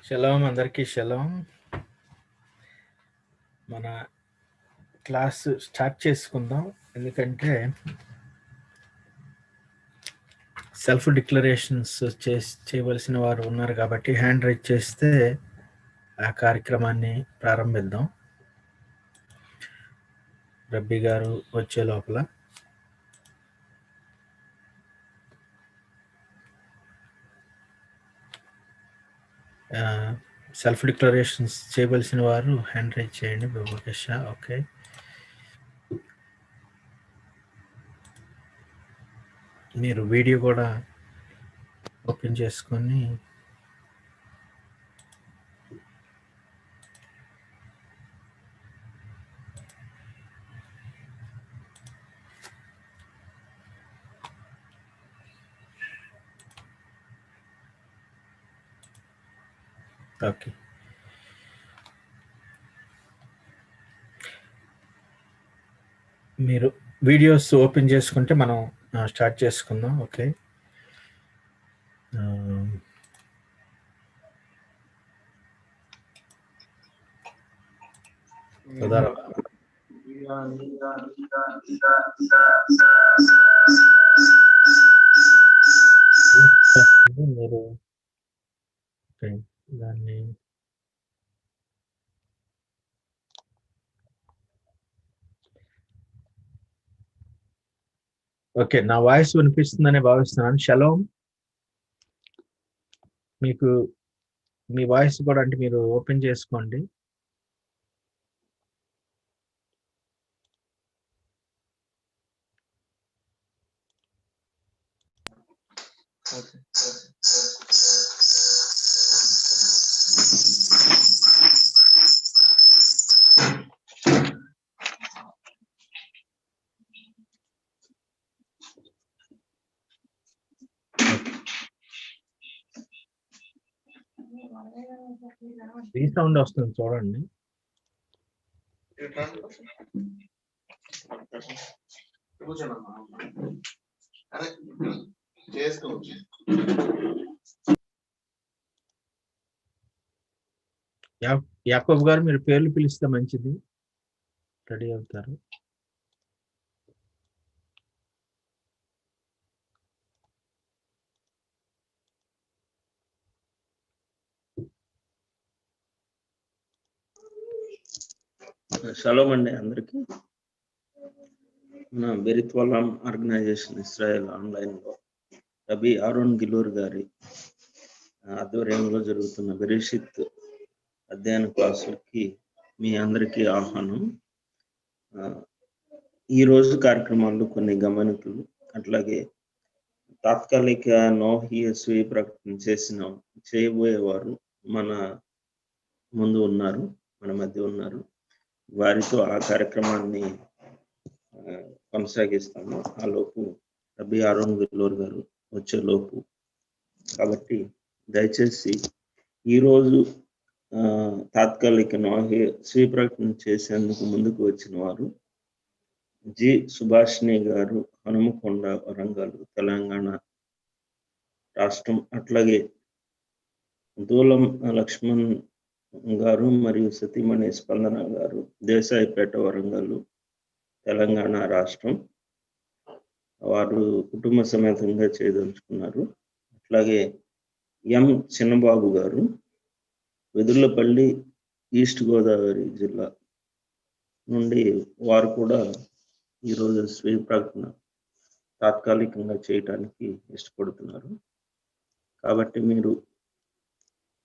Shalom అందరికీ shalom. మన class start చేసుకుందాం. ఎందుకంటే సెల్ఫ్ డిక్లరేషన్స్ చేయవలసిన వారు ఉన్నారు కాబట్టి హ్యాండ్ రైజ్ చేస్తే ఆ కార్యక్రమాన్ని ప్రారంభిద్దాం. రబ్బీ గారు వచ్చే లోపల సెల్ఫ్ డిక్లరేషన్స్ చేయవలసిన వారు హ్యాండ్ రైజ్ చేయండి. బాబుకేషా ఓకే. మీరు వీడియో కూడా ఓపెన్ చేసుకొని ఓకే. మీరు వీడియోస్ ఓపెన్ చేసుకుంటే మనం స్టార్ట్ చేసుకుందాం. ఓకే. మీరు దాన్ని ఓకే, నా వాయిస్ వినిపిస్తుందని భావిస్తున్నాను. షలోం. మీకు మీ వాయిస్ కూడా అంటే మీరు ఓపెన్ చేసుకోండి. రీసౌండ్ వస్తుంది చూడండి. యాకోబ్ గారు మీరు పేర్లు పిలిస్తే మంచిది, రెడీ అవుతారు. షలోం అండి అందరికీ. మన బెరిత్ వల్లాం ఆర్గనైజేషన్ ఇస్రాయల్ ఆన్లైన్లో రబి ఆరోన్ గిలోర్ గారి ఆధ్వర్యంలో జరుగుతున్న బెరిషిత్ అధ్యయన క్లాసులకి మీ అందరికీ ఆహ్వానం. ఈరోజు కార్యక్రమాల్లో కొన్ని గమనికలు, అట్లాగే తాత్కాలిక నోహియస్వి ప్రకటన చేయబోయేవారు మన ముందు ఉన్నారు, మన మధ్య ఉన్నారు. వారితో ఆ కార్యక్రమాన్ని కొనసాగిస్తాము. ఆ లోపు రబి ఆరోన్ గిలోర్ గారు వచ్చేలోపు, కాబట్టి దయచేసి ఈరోజు తాత్కాలిక స్వీయ ప్రకటన చేసేందుకు ముందుకు వచ్చిన వారు జి సుభాషిణి గారు, హనుమకొండ, వరంగల్, తెలంగాణ రాష్ట్రం. అట్లాగే దూలం లక్ష్మణ్ గారు మరియు సతీమణి స్పందన గారు, దేశాయిపేట, వరంగల్, తెలంగాణ రాష్ట్రం. వారు కుటుంబ సమేతంగా చేయదలుచుకున్నారు. అట్లాగే ఎం చిన్నబాబు గారు, వెదుర్లపల్లి, ఈస్ట్ గోదావరి జిల్లా నుండి, వారు కూడా ఈరోజు స్వీయ ప్రకటన తాత్కాలికంగా చేయటానికి ఇష్టపడుతున్నారు. కాబట్టి మీరు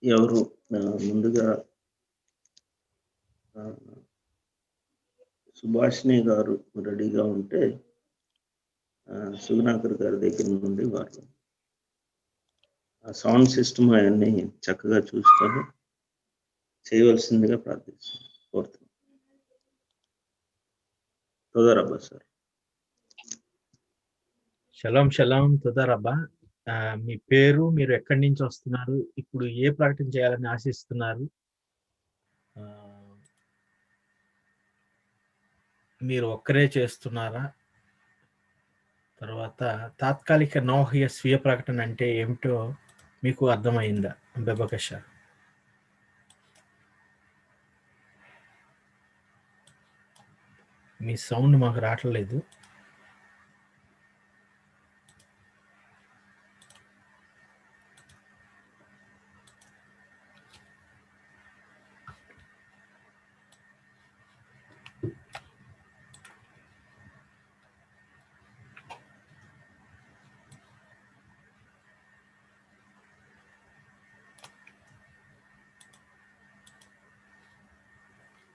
ఎవరు ముందుగా సుభాషిణి గారు రెడీగా ఉంటే సుగుణాకర్ గారి దగ్గర నుండి వారు ఆ సౌండ్ సిస్టమ్ అవన్నీ చక్కగా చూసుకొని చేయవలసిందిగా కోరుతున్నాను. తోదారబ్బా సార్. షలోం షలోం, తోదారబ్బా. మీ పేరు, మీరు ఎక్కడి నుంచి వస్తున్నారు, ఇప్పుడు ఏ ప్రకటన చేయాలని ఆశిస్తున్నారు, మీరు ఒక్కరే చేస్తున్నారా, తర్వాత తాత్కాలిక నోహియ స్వీయ ప్రకటన అంటే ఏమిటో మీకు అర్థమైందా? బెబకష. మీ సౌండ్ మాకు రావట్లేదు.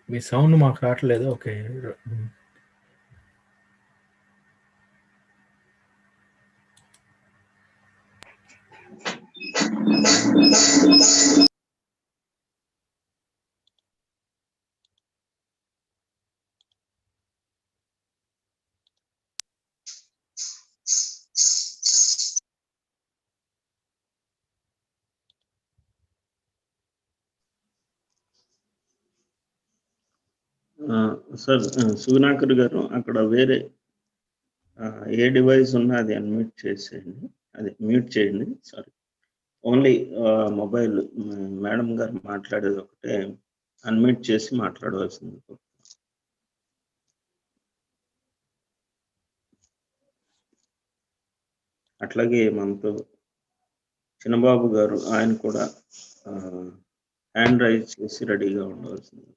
మీ సౌండ్ మాకు రావట్లేదు. ఓకే. సార్ సుగుణాకర్ గారు, అక్కడ వేరే ఏ డివైస్ ఉన్నా అది అన్మ్యూట్ చేసేయండి, అది మ్యూట్ చేయండి. సారీ, ఓన్లీ మొబైల్ మేడం గారు మాట్లాడేది ఒకటే అన్మ్యూట్ చేసి మాట్లాడవలసింది. అట్లాగే మనతో చిన్నబాబు గారు, ఆయన కూడా హ్యాండ్ రైజ్ చేసి రెడీగా ఉండవలసింది.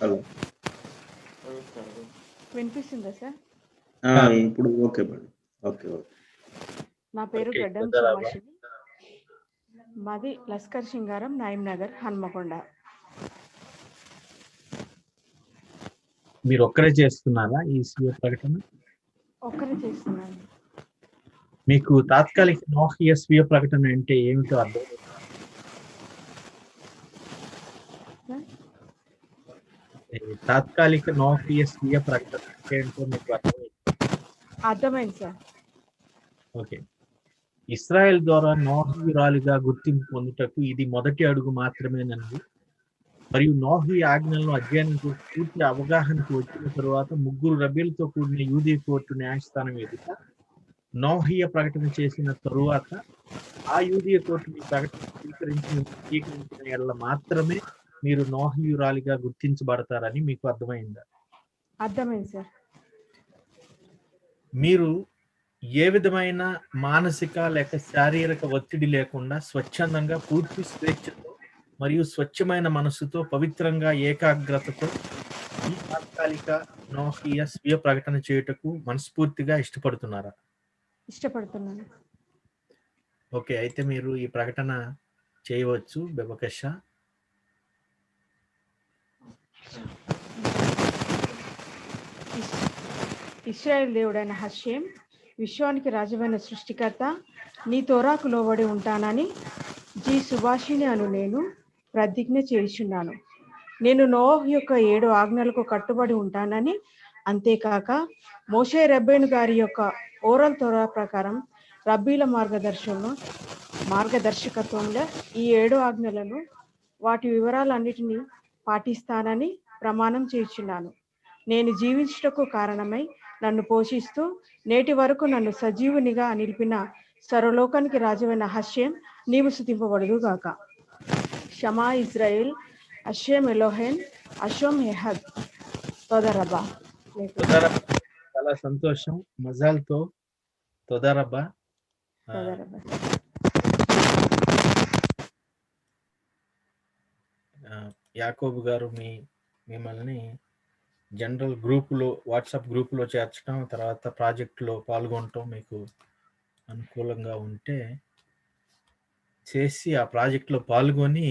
హలో, వినిపిస్తుందా సార్? ఇప్పుడు ఓకే మేడం. Okay okay. నా పేరు గడ్డం సుభాషిణి, మాది లస్కర్ సింగారం, నాయిం నగర్, హన్మకొండ. మీరు ఒక్కరే చేస్తున్నారా ఈ స్వీయ ప్రకటన? ఒక్కరే చేస్తున్నాను. మీకు తాత్కాలిక నోహియ స్వీయ ప్రకటన అంటే ఏమిటో అర్థం? తాత్కాలిక నోహియ స్వీయ ప్రకటన అంటే ఏంటో మీకు అర్థమైంది సార్. ఓకే. ఇస్రాయెల్ ద్వారా నోహియురాలిగా గుర్తింపు పొందుటకు ఇది మొదటి అడుగు మాత్రమేనండి. మరియు నోహి ఆజ్ఞలను అధ్యయనం చేసి పూర్తి అవగాహనకు వచ్చిన తరువాత 3 రబీలతో కూడిన యూదీ కోర్టు న్యాయస్థానం ఎదుట నోహియ ప్రకటన చేసిన తరువాత ఆ యూదీ కోర్టు మీ ప్రకటన స్వీకరించిన ఎడల మాత్రమే మీరు నోహియురాలిగా గుర్తించబడతారని మీకు అర్థమైందా? అర్థమైంది సార్. మీరు ఏ విధమైన మానసిక లేక శారీరక ఒత్తిడి లేకుండా స్వచ్ఛందంగా పూర్తి స్వేచ్ఛతో మరియు స్వచ్ఛమైన మనస్సుతో పవిత్రంగా ఏకాగ్రతతో ఈ తాత్కాలిక నోహియ స్వీయ ప్రకటన చేయుటకు మనస్ఫూర్తిగా ఇష్టపడుతున్నారా? ఇష్టపడుతున్నాను. ఓకే, అయితే మీరు ఈ ప్రకటన చేయవచ్చు. బెబకష. ఇశ్రాయేల్ దేవుడైన హషేం, విశ్వానికి రాజమైన సృష్టికర్త, నీ తోరాకు లోబడి ఉంటానని జీ సుభాషిణి అను నేను ప్రతిజ్ఞ చేయుచున్నాను. నేను నోహ్ యొక్క 7 ఆజ్ఞలకు కట్టుబడి ఉంటానని, అంతేకాక మోషే రబ్బేను గారి యొక్క ఓరల్ తోరా ప్రకారం రబ్బీల మార్గదర్శకత్వంలో ఈ 7 ఆజ్ఞలను వాటి వివరాలన్నిటినీ పాటిస్తానని ప్రమాణం చేయుచున్నాను. నేను జీవించుటకు కారణమై నన్ను పోషిస్తూ నేటి వరకు నన్ను సజీవునిగా నిలిపిన సర్వలోకానికి రాజువైన హషేం, నీవు స్తుతింపబడుదు గాక. షమా ఇజ్రాయేల్, హషేం ఎలోహెన్, అషోం ఎహద్. తోదరబా. చాలా సంతోషం. మజాల్తో తోదరబా. యాకోబు గారు మిమ్మల్ని జనరల్ గ్రూపులో, వాట్సాప్ గ్రూపులో చేర్చడం, తర్వాత ప్రాజెక్టులో పాల్గొనటం మీకు అనుకూలంగా ఉంటే చేసి ఆ ప్రాజెక్టులో పాల్గొని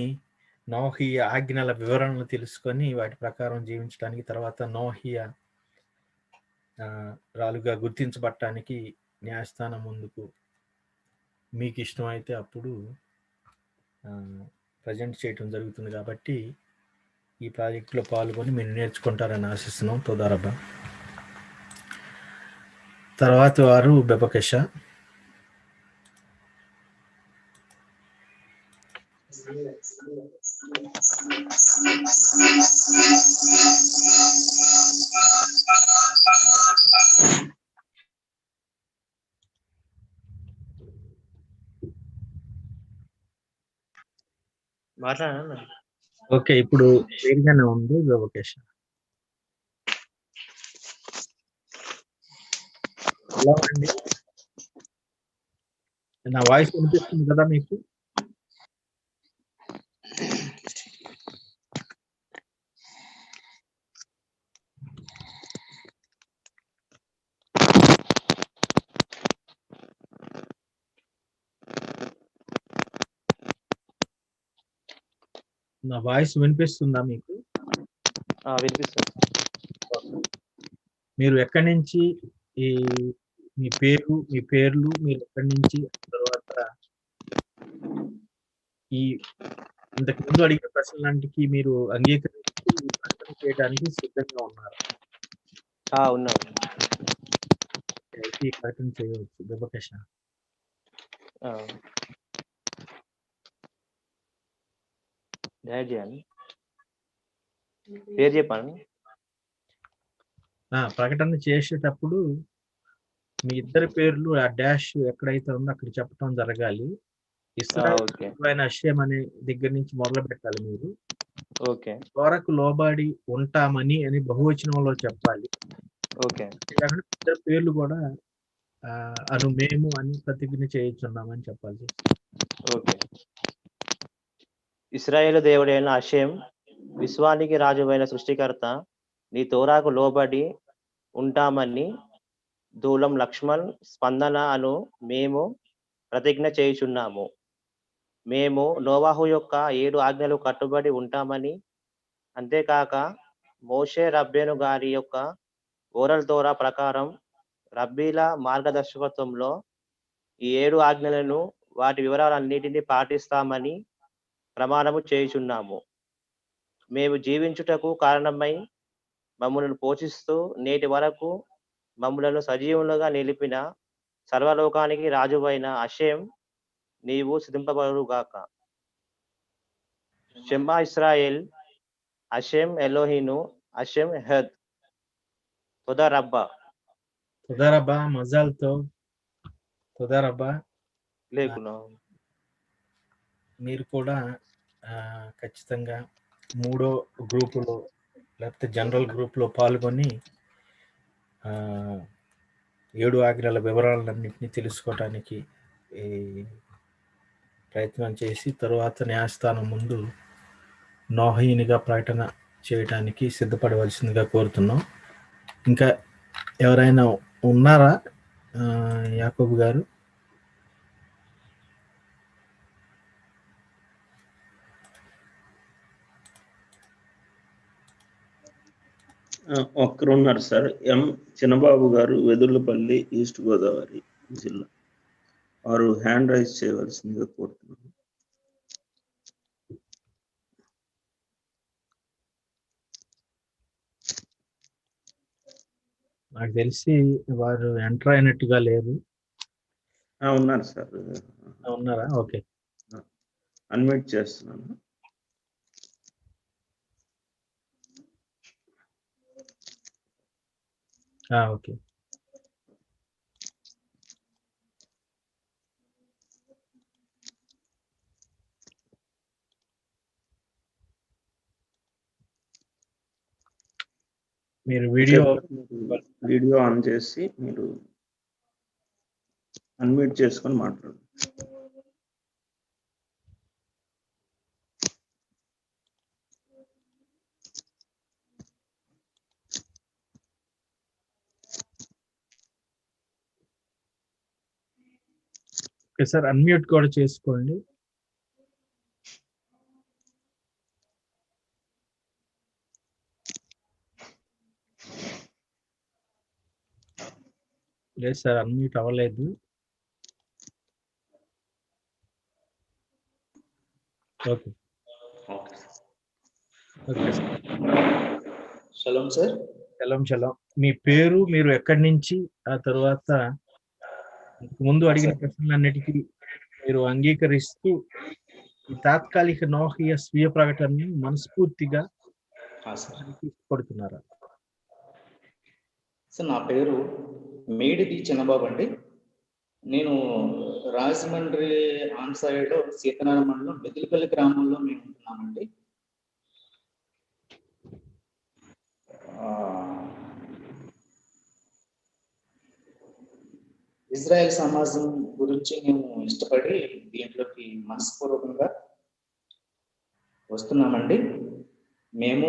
నోహియ ఆజ్ఞల వివరణలు తెలుసుకొని వాటి ప్రకారం జీవించడానికి, తర్వాత నోహియ రాలుగా గుర్తించబడటానికి న్యాయస్థానం ముందుకు మీకు ఇష్టమైతే అప్పుడు ప్రజెంట్ చేయటం జరుగుతుంది. కాబట్టి ఈ ప్రాజెక్టులో పాల్గొని మీరు నేర్చుకుంటారని ఆశిస్తున్నాం. తోదారబ్బా. తర్వాత వారు బెబకష. మాట్లాడాను. ఓకే, ఇప్పుడు క్లియర్గానే ఉంది లొకేషన్. హలో అండి, నా వాయిస్ వినిపిస్తుంది కదా మీకు? నా వాయిస్ వినిపిస్తుందా మీకు? వినిపిస్తుంది. మీరు ఎక్కడి నుంచి ఈ మీ పేర్లు మీరు ఎక్కడి నుంచి, తర్వాత ఈ ఇంతకు ముందు అడిగిన ప్రశ్నలాంటికి మీరు అంగీకరించి ఈ ప్రశ్న చేయడానికి సిద్ధంగా ఉన్నారు? ఉన్నాను. అయితే ఈ ప్రకటన చేయవచ్చు. దుర్భకేశ పేరు చెప్పండి. ప్రకటన చేసేటప్పుడు మీ ఇద్దరి పేర్లు ఆ డాష్ ఎక్కడైతే ఉందో అక్కడ చెప్పడం జరగాలి. ఇస్రాయేల్ అషేం అనే దగ్గర నుంచి మొదలు పెట్టాలి. మీరు తోరకు లోబడి ఉంటామని అని బహువచనంలో చెప్పాలి. ఇద్దరు పేర్లు కూడా అను మేము అని ప్రతిజ్ఞ చేయించున్నామని చెప్పాలి. ఇశ్రాయేలు దేవుడైన అషేం, విశ్వానికి రాజువైన సృష్టికర్త, నీ తోరాకు లోబడి ఉంటామని దూలం లక్ష్మణ్ స్పందన అను మేము ప్రతిజ్ఞ చేయుచున్నాము. మేము నోవాహు యొక్క 7 ఆజ్ఞలు కట్టుబడి ఉంటామని, అంతేకాక మోషే రబ్బేను గారి యొక్క ఓరల్ తోరా ప్రకారం రబ్బీల మార్గదర్శకత్వంలో ఈ 7 ఆజ్ఞలను వాటి వివరాలన్నిటినీ పాటిస్తామని ప్రమాణము చేయుచున్నాము. మేము జీవించుటకు కారణమై మమ్మలను పోషిస్తూ నేటి వరకు మమ్మలను సజీవులుగా నిలిపిన సర్వలోకానికి రాజువైన అషేం, నీవు సిద్ధింపబడుగాక. షెమ్మా ఇస్రాయేల్, అషేం ఎలోహిను, అషేం హద్, తొదా రబ్బా. మజాల్తో తొదారబ్బా. లేకున్నా మీరు కూడా ఖచ్చితంగా 3వ గ్రూపులో లేకపోతే జనరల్ గ్రూప్లో పాల్గొని 7 ఆజ్ఞల వివరాలన్నింటినీ తెలుసుకోవడానికి ప్రయత్నం చేసి తరువాత న్యాయస్థానం ముందు నోహీనిగా ప్రకటన చేయడానికి సిద్ధపడవలసిందిగా కోరుతున్నాం. ఇంకా ఎవరైనా ఉన్నారా యాకోబు గారు? ఒక్కరున్నారు సార్. ఎం చిన్నబాబు గారు, వెదుర్లపల్లి, ఈస్ట్ గోదావరి జిల్లా. వారు హ్యాండ్ రైజ్ చేయవలసిందిగా కోరుతున్నాను. నాకు తెలిసి వారు ఎంటర్ అయినట్టుగా లేరు. ఉన్నారు సార్. ఉన్నారా? ఓకే, అన్మ్యూట్ చేస్తున్నాను. ఓకే. మీరు వీడియో ఆన్ చేసి మీరు అన్మ్యూట్ చేసుకొని మాట్లాడండి. ఓకే సార్, అన్మ్యూట్ కూడా చేసుకోండి. లేదు సార్, అన్మ్యూట్ అవ్వలేదు. Okay okay sir. షలోం సార్. షలోం. మీ పేరు, మీరు ఎక్కడి నుంచి, ఆ తర్వాత ముందు అడిగిన ప్రశ్నలన్నిటికీ మీరు అంగీకరిస్తూ ఈ తాత్కాలిక నోహీయ స్వీయ ప్రకటనని మనస్ఫూర్తిగా నేను రాజమండ్రి ఆన్ సైడ్ సీతారామ మండలం బెదిలిపల్లి గ్రామంలో మేము ఉంటున్నామండి. ఇజ్రాయెల్ సమాజం గురించి మేము ఇష్టపడి దీంట్లోకి మనస్పూర్వకంగా వస్తున్నామండి. మేము,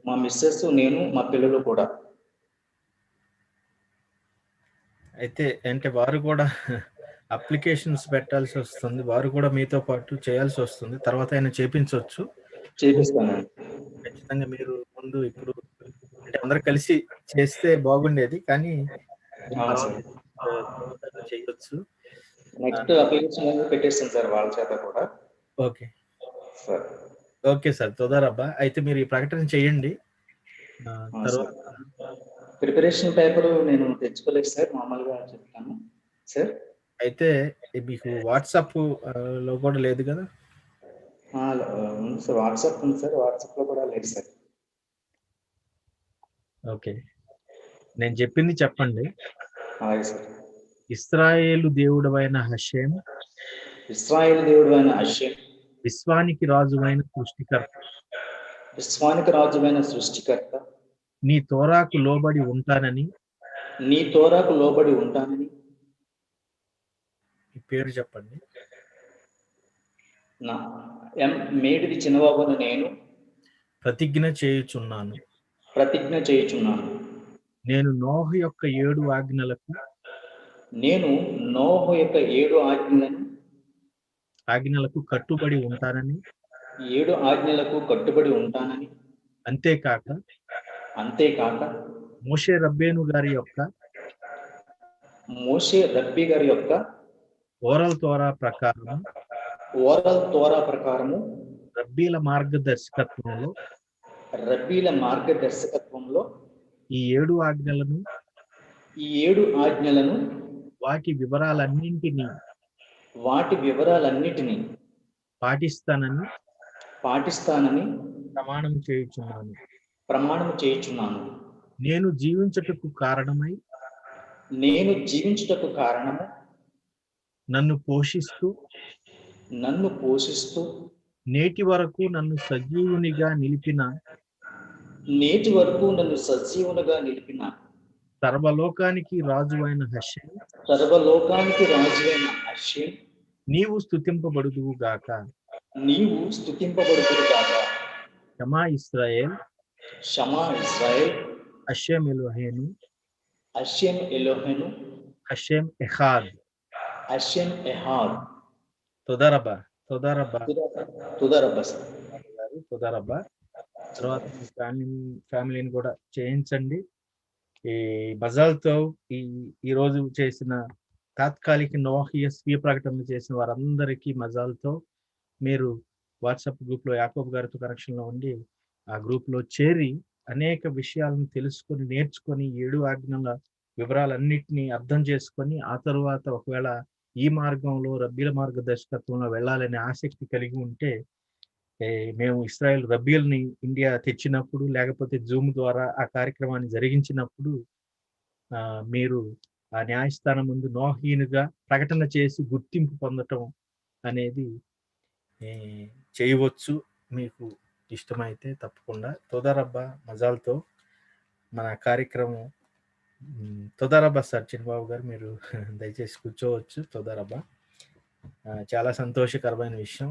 మా మిస్సెస్, నేను, మా పిల్లలు కూడా. అయితే అంటే వారు కూడా అప్లికేషన్స్ పెట్టాల్సి వస్తుంది, వారు కూడా మీతో పాటు చేయాల్సి వస్తుంది, తర్వాత ఆయన చేపించవచ్చు. చేపిస్తానండి. ఖచ్చితంగా మీరు ముందు ఇప్పుడు అంటే అందరు కలిసి చేస్తే బాగుండేది, కానీ తర్వాత చేయొచ్చు. నెక్స్ట్ అప్లికేషన్ పెట్టేస్తాను సార్ వాళ్ళ చేత కూడా. Okay sir. ఓకే సార్, తొదరబ్బా. అయితే మీరు ఈ ప్రకటన చేయండి. తర్వాత ప్రిపరేషన్ పేపర్ నేను తెచ్చుకోలేదు సార్, మామూలుగా చెప్తాను సార్. అయితే మీకు వాట్సాప్ లో కూడా లేదు కదా? ఉంది సార్, వాట్సాప్ ఉంది సార్, వాట్సాప్ లో కూడా లేదు సార్. ఓకే, నేను చెప్పింది చెప్పండి. అలాగే సార్. ఇశ్రాయేలు దేవుడవైన హషేం, ఇశ్రాయేలు దేవుడైన హషేం, విశ్వానికి రాజువైన సృష్టికర్త, విశ్వానికి రాజువైన సృష్టికర్త, నీ తోరాకు లోబడి ఉంటానని, నీ తోరాకు లోబడి ఉంటానని. ఈ పేరు చెప్పండి. నా మేడిది చిన్నబాబును నేను ప్రతిజ్ఞ చేయుచున్నాను. ప్రతిజ్ఞ చేయుచున్నాను. నేను నోహు యొక్క 7 ఆజ్ఞలకు, నేను నోహు యొక్క 7 ఆజ్ఞలకు కట్టుబడి ఉంటానని, 7 ఆజ్ఞలకు కట్టుబడి ఉంటానని. అంతేకాక మోషే రబ్బీ గారి యొక్క ఓరల్ తోరా ప్రకారము రబ్బీల మార్గదర్శకత్వంలో ఈ 7 ఆజ్ఞలను వాటి వివరాలన్నింటినీ పాటిస్తానని ప్రమాణం చేయుచున్నాను. నేను జీవించుటకు కారణమై నన్ను పోషిస్తూ నేటి వరకు నన్ను సజీవునిగా నిలిపిన సర్వలోకానికి రాజువైన హషేం, నీవు స్తుతింపబడుదువు గాక. షమా ఇశ్రాయేల్, హషేం ఎలోహేను, హషేం ఎహాద్. తొదరబ్బా. తర్వాత ఫ్యామిలీని కూడా చేయించండి. ఈ మజాల్తో ఈ రోజు చేసిన తాత్కాలిక నోహియ స్వీయ ప్రకటనలు చేసిన వారందరికీ మజాల్తో. మీరు వాట్సాప్ గ్రూప్ లో యాకోబ్ గారితో కనెక్షన్ లో ఉండి ఆ గ్రూప్ లో చేరి అనేక విషయాలను తెలుసుకొని నేర్చుకొని 7 ఆజ్ఞల వివరాలన్నిటినీ అర్థం చేసుకొని ఆ తరువాత ఒకవేళ ఈ మార్గంలో రబ్బీల మార్గదర్శకత్వంలో వెళ్ళాలనే ఆసక్తి కలిగి ఉంటే, మేము ఇశ్రాయేల్ రబ్బీల్ని ఇండియా తెచ్చినప్పుడు లేకపోతే జూమ్ ద్వారా ఆ కార్యక్రమాన్ని జరిగించినప్పుడు మీరు ఆ న్యాయస్థానం ముందు నోహీనుగా ప్రకటన చేసి గుర్తింపు పొందటం అనేది చేయవచ్చు. మీకు ఇష్టమైతే తప్పకుండా. తొదరబ్బా మజాల్తో మన కార్యక్రమం. తొదరబ్బా సార్, చిన్నబాబు గారు మీరు దయచేసి కూర్చోవచ్చు. తొదరబ్బా, చాలా సంతోషకరమైన విషయం.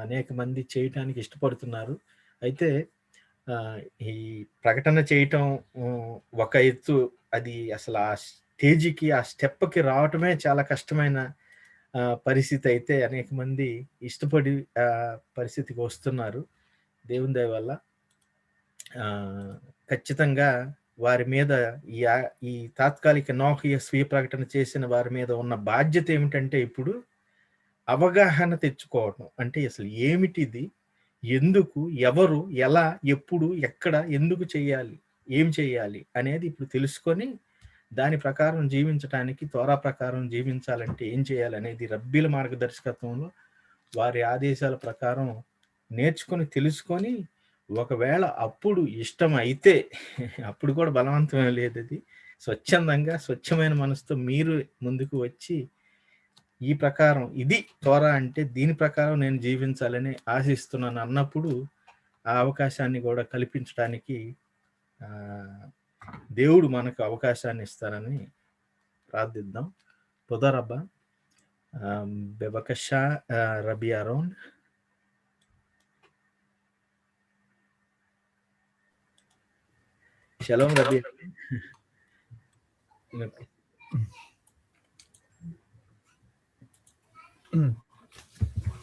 అనేక మంది చేయటానికి ఇష్టపడుతున్నారు. అయితే ఈ ప్రకటన చేయటం ఒక ఎత్తు, అది అసలు ఆ స్టేజికి ఆ స్టెప్కి రావటమే చాలా కష్టమైన పరిస్థితి. అయితే అనేక మంది ఇష్టపడి పరిస్థితికి వస్తున్నారు. దేవుని దయ వల్ల ఖచ్చితంగా వారి మీద ఈ తాత్కాలిక నోహియ స్వీయ ప్రకటన చేసిన వారి మీద ఉన్న బాధ్యత ఏమిటంటే ఇప్పుడు అవగాహన తెచ్చుకోవటం. అంటే అసలు ఏమిటిది, ఎందుకు, ఎవరు, ఎలా, ఎప్పుడు, ఎక్కడ, ఎందుకు చేయాలి, ఏం చేయాలి అనేది ఇప్పుడు తెలుసుకొని దాని ప్రకారం జీవించడానికి, తోరా ప్రకారం జీవించాలంటే ఏం చేయాలి అనేది రబ్బీల మార్గదర్శకత్వంలో వారి ఆదేశాల ప్రకారం నేర్చుకొని తెలుసుకొని, ఒకవేళ అప్పుడు ఇష్టం అయితే అప్పుడు కూడా బలవంతమే లేదు, అది స్వచ్ఛందంగా స్వచ్ఛమైన మనసుతో మీరు ముందుకు వచ్చి ఈ ప్రకారం ఇది తోరా అంటే దీని ప్రకారం నేను జీవించాలని ఆశిస్తున్నాను అన్నప్పుడు ఆ అవకాశాన్ని కూడా కల్పించడానికి దేవుడు మనకు అవకాశాన్ని ఇస్తారని ప్రార్థిద్దాం. תודה רבה. בבקשה, רבי ירון. שלום רבי.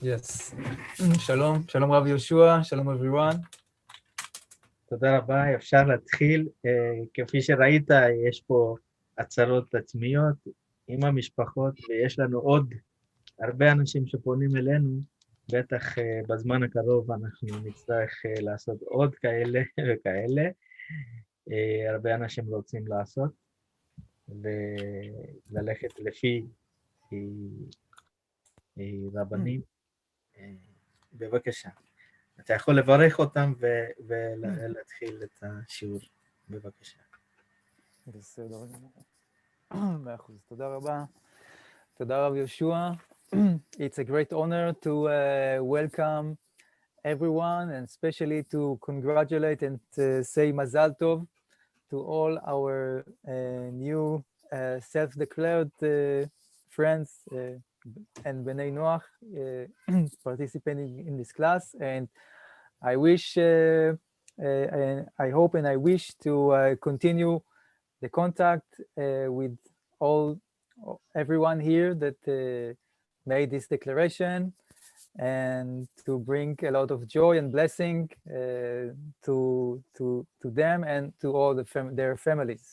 Yes. Shalom Rabbi Yoshua, shalom everyone. תודה רבה, אפשר להתחיל. כפי שראית, יש פה הצהרות עצמיות עם המשפחות, ויש לנו עוד הרבה אנשים שפונים אלינו. בטח בזמן הקרוב אנחנו נצטרך לעשות עוד כאלה וכאלה. הרבה אנשים רוצים לעשות, וללכת לפי רבנים. בבקשה. אתה יכול לברך אותם ולהתחיל את השיעור. בבקשה. בסדר. 100%. תודה רבה. תודה רב יהושע. It's a great honor to welcome everyone, and especially to congratulate and say Mazal Tov to all our new self-declared friends and Bnei Noach participating in this class. And I wish, I hope and I wish to continue the contact with everyone here that made this declaration, and to bring a lot of joy and blessing to them and to all their families.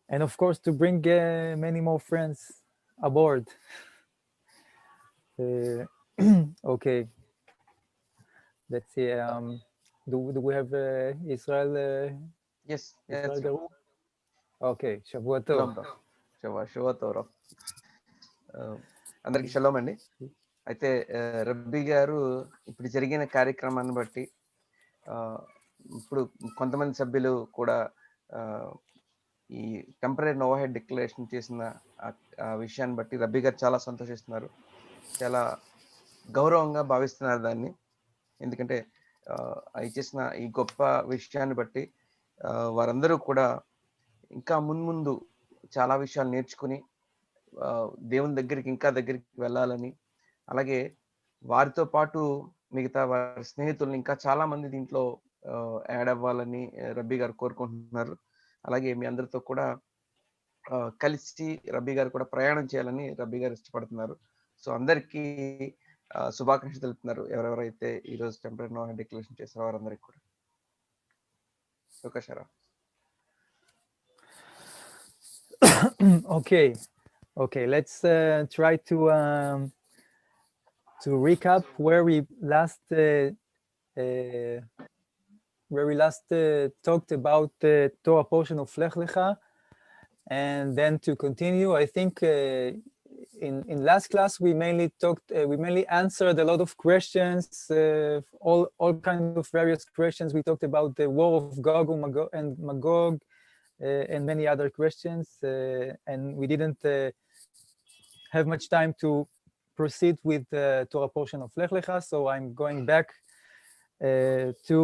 And of course, to bring many more friends aboard. Okay. Let's see. Do we have Israel? Yes. Israel Garu? Okay. Shavua Tov. Shavua Tov. అందరికి shalom అండి. అయితే రబ్బీ గారు ఇప్పుడు జరిగిన కార్యక్రమాన్ని బట్టి ఇప్పుడు కొంతమంది సభ్యులు కూడా ఈ టెంపరీ నోవహెడ్ డిక్లరేషన్ చేసిన ఆ విషయాన్ని బట్టి రబ్బీ గారు చాలా సంతోషిస్తున్నారు, చాలా గౌరవంగా భావిస్తున్నారు దాన్ని. ఎందుకంటే చేసిన ఈ గొప్ప విషయాన్ని బట్టి వారందరూ కూడా ఇంకా మున్ముందు చాలా విషయాలు నేర్చుకుని దేవుని దగ్గరికి ఇంకా దగ్గరికి వెళ్ళాలని, అలాగే వారితో పాటు మిగతా వారి స్నేహితుల్ని ఇంకా చాలా మంది దీంట్లో యాడ్ అవ్వాలని రబ్బీ గారు కోరుకుంటున్నారు. అలాగే మీ అందరితో కూడా కలిసి రబ్బీ గారు కూడా ప్రయాణం చేయాలని రబ్బీ గారు ఇష్టపడుతున్నారు. సో అందరికీ శుభాకాంక్షలు తెలుపుతున్నారు ఎవరెవరైతే ఈరోజు టెంపరీ నోవహెడ్ డిక్లరేషన్ చేశారో వారందరికీ కూడా. Okay. Okay, let's try to recap where we last talked about the Torah portion of Lech Lecha, and then to continue. I think in last class we mainly answered a lot of questions, all kinds of various questions. We talked about the war of Gog and Magog, and many other questions, and we didn't have much time to proceed with the Torah portion of Lech Lecha, so I'm going back to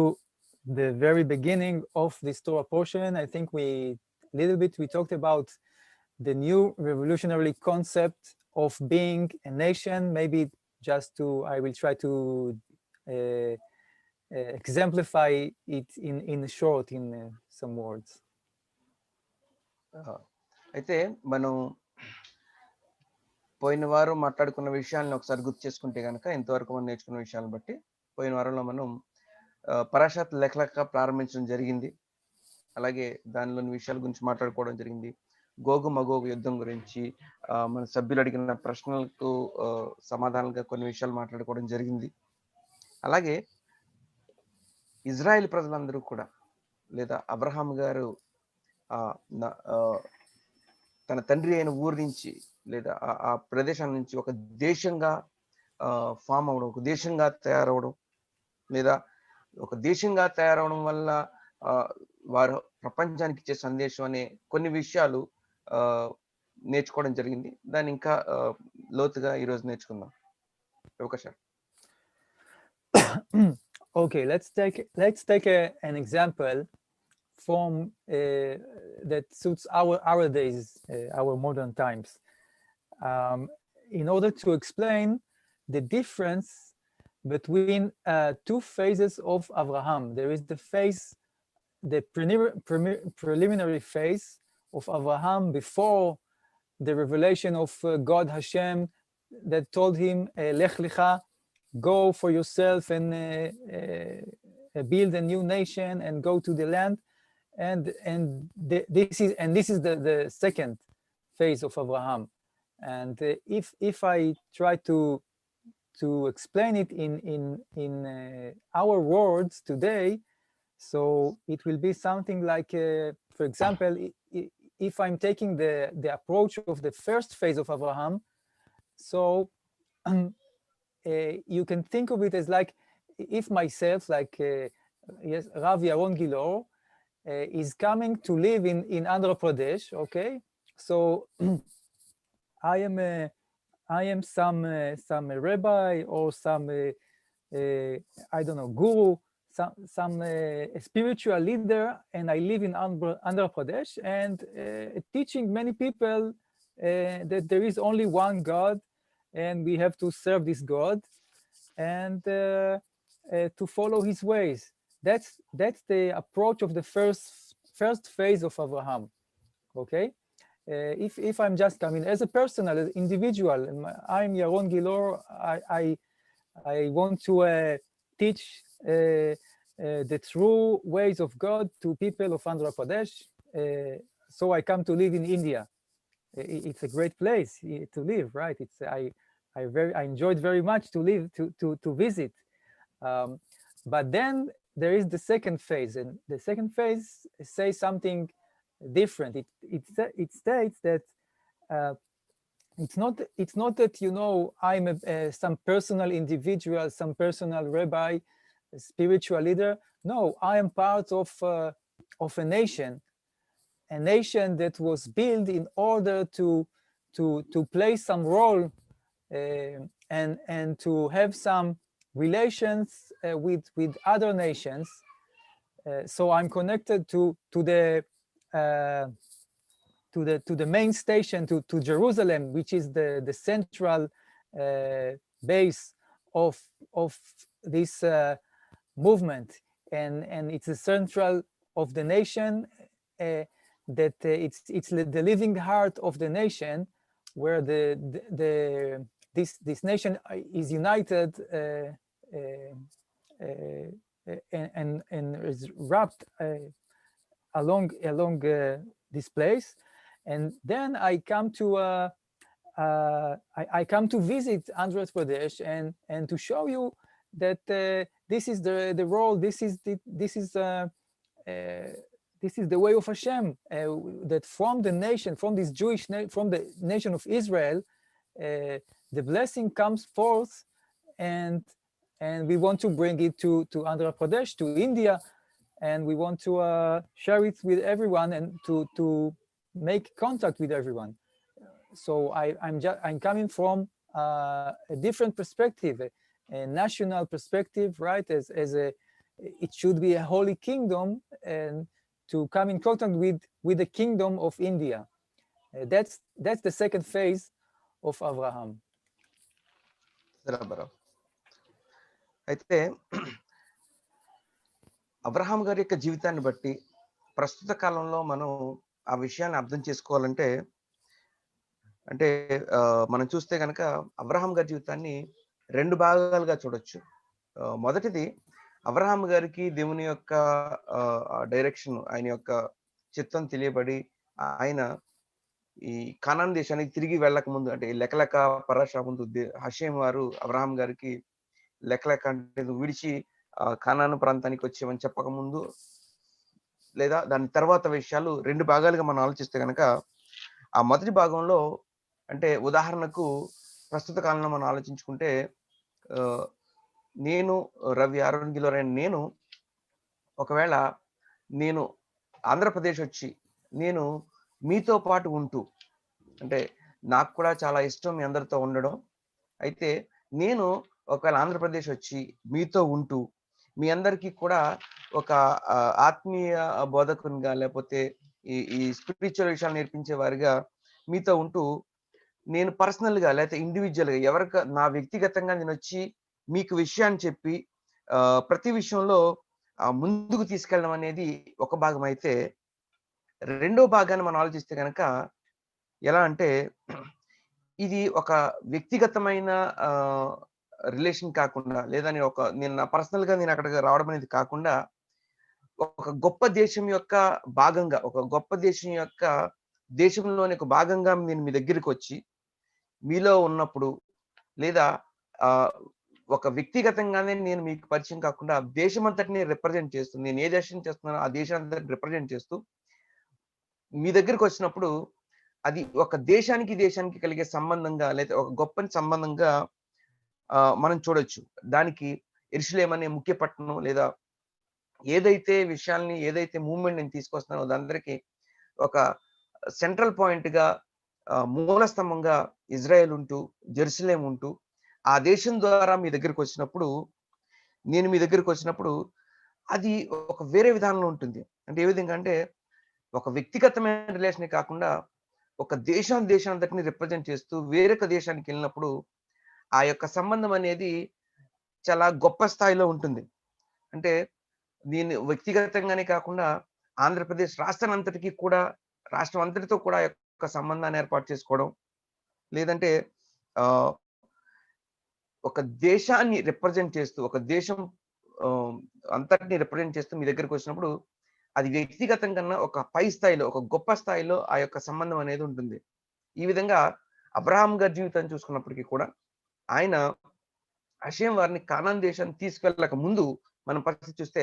the very beginning of this Torah portion. I think we talked about the new revolutionary concept of being a nation. Maybe I will try to exemplify it in short, in some words. అయితే మనం పోయిన వారం మాట్లాడుకున్న విషయాలను ఒకసారి గుర్తు చేసుకుంటే కనుక, ఇంతవరకు మనం నేర్చుకున్న విషయాలను బట్టి పోయిన వారంలో మనం పరాషత్ లెఖ్ లెఖ ప్రారంభించడం జరిగింది. అలాగే దానిలోని విషయాల గురించి మాట్లాడుకోవడం జరిగింది. గోగు మగోగు యుద్ధం గురించి, మన సభ్యులు అడిగిన ప్రశ్నలకు సమాధానాలుగా కొన్ని విషయాలు మాట్లాడుకోవడం జరిగింది. అలాగే ఇజ్రాయెల్ ప్రజలందరూ కూడా, లేదా అబ్రహాం గారు తన తండ్రి అయిన ఊరి నుంచి లేదా ఆ ప్రదేశం నుంచి ఒక దేశంగా ఫామ్ అవడం, ఒక దేశంగా తయారవడం, లేదా ఒక దేశంగా తయారవడం వల్ల వారు ప్రపంచానికి ఇచ్చే సందేశం అనే కొన్ని విషయాలు నేర్చుకోవడం జరిగింది. దాన్ని ఇంకా లోతుగా ఈరోజు నేర్చుకుందాం. అవకాశం. Okay, let's take an example from that suits our days, our modern times, in order to explain the difference between two phases of Abraham. There is the preliminary phase of Abraham before the revelation of God Hashem that told him, Lech Lecha, go for yourself and build a new nation and go to the land. This is the second phase of Abraham. And if I try to explain it in our words today, so it will be something like, for example, if I'm taking the approach of the first phase of Abraham, so you can think of it as like if myself, like yes, Rabbi Yaron Gilor, is coming to live in Andhra Pradesh. Okay, so I am some rabbi or some I don't know, guru, some spiritual leader, and I live in Andhra Pradesh and teaching many people that there is only one God and we have to serve this God and to follow his ways. That's the approach of the first phase of Abraham. Okay, if I'm just coming as a personal, as individual, I'm Yaron Gilor. I want to teach the true ways of God to people of Andhra Pradesh. So I come to live in India. It's a great place to live, right? It's I enjoyed very much to live to visit. But then there is the second phase, and the second phase says something different. It states that it's not that, you know, I'm some personal individual, some personal rabbi, a spiritual leader. No, I am part of a nation that was built in order to play some role and to have some relations with other nations. So I'm connected to the main station, to Jerusalem, which is the central base of this movement, and it's the central of the nation. That it's the living heart of the nation, where this nation is united and is wrapped along this place. And then I come to visit Andhra Pradesh and to show you that this is the role. This is the way of Hashem, that from the nation, from this from the nation of Israel, the blessing comes forth, and we want to bring it to Andhra Pradesh, to India, and we want to share it with everyone and to make contact with everyone. So I'm coming from a different perspective, a national perspective, right? As it should be a holy kingdom, and to come in contact with the kingdom of India. That's the second phase of Abraham. అయితే Abraham గారి యొక్క జీవితాన్ని బట్టి ప్రస్తుత కాలంలో మనం ఆ విషయాన్ని అర్థం చేసుకోవాలంటే, అంటే మనం చూస్తే కనుక అబ్రహాం గారి జీవితాన్ని రెండు భాగాలుగా చూడొచ్చు. మొదటిది, అబ్రహాం గారికి దేవుని యొక్క డైరెక్షన్, ఆయన యొక్క చిత్తం తెలియబడి ఆయన ఈ కానాన్ దేశానికి తిరిగి వెళ్ళక ముందు, అంటే లెక్కలెక్క పరాశ ముందు హషేం వారు అబ్రహాం గారికి లెక్కలెక్క అంటే విడిచి కానాను ప్రాంతానికి వచ్చేవని చెప్పక ముందు, లేదా దాని తర్వాత విషయాలు రెండు భాగాలుగా మనం ఆలోచిస్తే కనుక, ఆ మొదటి భాగంలో అంటే ఉదాహరణకు ప్రస్తుత కాలంలో మనం ఆలోచించుకుంటే, నేను రవి యారోన్ గిలోర్ అయిన నేను ఒకవేళ నేను ఆంధ్రప్రదేశ్ వచ్చి నేను మీతో పాటు ఉంటూ అంటే నాకు కూడా చాలా ఇష్టం మీ అందరితో ఉండడం. అయితే నేను ఒకవేళ ఆంధ్రప్రదేశ్ వచ్చి మీతో ఉంటూ మీ అందరికీ కూడా ఒక ఆత్మీయ బోధకునిగా లేకపోతే ఈ స్పిరిచువల్ విషయాలు నేర్పించే వారిగా మీతో ఉంటూ నేను పర్సనల్గా లేకపోతే ఇండివిజువల్గా ఎవరికి నా వ్యక్తిగతంగా నేను వచ్చి మీకు విషయాన్ని చెప్పి ప్రతి విషయంలో ముందుకు తీసుకెళ్ళడం అనేది ఒక భాగం అయితే, రెండో భాగాన్ని మనం ఆలోచిస్తే కనుక ఎలా అంటే ఇది ఒక వ్యక్తిగతమైన రిలేషన్ కాకుండా లేదా నేను నా పర్సనల్ గా నేను అక్కడికి రావడం అనేది కాకుండా ఒక గొప్ప దేశం యొక్క భాగంగా ఒక గొప్ప దేశం యొక్క దేశంలోని ఒక భాగంగా నేను మీ దగ్గరికి వచ్చి మీలో ఉన్నప్పుడు లేదా ఒక వ్యక్తిగతంగానే నేను మీకు పరిచయం కాకుండా దేశం అంతటిని రిప్రజెంట్ చేస్తూ నేను ఏ దేశం చేస్తున్నానో ఆ దేశాన్ని రిప్రజెంట్ చేస్తూ మీ దగ్గరికి వచ్చినప్పుడు అది ఒక దేశానికి కలిగే సంబంధంగా లేదా ఒక గొప్ప సంబంధంగా మనం చూడొచ్చు. దానికి యెరూషలేం అనే ముఖ్య పట్టణం లేదా ఏదైతే విషయాల్ని ఏదైతే మూవ్మెంట్ నేను తీసుకొస్తున్నానో దానికి ఒక సెంట్రల్ పాయింట్ గా మూల స్తంభంగా ఇజ్రాయెల్ ఉంటూ జెరూసలేం ఉంటూ ఆ దేశం ద్వారా మీ దగ్గరికి వచ్చినప్పుడు నేను మీ దగ్గరికి వచ్చినప్పుడు అది ఒక వేరే విధానంలో ఉంటుంది. అంటే ఏ విధంగా అంటే ఒక వ్యక్తిగతమైన రిలేషన్ కాకుండా ఒక దేశం అంతటిని రిప్రజెంట్ చేస్తూ వేరొక దేశానికి వెళ్ళినప్పుడు ఆ యొక్క సంబంధం అనేది చాలా గొప్ప స్థాయిలో ఉంటుంది. అంటే దీన్ని వ్యక్తిగతంగానే కాకుండా ఆంధ్రప్రదేశ్ రాష్ట్రం అంతటితో కూడా యొక్క సంబంధాన్ని ఏర్పాటు చేసుకోవడం, లేదంటే ఒక దేశాన్ని రిప్రజెంట్ చేస్తూ ఒక దేశం అంతటిని రిప్రజెంట్ చేస్తూ మీ దగ్గరికి వచ్చినప్పుడు అది వ్యక్తిగతం కన్నా ఒక పై స్థాయిలో ఒక గొప్ప స్థాయిలో ఆ యొక్క సంబంధం అనేది ఉంటుంది. ఈ విధంగా అబ్రహాం గారి జీవితాన్ని చూసుకున్నప్పటికీ కూడా ఆయన హషేం వారిని కానాన్ దేశాన్ని తీసుకెళ్ళక ముందు మనం పరిస్థితి చూస్తే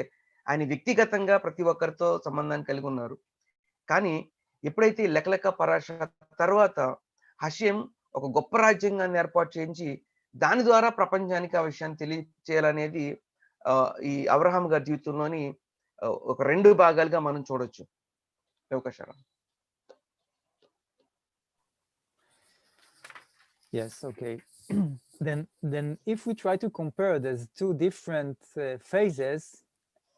ఆయన వ్యక్తిగతంగా ప్రతి ఒక్కరితో సంబంధాన్ని కలిగి ఉన్నారు. కానీ ఎప్పుడైతే లెక్కలెక్క పరాశ తర్వాత హషేం ఒక గొప్ప రాజ్యాంగాన్ని ఏర్పాటు చేయించి దాని ద్వారా ప్రపంచానికి ఆ విషయాన్ని తెలియచేయాలనేది ఈ అబ్రహాం గారి జీవితంలోని ఒక రెండు భాగాలుగా మనం చూడొచ్చు. Yes, okay. then if we try to compare these two different phases,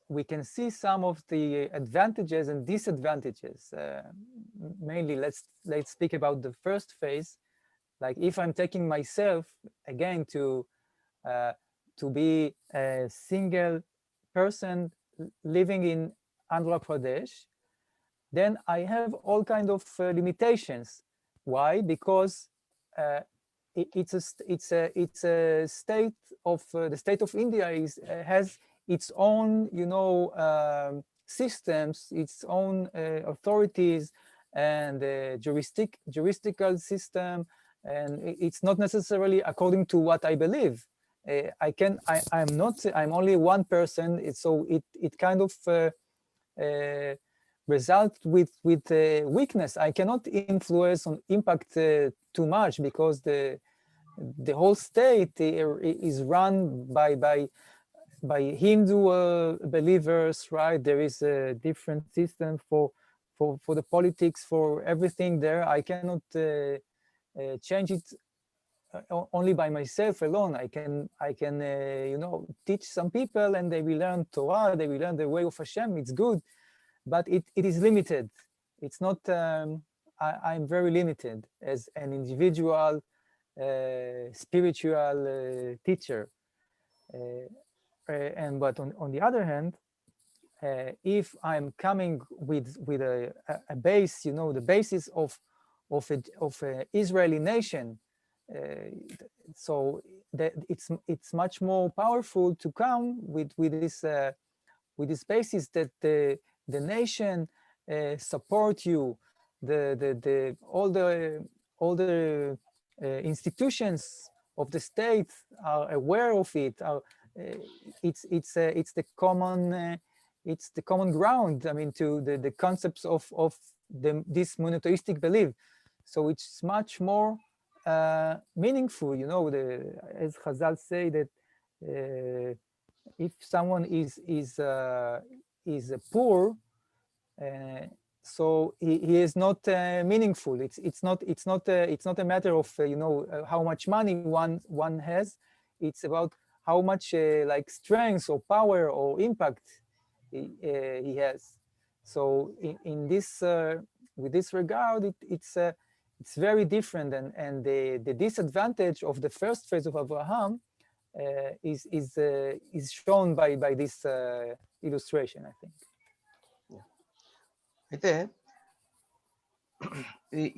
we can see some of the advantages and disadvantages. Mainly, let's speak about the first phase. Like if I'm taking myself again to be a single person living in Andhra Pradesh, then I have all kind of limitations. Why? Because it's a state of the state of India has its own systems, its own authorities and juristical system, and it's not necessarily according to what I believe. I'm only one person, so it kind of result with weakness. I cannot influence or impact too much because the whole state is run by Hindu believers, right? There is a different system for the politics, for everything there. I cannot change it only by myself alone. I can teach some people and they will learn Torah, they will learn the way of Hashem. It's good, but it is limited. It's not, I'm very limited as an individual spiritual teacher. But on the other hand, if I'm coming with a base, the basis of an Israeli nation, so that it's much more powerful to come with this basis that the nation support you, all the institutions of the state are aware of it. It's the common ground. I mean, to the concepts of this monotheistic belief. So it's much more meaningful. As Chazal say that if someone is poor, so he is not meaningful. It's not a matter of how much money one has. It's about how much like strength or power or impact he has. So in this with this regard, it's very different, and the disadvantage of the first phase of Abraham is shown by this illustration, I think. అయితే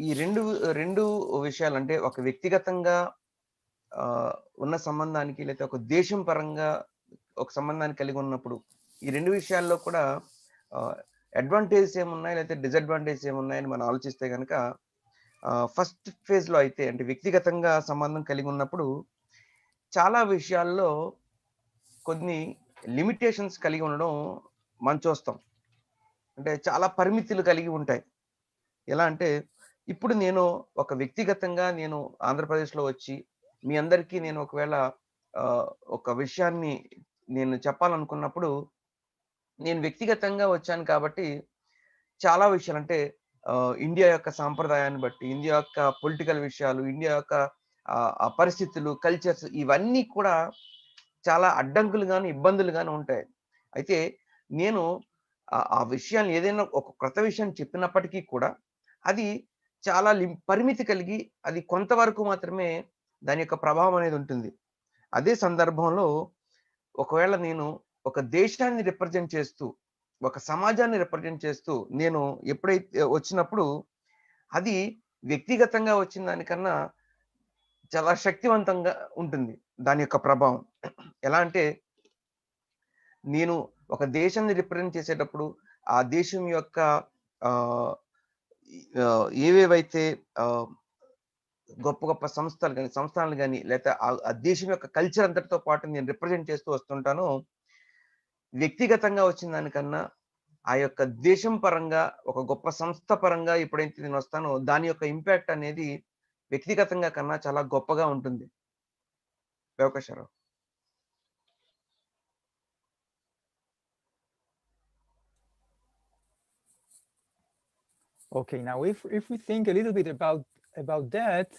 ఈ రెండు విషయాలు అంటే ఒక వ్యక్తిగతంగా ఉన్న సంబంధానికి లేకపోతే ఒక దేశం పరంగా ఒక సంబంధాన్ని కలిగి ఉన్నప్పుడు ఈ రెండు విషయాల్లో కూడా అడ్వాంటేజెస్ ఏమున్నాయి లేకపోతే డిసడ్వాంటేజెస్ ఏమున్నాయని మనం ఆలోచిస్తే కనుక ఫస్ట్ ఫేజ్ లో అయితే అంటే వ్యక్తిగతంగా సంబంధం కలిగి ఉన్నప్పుడు చాలా విషయాల్లో కొన్ని లిమిటేషన్స్ కలిగి ఉండడం మనం చూస్తాం. అంటే చాలా పరిమితులు కలిగి ఉంటాయి. ఎలా అంటే ఇప్పుడు నేను ఒక వ్యక్తిగతంగా నేను ఆంధ్రప్రదేశ్లో వచ్చి మీ అందరికీ నేను ఒకవేళ ఒక విషయాన్ని నేను చెప్పాలనుకున్నప్పుడు నేను వ్యక్తిగతంగా వచ్చాను కాబట్టి చాలా విషయాలు అంటే ఇండియా యొక్క సాంప్రదాయాన్ని బట్టి, ఇండియా యొక్క పొలిటికల్ విషయాలు, ఇండియా యొక్క పరిస్థితులు, కల్చర్స్ ఇవన్నీ కూడా చాలా అడ్డంకులుగాను ఇబ్బందులుగాను ఉంటాయి. అయితే నేను ఆ విషయాన్ని ఏదైనా ఒక కొత్త విషయం చెప్పినప్పటికీ కూడా అది చాలా పరిమితి కలిగి అది కొంతవరకు మాత్రమే దాని యొక్క ప్రభావం అనేది ఉంటుంది. అదే సందర్భంలో ఒకవేళ నేను ఒక దేశాన్ని రిప్రజెంట్ చేస్తూ ఒక సమాజాన్ని రిప్రజెంట్ చేస్తూ నేను ఎప్పుడైతే వచ్చినప్పుడు అది వ్యక్తిగతంగా వచ్చిన దానికన్నా చాలా శక్తివంతంగా ఉంటుంది దాని యొక్క ప్రభావం. ఎలా అంటే నేను ఒక దేశాన్ని రిప్రజెంట్ చేసేటప్పుడు ఆ దేశం యొక్క ఏవేవైతే గొప్ప గొప్ప సంస్థలు కానీ లేకపోతే ఆ దేశం యొక్క కల్చర్ అంతటితో పాటు నేను రిప్రజెంట్ చేస్తూ వస్తుంటాను. వ్యక్తిగతంగా వచ్చిన దానికన్నా ఆ యొక్క దేశం పరంగా ఒక గొప్ప సంస్థ పరంగా ఎప్పుడైతే నేను వస్తానో దాని యొక్క ఇంపాక్ట్ అనేది వ్యక్తిగతంగా కన్నా చాలా గొప్పగా ఉంటుంది. వ్యవకాశారావు. Okay, now if we think a little bit about that,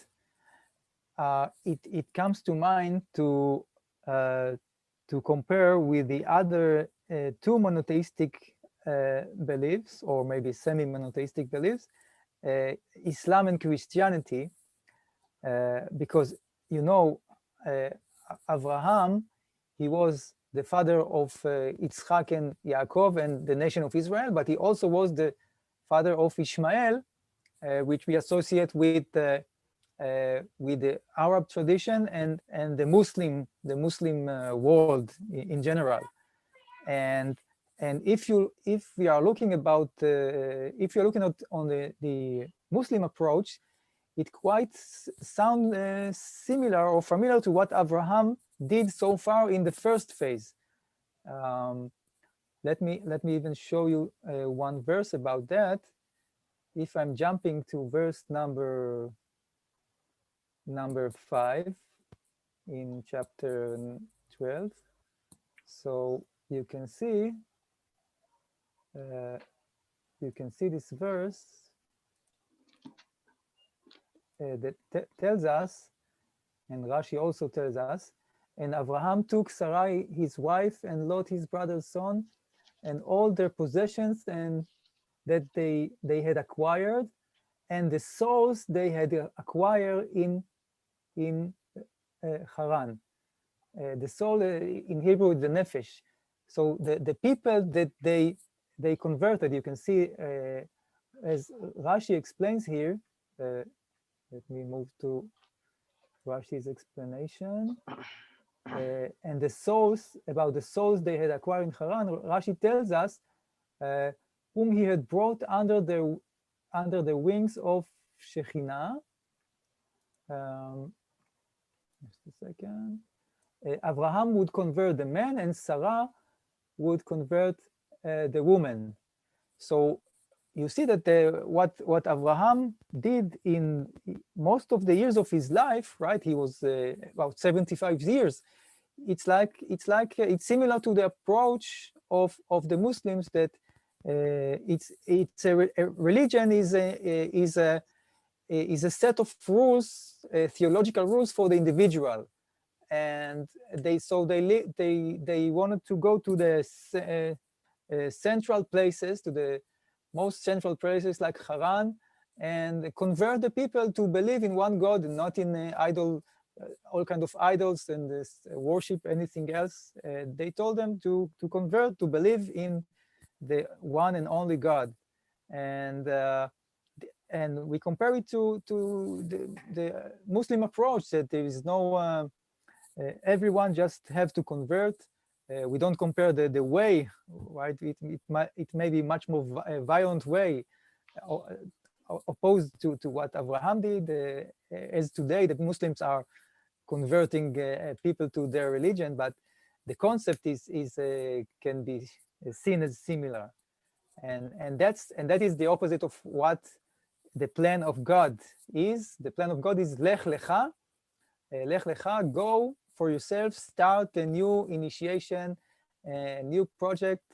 it comes to mind to compare with the other two monotheistic beliefs, or maybe semi-monotheistic beliefs, Islam and Christianity, because Abraham, he was the father of Yitzchak and Yaakov and the nation of Israel, but he also was the father of Ishmael, which we associate with the Arab tradition and the Muslim world in general. And if we are looking about if you're looking at on the Muslim approach, it quite sounds similar or familiar to what Abraham did so far in the first phase. Let me even show you one verse about that. If I'm jumping to verse number 5 in chapter 12, so you can see this verse that tells us, and Rashi also tells us, and Abraham took Sarai his wife and Lot his brother's son and all their possessions and that they had acquired, and the souls they had acquired in Haran. The soul in Hebrew is the nefesh. So the people that they converted, you can see as Rashi explains here. Let me move to Rashi's explanation. And the souls, about the souls they had acquired in Haran, Rashi tells us whom he had brought under the wings of Shekhinah. Just a second. Abraham would convert the man and Sarah would convert the woman. So you see that what Abraham did in most of the years of his life, right? He was about 75 years. It's similar to the approach of the Muslims that a religion is a set of rules, theological rules for the individual, and they wanted to go to the central places, to the most central places like Haran, and convert the people to believe in one God and not in all kind of idols and worship anything else. They told them to convert, to believe in the one and only God. And we compare it to the Muslim approach, that there is no, everyone just have to convert. We don't compare the way, right? It may be much more violent way, opposed to what Abraham did. As today, the Muslims are converting people to their religion, but the concept can be seen as similar, and that is the opposite of what the plan of God is. The plan of God is Lech Lecha, go for yourself, start a new initiation, a new project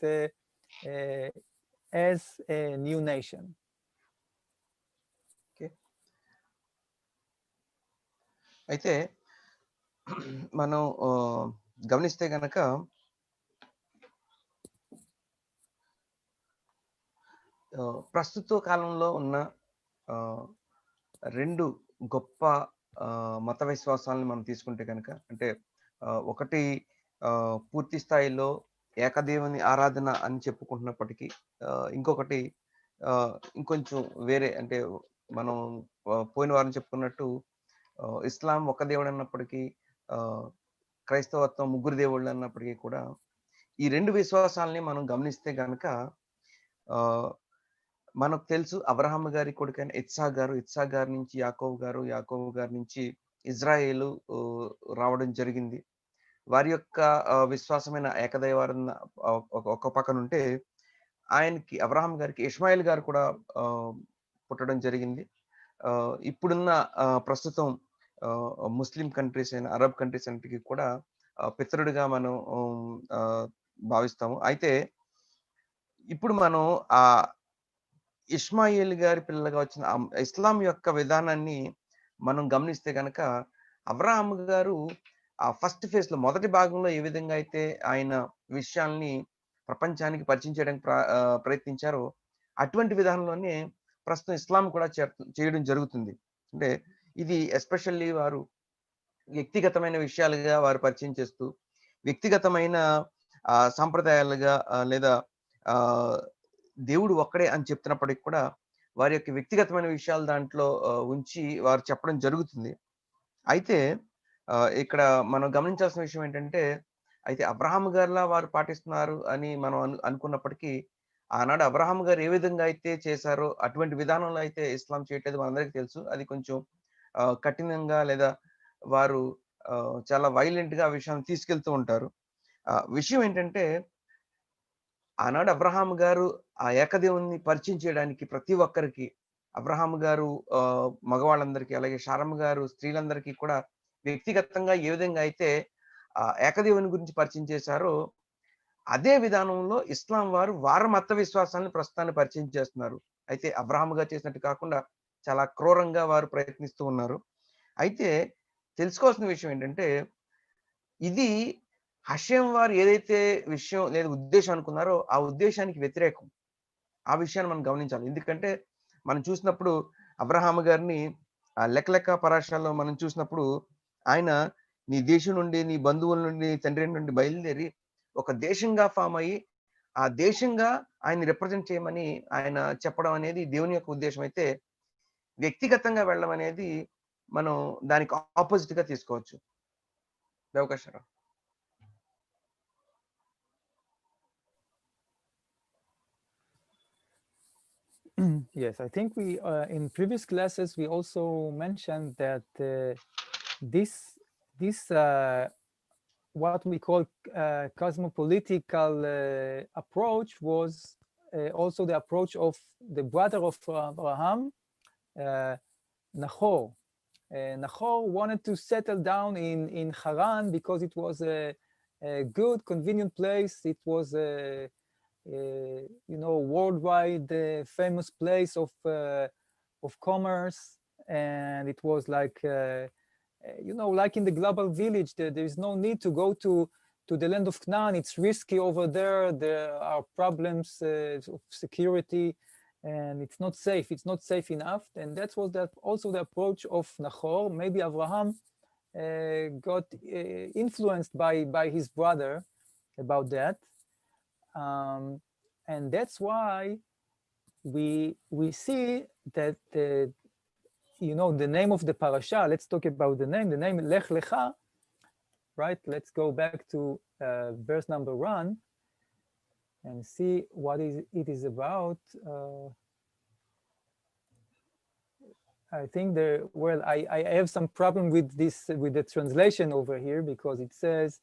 as a new nation. అయితే మనం గమనిస్తే గనక ప్రస్తుత కాలంలో ఉన్న రెండు గొప్ప మత విశ్వాసాలను మనం తీసుకుంటే కనుక, అంటే ఒకటి పూర్తి స్థాయిలో ఏకదేవుని ఆరాధన అని చెప్పుకుంటున్నప్పటికీ, ఇంకొకటి ఇంకొంచెం వేరే, అంటే మనం పోయిన వారం చెప్పుకున్నట్టు ఇస్లాం ఒక దేవుడు అన్నప్పటికీ, క్రైస్తవత్వం ముగ్గురు దేవుళ్ళు అన్నప్పటికీ కూడా ఈ రెండు విశ్వాసాలని మనం గమనిస్తే కనుక మనకు తెలుసు అబ్రహాం గారి కొడుకైన ఇత్సాక్ గారి నుంచి యాకోబు గారి నుంచి ఇజ్రాయేలు రావడం జరిగింది. వారి యొక్క విశ్వాసమైన ఏకదైవారాధన ఒక పక్కన ఉంటే, ఆయనకి అబ్రహాం గారికి ఇష్మాయిల్ గారు కూడా పుట్టడం జరిగింది. ఇప్పుడున్న ప్రస్తుతం ముస్లిం కంట్రీస్ అయిన అరబ్ కంట్రీస్ అన్నిటికీ కూడా పితరుడిగా మనం భావిస్తాము. అయితే ఇప్పుడు మనం ఆ ఇష్మాయిల్ గారి పిల్లలుగా వచ్చిన ఇస్లాం యొక్క విధానాన్ని మనం గమనిస్తే కనుక, అబ్రహాం గారు ఆ ఫస్ట్ ఫేజ్ లో మొదటి భాగంలో ఏ విధంగా అయితే ఆయన విషయాల్ని ప్రపంచానికి పరిచయం చేయడానికి ప్రయత్నించారో, అటువంటి విధానంలోనే ప్రస్తుతం ఇస్లాం కూడా చేయడం జరుగుతుంది. అంటే ఇది ఎస్పెషల్లీ వారు వ్యక్తిగతమైన విషయాలుగా వారు పరిచయం చేస్తూ, వ్యక్తిగతమైన సాంప్రదాయాలుగా లేదా దేవుడు ఒక్కడే అని చెప్తున్నప్పటికీ కూడా వారి యొక్క వ్యక్తిగతమైన విషయాలు దాంట్లో ఉంచి వారు చెప్పడం జరుగుతుంది. అయితే ఇక్కడ మనం గమనించాల్సిన విషయం ఏంటంటే, అయితే అబ్రహాం గారిలా వారు పాటిస్తున్నారు అని మనం అనుకున్నప్పటికీ, ఆనాడు అబ్రహాం గారు ఏ విధంగా అయితే చేశారో అటువంటి విధానంలో అయితే ఇస్లాం చేయట్లేదు, మనందరికీ తెలుసు. అది కొంచెం కఠినంగా లేదా వారు చాలా వైలెంట్ గా ఆ విషయాన్ని తీసుకెళ్తూ ఉంటారు. విషయం ఏంటంటే, ఆనాడు అబ్రహాం గారు ఆ ఏకదేవుని పరిచయం చేయడానికి ప్రతి ఒక్కరికి, అబ్రహాం గారు మగవాళ్ళందరికీ, అలాగే శారమ్మ గారు స్త్రీలందరికీ కూడా వ్యక్తిగతంగా ఏ విధంగా అయితే ఏకదేవుని గురించి పరిచయం చేశారో, అదే విధానంలో ఇస్లాం వారు వారి మత విశ్వాసాలను ప్రస్తుతాన్ని పరిచయం చేస్తున్నారు. అయితే అబ్రహాం గారు చేసినట్టు కాకుండా చాలా క్రూరంగా వారు ప్రయత్నిస్తూ ఉన్నారు. అయితే తెలుసుకోవాల్సిన విషయం ఏంటంటే, ఇది హషేం వారు ఏదైతే విషయం లేదా ఉద్దేశం అనుకున్నారో ఆ ఉద్దేశానికి వ్యతిరేకం. ఆ విషయాన్ని మనం గమనించాలి. ఎందుకంటే మనం చూసినప్పుడు అబ్రహాం గారిని లెక్క పరాశాల్లో మనం చూసినప్పుడు, ఆయన నీ దేశం నుండి, నీ బంధువుల నుండి, తండ్రి నుండి బయలుదేరి ఒక దేశంగా ఫామ్ అయ్యి ఆ దేశంగా ఆయన్ని రిప్రజెంట్ చేయమని ఆయన చెప్పడం అనేది దేవుని యొక్క ఉద్దేశం. అయితే వ్యక్తిగతంగా వెళ్ళడం అనేది మనం దానికి ఆపోజిట్ గా తీసుకోవచ్చు. అవకాశం. Yes, I think we in previous classes we also mentioned that this what we call cosmopolitical approach was also the approach of the brother of Abraham, Nahor. Nahor wanted to settle down in Haran because it was a good, convenient place. It was worldwide famous place of commerce, and it was like like in the global village, there is no need to go to the land of Canaan. It's risky over there. There are problems of security, and it's not safe. It's not safe enough. And that was also the approach of Nahor. Maybe Abraham got influenced by his brother about that, and that's why we see that the name of the parasha. Let's talk about the name. The name Lech Lecha, right? Let's go back to verse number 1 and see what it is about. I think I have some problem with the translation over here, because it says,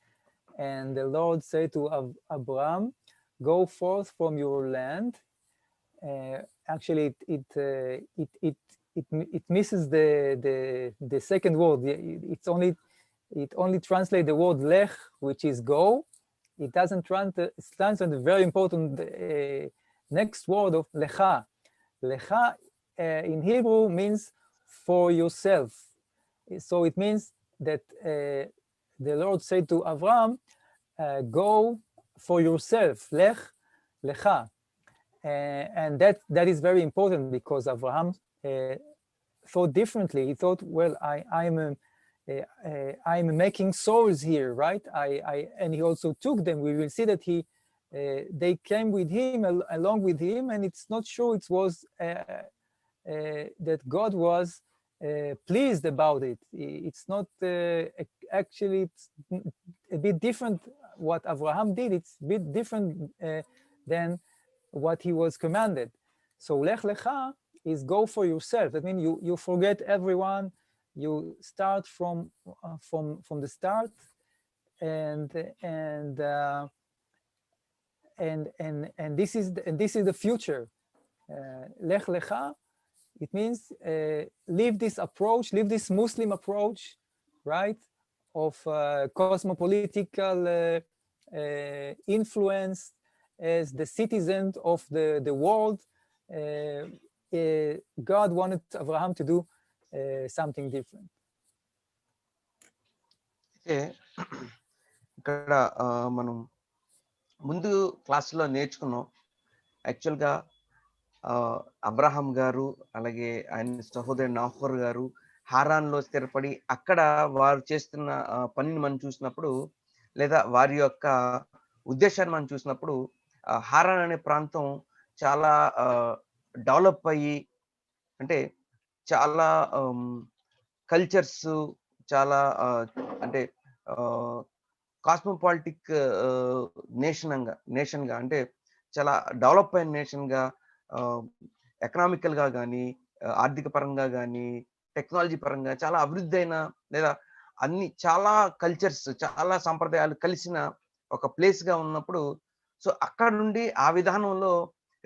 and the Lord said to Abram, go forth from your land. Actually, it misses the second word. It only translates the word lech, which is go. It doesn't translate the very important next word of lecha. Lecha in Hebrew means for yourself. So it means that the Lord said to Avram, go for yourself, lech lecha. And that is very important, because Abraham thought differently. He thought, well, I'm making souls here, right? And he also took them. We will see that they came with him, along with him, and it's not sure it was that God was pleased about it. It's not actually, it's a bit different what Abraham did. It's a bit different than what he was commanded. So Lech Lecha is go for yourself. That means you forget everyone. You start from the start, and this is the future. Lech Lecha, it means leave this approach, leave this Muslim approach, right, of cosmopolitical influence as the citizen of the world. God wanted Abraham to do something different. ఇక్కడ మనం ముందు క్లాసులో నేర్చుకున్నాం. యాక్చువల్గా Abraham గారు, అలాగే ఆయన సహోదరుడు నాహోర్ గారు హారాన్లో స్థిరపడి అక్కడ వారు చేస్తున్న పనిని మనం చూసినప్పుడు, లేదా వారి యొక్క ఉద్దేశాన్ని మనం చూసినప్పుడు, హారాన్ అనే ప్రాంతం చాలా డెవలప్ అయ్యి, అంటే చాలా కల్చర్స్, చాలా అంటే కాస్మోపాలిటిక్ నేషన్గా, అంటే చాలా డెవలప్ అయిన నేషన్గా, ఎకనామికల్గా కానీ, ఆర్థిక పరంగా కానీ, టెక్నాలజీ పరంగా చాలా అభివృద్ధి అయిన, లేదా అన్ని చాలా కల్చర్స్, చాలా సంప్రదాయాలు కలిసిన ఒక ప్లేస్గా ఉన్నప్పుడు, సో అక్కడ నుండి ఆ విధానంలో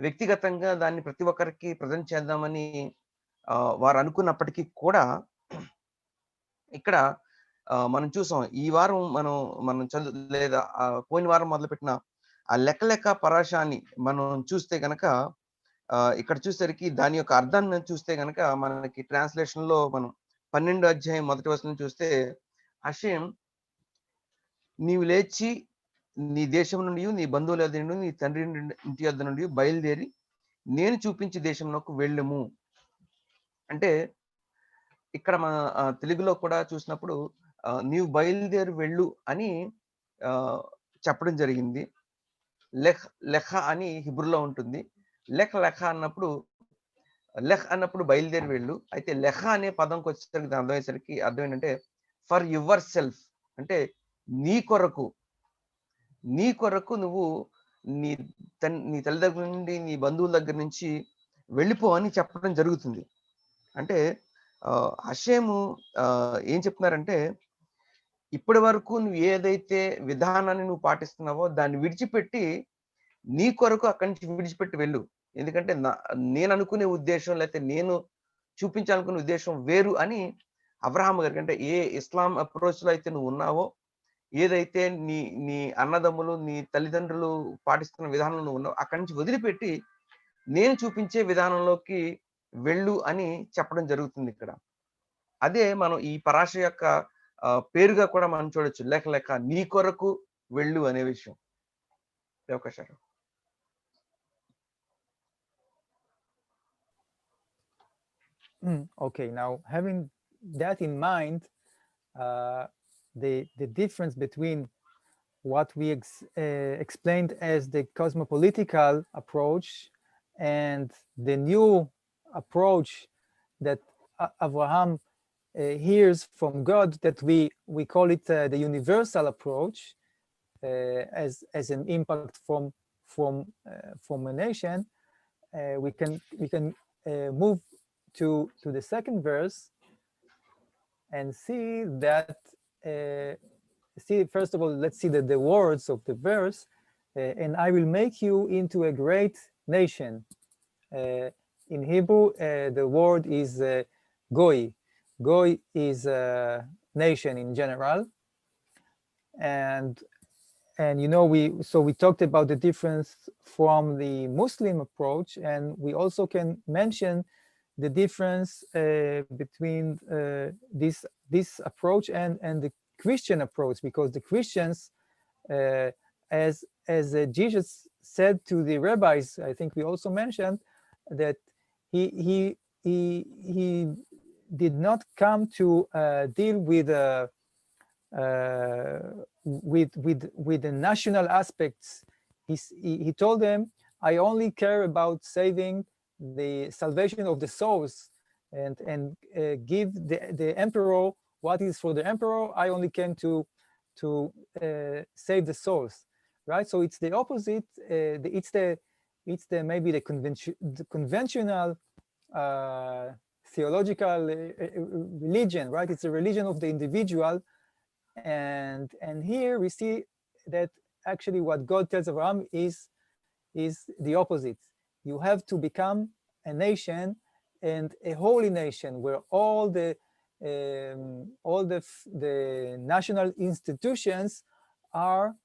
వ్యక్తిగతంగా దాన్ని ప్రతి ఒక్కరికి ప్రజెంట్ చేద్దామని వారు అనుకున్నప్పటికీ కూడా, ఇక్కడ మనం చూసాం ఈ వారం మనం లేదా పోయిన వారం మొదలుపెట్టిన ఆ లెక్క పరాశాన్ని మనం చూస్తే గనక, ఇక్కడ చూసేసరికి దాని యొక్క అర్థాన్ని చూస్తే గనక, మనకి ట్రాన్స్లేషన్ లో మనం 12వ అధ్యాయం 1వ వచనం చూస్తే, హషేం నీవు లేచి నీ దేశం నుండి, నీ బంధువుల యొద్ద నుండి, నీ తండ్రి ఇంటి యొద్ద నుండి బయలుదేరి నేను చూపించే దేశంలోకి వెళ్ళము. అంటే ఇక్కడ మన తెలుగులో కూడా చూసినప్పుడు నీవు బయలుదేరి వెళ్ళు అని చెప్పడం జరిగింది. లెఖ అని హిబ్రూలో ఉంటుంది. లెఖ అన్నప్పుడు బయలుదేరి వెళ్ళు. అయితే లెఖ అనే పదంకి వచ్చేసరికి అర్థం ఏంటంటే ఫర్ యువర్ సెల్ఫ్, అంటే నీ కొరకు నువ్వు నీ తల్లిదండ్రుల నుండి, నీ బంధువుల దగ్గర నుంచి వెళ్ళిపో అని చెప్పడం జరుగుతుంది. అంటే హషేము ఏం చెప్తున్నారంటే, ఇప్పటి వరకు నువ్వు ఏదైతే విధానాన్ని నువ్వు పాటిస్తున్నావో దాన్ని విడిచిపెట్టి నీ కొరకు అక్కడి నుంచి విడిచిపెట్టి వెళ్ళు. ఎందుకంటే నేను అనుకునే ఉద్దేశం, లేకపోతే నేను చూపించాలనుకునే ఉద్దేశం వేరు అని అబ్రహాం గారికి, అంటే ఏ ఇస్లాం అప్రోచ్ లో అయితే నువ్వు ఉన్నావో, ఏదైతే నీ నీ అన్నదమ్ములు నీ తల్లిదండ్రులు పాటిస్తున్న విధానంలో ఉన్నావు అక్కడి నుంచి వదిలిపెట్టి నేను చూపించే విధానంలోకి వెళ్ళు అని చెప్పడం జరుగుతుంది ఇక్కడ. అదే మనం ఈ పరాశ యొక్క పేరుగా కూడా మనం చూడొచ్చు. లేక లేక నీ కొరకు వెళ్ళు అనే విషయం. అవకాశాలు. Okay, now having that in mind, the difference between what we explained as the cosmopolitical approach and the new approach that Abraham hears from God, that we call it the universal approach, as an impact from a nation. We can move to the second verse and see that. First of all, let's see the words of the verse. And I will make you into a great nation. In Hebrew, the word is goy. Goy is a nation in general. And you know, we talked about the difference from the Muslim approach, and we also can mention the difference between this approach and the Christian approach, because the Christians, as Jesus said to the rabbis, I think we also mentioned that he did not come to deal with the national aspects. He told them, I only care about saving the salvation of the souls, and give the emperor what is for the emperor. I only came to save the souls, right? So it's the opposite. It's the maybe the conventional theological religion, right? It's a religion of the individual. And here we see that actually what God tells Abraham is the opposite. You have to become a nation, and a holy nation, where all the national institutions are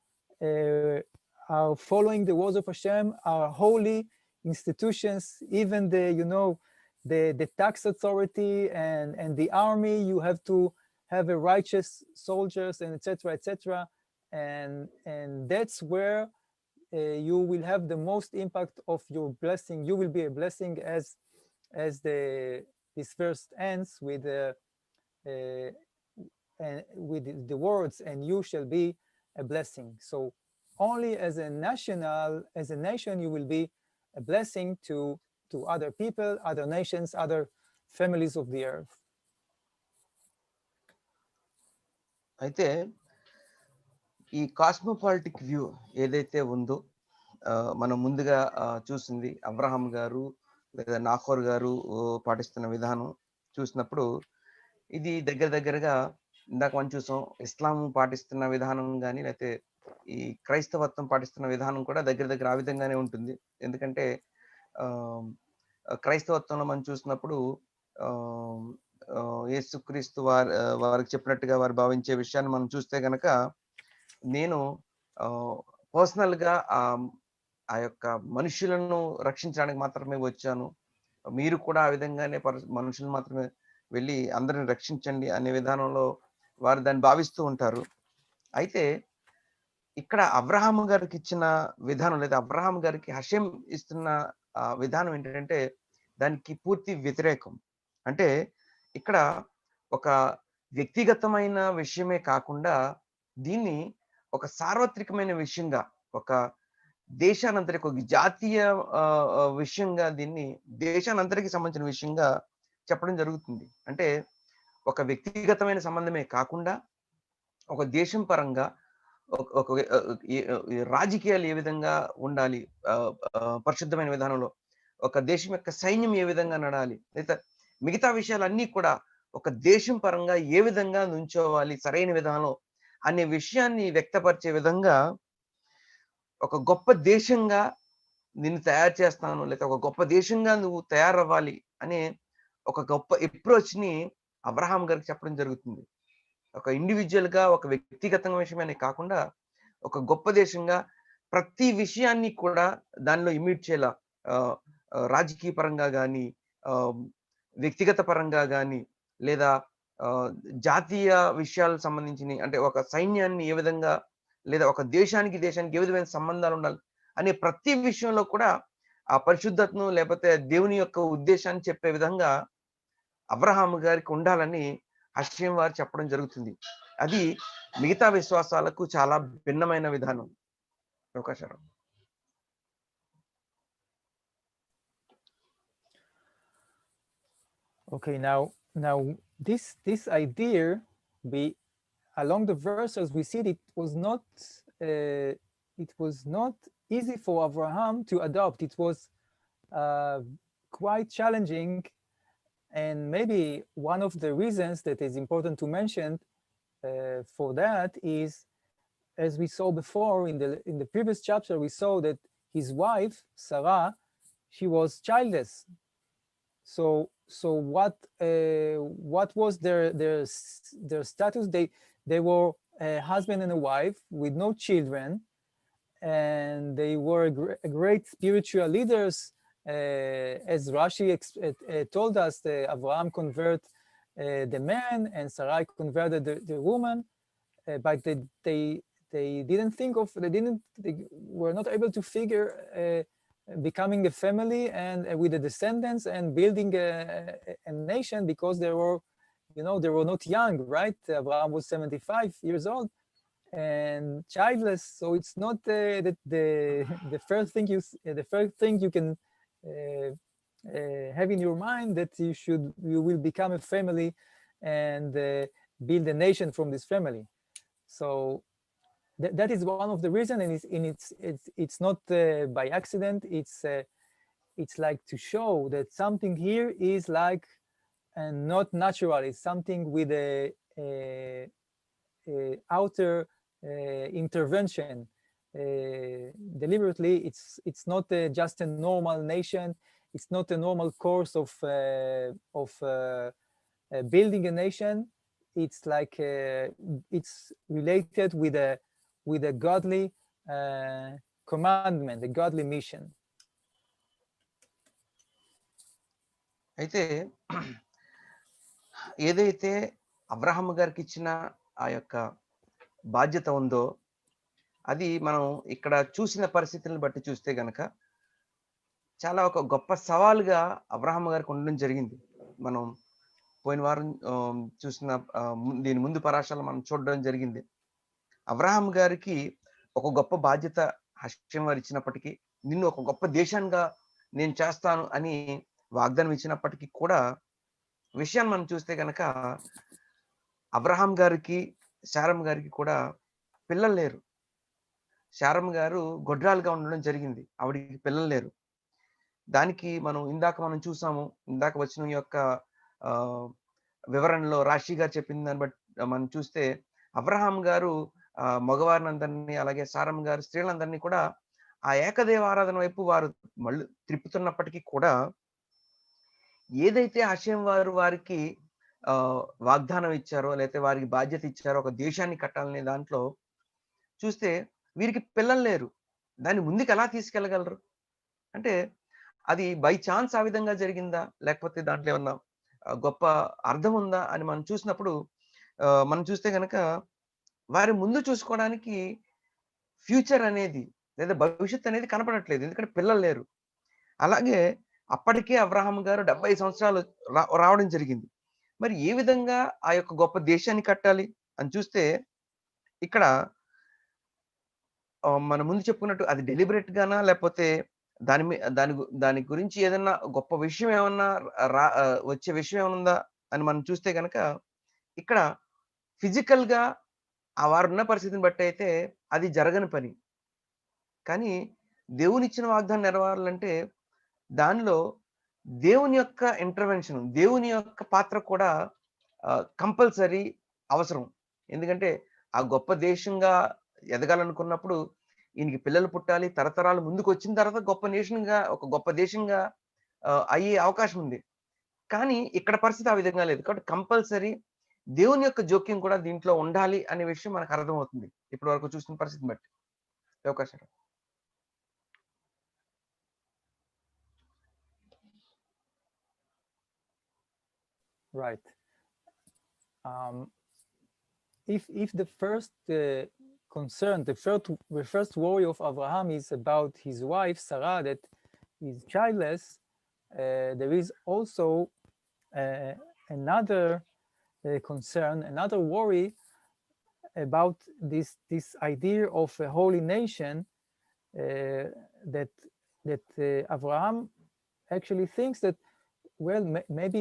following the words of Hashem, are holy institutions. Even the tax authority and the army, you have to have a righteous soldiers, and etc. And that's where you will have the most impact of your blessing. You will be a blessing, as this verse ends with the words, and you shall be a blessing. So only as a nation, you will be a blessing to other people, other nations, other families of the earth. అయితే ఈ కాస్మోపాలిటిక్ view ఏదైతే ఉందో, మనం ముందుగా చూసింది Abraham గారు లేదా నాహోర్ గారు పాటిస్తున్న విధానం చూసినప్పుడు, ఇది దగ్గరగా ఇందాక మనం చూసాం, ఇస్లాం పాటిస్తున్న విధానం కానీ లేకపోతే ఈ క్రైస్తవత్వం పాటిస్తున్న విధానం కూడా దగ్గర ఆ విధంగానే ఉంటుంది. ఎందుకంటే క్రైస్తవత్వంలో మనం చూసినప్పుడు యేసుక్రీస్తు వారికి చెప్పినట్టుగా వారు భావించే విషయాన్ని మనం చూస్తే గనక, నేను పర్సనల్ గా ఆ యొక్క మనుషులను రక్షించడానికి మాత్రమే వచ్చాను, మీరు కూడా ఆ విధంగానే మనుషులను మాత్రమే వెళ్ళి అందరిని రక్షించండి అనే విధానంలో వారు దాన్ని భావిస్తూ ఉంటారు. అయితే ఇక్కడ అబ్రహాం గారికి ఇచ్చిన విధానం, లేదా అబ్రహాం గారికి హషెం ఇస్తున్న విధానం ఏంటంటే దానికి పూర్తి వ్యతిరేకం. అంటే ఇక్కడ ఒక వ్యక్తిగతమైన విషయమే కాకుండా దీన్ని ఒక సార్వత్రికమైన విషయంగా, ఒక దేశానంతరికి, ఒక జాతీయ విషయంగా, దీన్ని దేశానంతరికి సంబంధించిన విషయంగా చెప్పడం జరుగుతుంది. అంటే ఒక వ్యక్తిగతమైన సంబంధమే కాకుండా ఒక దేశం పరంగా ఒక రాజకీయాలు ఏ విధంగా ఉండాలి, పరిశుద్ధమైన విధానంలో ఒక దేశం యొక్క సైన్యం ఏ విధంగా నడాలి, లేదా మిగతా విషయాలన్నీ కూడా ఒక దేశం పరంగా ఏ విధంగా నుంచోవాలి సరైన విధానంలో అనే విషయాన్ని వ్యక్తపరిచే విధంగా, ఒక గొప్ప దేశంగా నిన్ను తయారు చేస్తాను, లేదా ఒక గొప్ప దేశంగా నువ్వు తయారవ్వాలి అనే ఒక గొప్ప అప్రోచ్ ని అబ్రహాం గారికి చెప్పడం జరుగుతుంది. ఒక ఇండివిజువల్ గా ఒక వ్యక్తిగతంగా విషయమనే కాకుండా ఒక గొప్ప దేశంగా ప్రతి విషయాన్ని కూడా దానిలో ఇమిట్ చేయాల, రాజకీయ పరంగా కానీ, వ్యక్తిగత పరంగా కానీ, లేదా జాతీయ విషయాలకు సంబంధించిన, అంటే ఒక సైన్యాన్ని ఏ విధంగా, లేదా ఒక దేశానికి ఏ విధమైన సంబంధాలు ఉండాలి అనే ప్రతి విషయంలో కూడా ఆ పరిశుద్ధతను లేకపోతే దేవుని యొక్క ఉద్దేశాన్ని చెప్పే విధంగా అబ్రహాము గారికి ఉండాలని హషేం వారు చెప్పడం జరుగుతుంది. అది మిగతా విశ్వాసాలకు చాలా భిన్నమైన విధానం. ప్రకాశారం. Okay, now this idea, along the verses we see it was not easy for Abraham to adopt. It was quite challenging, and maybe one of the reasons that is important to mention for that is, as we saw before in the previous chapter, we saw that his wife Sarah, she was childless. So what was their status? They were a husband and a wife with no children, and they were great spiritual leaders. As Rashi told us, Abraham converted the man and Sarai converted the woman, but they didn't think of, they were not able to figure becoming a family and with the descendants and building a nation, because they were not young, right? Abraham was 75 years old and childless, so it's not the first thing you can have in your mind, that you will become a family and build a nation from this family. So that is one of the reasons, and it's not by accident. It's like to show that something here is like not natural. It's something with a outer intervention. Deliberately, it's not just a normal nation. It's not a normal course of building a nation. It's like it's related with a godly commandment, a godly mission. అయితే ఏదైతే అబ్రహాము గారికి ఇచ్చిన ఆ యొక్క బాధ్యత ఉందో, అది మనం ఇక్కడ చూసిన పరిస్థితులను బట్టి చూస్తే గనక చాలా ఒక గొప్ప సవాలుగా అబ్రహాము గారికి ఉండడం జరిగింది. మనం పోయిన వారం చూసిన దీని ముందు పరాశాలను మనం చూడడం జరిగింది. అబ్రహాము గారికి ఒక గొప్ప బాధ్యత హషేం వారు ఇచ్చినప్పటికీ, నిన్ను ఒక గొప్ప దేశంగా నేను చేస్తాను అని వాగ్దానం ఇచ్చినప్పటికీ కూడా విషయాన్ని మనం చూస్తే కనుక అబ్రహాం గారికి శారమ్మ గారికి కూడా పిల్లలు లేరు. శారమ్మ గారు గొడ్రాలుగా ఉండడం జరిగింది, ఆవిడికి పిల్లలు లేరు. దానికి మనం చూసాము, ఇందాక వచ్చిన యొక్క వివరణలో రాశి గారు చెప్పిన దాన్ని బట్టి మనం చూస్తే అబ్రహాం గారు మగవారిని అందరినీ, అలాగే శారమ్మ గారు స్త్రీలందరినీ కూడా ఆ ఏకదేవ ఆరాధన వైపు వారు మళ్ళీ త్రిప్పుతున్నప్పటికీ కూడా ఏదైతే హషేం వారు వారికి వాగ్దానం ఇచ్చారో, లేకపోతే వారికి బాధ్యత ఇచ్చారో ఒక దేశాన్ని కట్టాలనే దాంట్లో చూస్తే వీరికి పిల్లలు లేరు. దాన్ని ముందుకు ఎలా తీసుకెళ్ళగలరు అంటే, అది బై ఛాన్స్ ఆ విధంగా జరిగిందా, లేకపోతే దాంట్లో ఏమన్నా గొప్ప అర్థం ఉందా అని మనం చూసినప్పుడు మనం చూస్తే కనుక వారి ముందు చూసుకోవడానికి ఫ్యూచర్ అనేది లేదా భవిష్యత్ అనేది కనపడట్లేదు, ఎందుకంటే పిల్లలు లేరు. అలాగే అప్పటికే అబ్రహాం గారు 70 సంవత్సరాలు రావడం జరిగింది. మరి ఏ విధంగా ఆ యొక్క గొప్ప దేశాన్ని కట్టాలి అని చూస్తే, ఇక్కడ మన ముందు చెప్పుకున్నట్టు అది డెలిబరేట్ గానా, లేకపోతే దాని గురించి ఏదన్నా గొప్ప విషయం ఏమన్నా వచ్చే విషయం ఏమన్నా అని మనం చూస్తే కనుక, ఇక్కడ ఫిజికల్ గా ఆ వారున్న పరిస్థితిని బట్టి అయితే అది జరగని పని. కానీ దేవునిచ్చిన వాగ్దానం నెరవేరాలంటే దానిలో దేవుని యొక్క ఇంటర్వెన్షన్, దేవుని యొక్క పాత్ర కూడా కంపల్సరీ అవసరం. ఎందుకంటే ఆ గొప్ప దేశంగా ఎదగాలనుకున్నప్పుడు ఈయనకి పిల్లలు పుట్టాలి, తరతరాలు ముందుకు వచ్చిన తర్వాత ఒక గొప్ప దేశంగా అయ్యే అవకాశం ఉంది. కానీ ఇక్కడ పరిస్థితి ఆ విధంగా లేదు. కాబట్టి కంపల్సరీ దేవుని యొక్క జోక్యం కూడా దీంట్లో ఉండాలి అనే విషయం మనకు అర్థమవుతుంది ఇప్పటి వరకు చూసిన పరిస్థితిని బట్టి. అవకాశం. Right. If the first concern, the first worry of Abraham is about his wife Sarah that is childless, there is also another concern, another worry about this idea of a holy nation that Abraham actually thinks that, well, maybe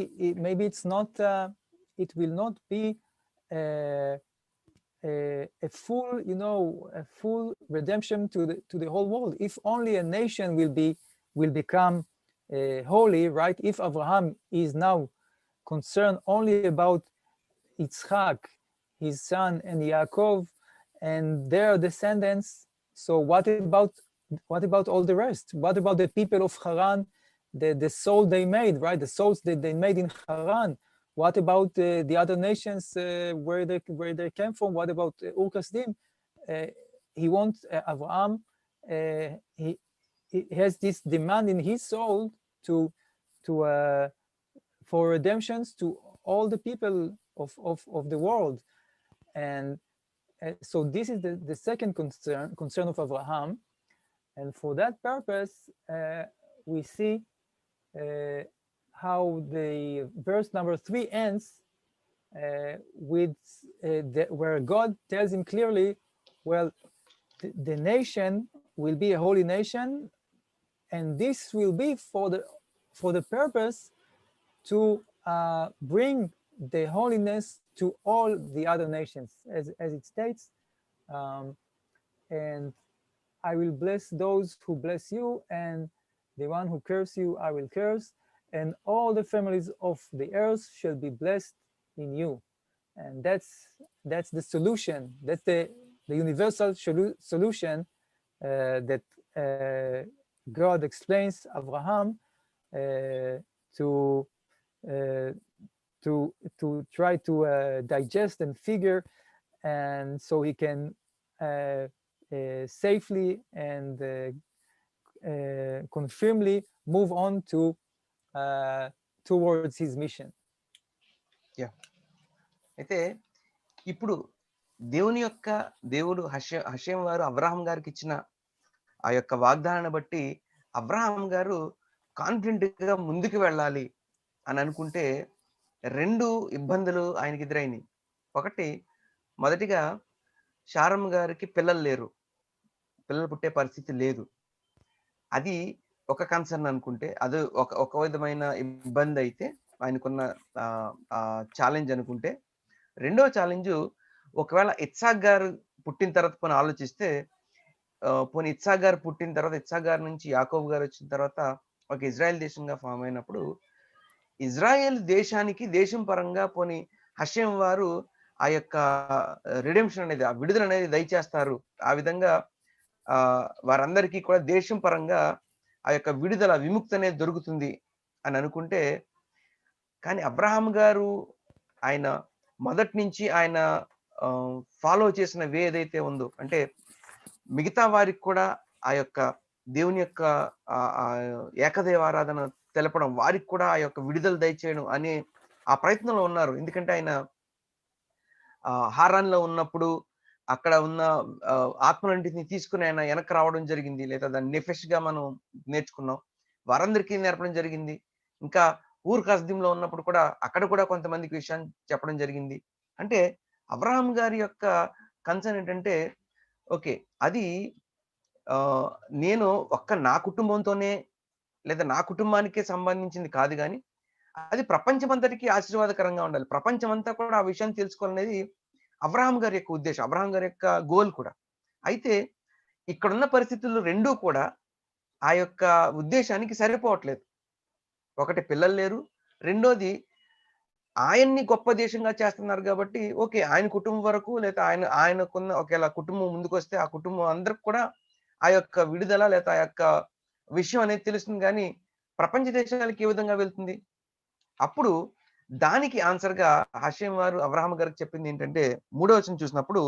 it's not, it will not be a full, a full redemption to the whole world. If only a nation will become holy, right? If Abraham is now concerned only about Yitzchak, his son, and Yaakov, and their descendants, so what about all the rest? What about the people of Haran, the soul they made, right? The souls that they made in Haran. What about the other nations where they came from? What about Ur Kasdim? He wants Avraham. He has this demand in his soul for redemptions to all the people of the world, and so this is the second concern of Abraham, and for that purpose we see how the verse number 3 ends with where God tells him clearly, well, the nation will be a holy nation, and this will be for the purpose to bring the holiness to all the other nations, as it states, and I will bless those who bless you, and the one who curse you I will curse, and all the families of the earth shall be blessed in you. And that's the solution. That's the universal solution that God explains Abraham to try to digest and figure, and so he can safely and confirmly move on towards his mission. Yeah. అయితే ఇప్పుడు దేవుడు Hashem వారు Abraham గారికి ఇచ్చిన ఆ యొక్క వాగ్దానాన్ని బట్టి అబ్రహాం గారు కాన్ఫిడెంట్ గా ముందుకు వెళ్ళాలి అని అనుకుంటే 2 ఇబ్బందులు ఆయనకి ఎదురైనాయి. ఒకటి, మొదటిగా శారమ్మ గారికి పిల్లలు లేరు, పిల్లలు పుట్టే పరిస్థితి లేదు. అది ఒక కన్సర్న్ అనుకుంటే, అది ఒక విధమైన ఇబ్బంది అయితే ఆయనకున్న ఛాలెంజ్ అనుకుంటే, రెండో ఛాలెంజ్, ఒకవేళ ఇత్సాక్ గారు పుట్టిన తర్వాత పోనీ ఆలోచిస్తే, పోనీ ఇత్సాక్ గారు పుట్టిన తర్వాత, ఇత్సాక్ గారి నుంచి యాకోబు గారు వచ్చిన తర్వాత ఒక ఇజ్రాయెల్ దేశంగా ఫామ్ అయినప్పుడు, ఇజ్రాయెల్ దేశానికి దేశం పరంగా పోనీ హషేం వారు ఆ యొక్క రిడెంప్షన్ అనేది, ఆ విడుదల అనేది దయచేస్తారు. ఆ విధంగా వారందరికీ కూడా దేశం పరంగా ఆ యొక్క విడుదల, విముక్తి అనేది దొరుకుతుంది అని అనుకుంటే, కానీ అబ్రహాం గారు ఆయన మొదటి నుంచి ఆయన ఫాలో చేసిన వే ఏదైతే ఉందో, అంటే మిగతా వారికి కూడా ఆ యొక్క దేవుని యొక్క ఏకదేవారాధన తెలపడం, వారికి కూడా ఆ యొక్క విడుదల దయచేయడం అనే ఆ ప్రయత్నంలో ఉన్నారు. ఎందుకంటే ఆయన హారాన్లో ఉన్నప్పుడు అక్కడ ఉన్న ఆత్మలంటిని తీసుకుని ఆయన వెనక్కి రావడం జరిగింది, లేదా దాన్ని నెఫెష్ గా మనం నేర్చుకున్నాం, వారందరికీ నేర్పడం జరిగింది. ఇంకా ఊర్ కస్దీంలో ఉన్నప్పుడు కూడా అక్కడ కూడా కొంతమందికి విషయాన్ని చెప్పడం జరిగింది. అంటే అబ్రహాం గారి యొక్క కన్సర్న్ ఏంటంటే, ఓకే, అది నేను నా కుటుంబంతోనే లేదా నా కుటుంబానికే సంబంధించింది కాదు, కానీ అది ప్రపంచమంతటికి ఆశీర్వాదకరంగా ఉండాలి, ప్రపంచమంతా కూడా ఆ విషయాన్ని తెలుసుకోవాలనేది అబ్రహాం గారి యొక్క ఉద్దేశం, అబ్రహాం గారి యొక్క గోల్ కూడా. అయితే ఇక్కడున్న పరిస్థితుల్లో రెండూ కూడా ఆ యొక్క ఉద్దేశానికి సరిపోవట్లేదు. ఒకటి, పిల్లలు లేరు, రెండోది ఆయన్ని గొప్ప దేశంగా చేస్తున్నారు కాబట్టి, ఓకే, ఆయన కుటుంబం వరకు, లేదా ఆయనకున్న ఒకేలా కుటుంబం ముందుకు వస్తే ఆ కుటుంబం అందరికి కూడా ఆ యొక్క విడుదల లేదా ఆ యొక్క విషయం అనేది తెలుస్తుంది, కానీ ప్రపంచ దేశాలకి ఏ విధంగా వెళ్తుంది? అప్పుడు దానికి ఆన్సర్గా హషేం వారు అబ్రహాం గారికి చెప్పింది ఏంటంటే 3వ వచనం చూసినప్పుడు,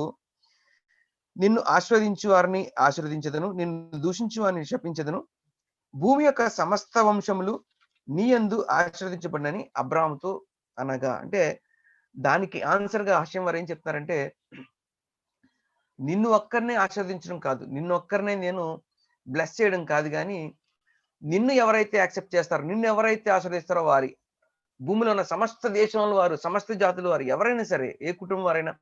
నిన్ను ఆశీర్వదించు వారిని ఆశీర్వదించదను, నిన్ను దూషించు వారిని శపించదను, భూమి యొక్క సమస్త వంశములు నీ యందు ఆశీర్వదించబడినని అబ్రాహాముతో అనగా, అంటే దానికి ఆన్సర్గా హషేం వారు ఏం చెప్తారంటే, నిన్ను ఒక్కరినే ఆశీర్వదించడం కాదు, నిన్ను ఒక్కరినే నేను బ్లెస్ చేయడం కాదు, కానీ నిన్ను ఎవరైతే యాక్సెప్ట్ చేస్తారో, నిన్ను ఎవరైతే ఆశీర్వదిస్తారో వారి భూమిలో ఉన్న సమస్త దేశంలో వారు, సమస్త జాతుల వారు, ఎవరైనా సరే, ఏ కుటుంబం వారైనా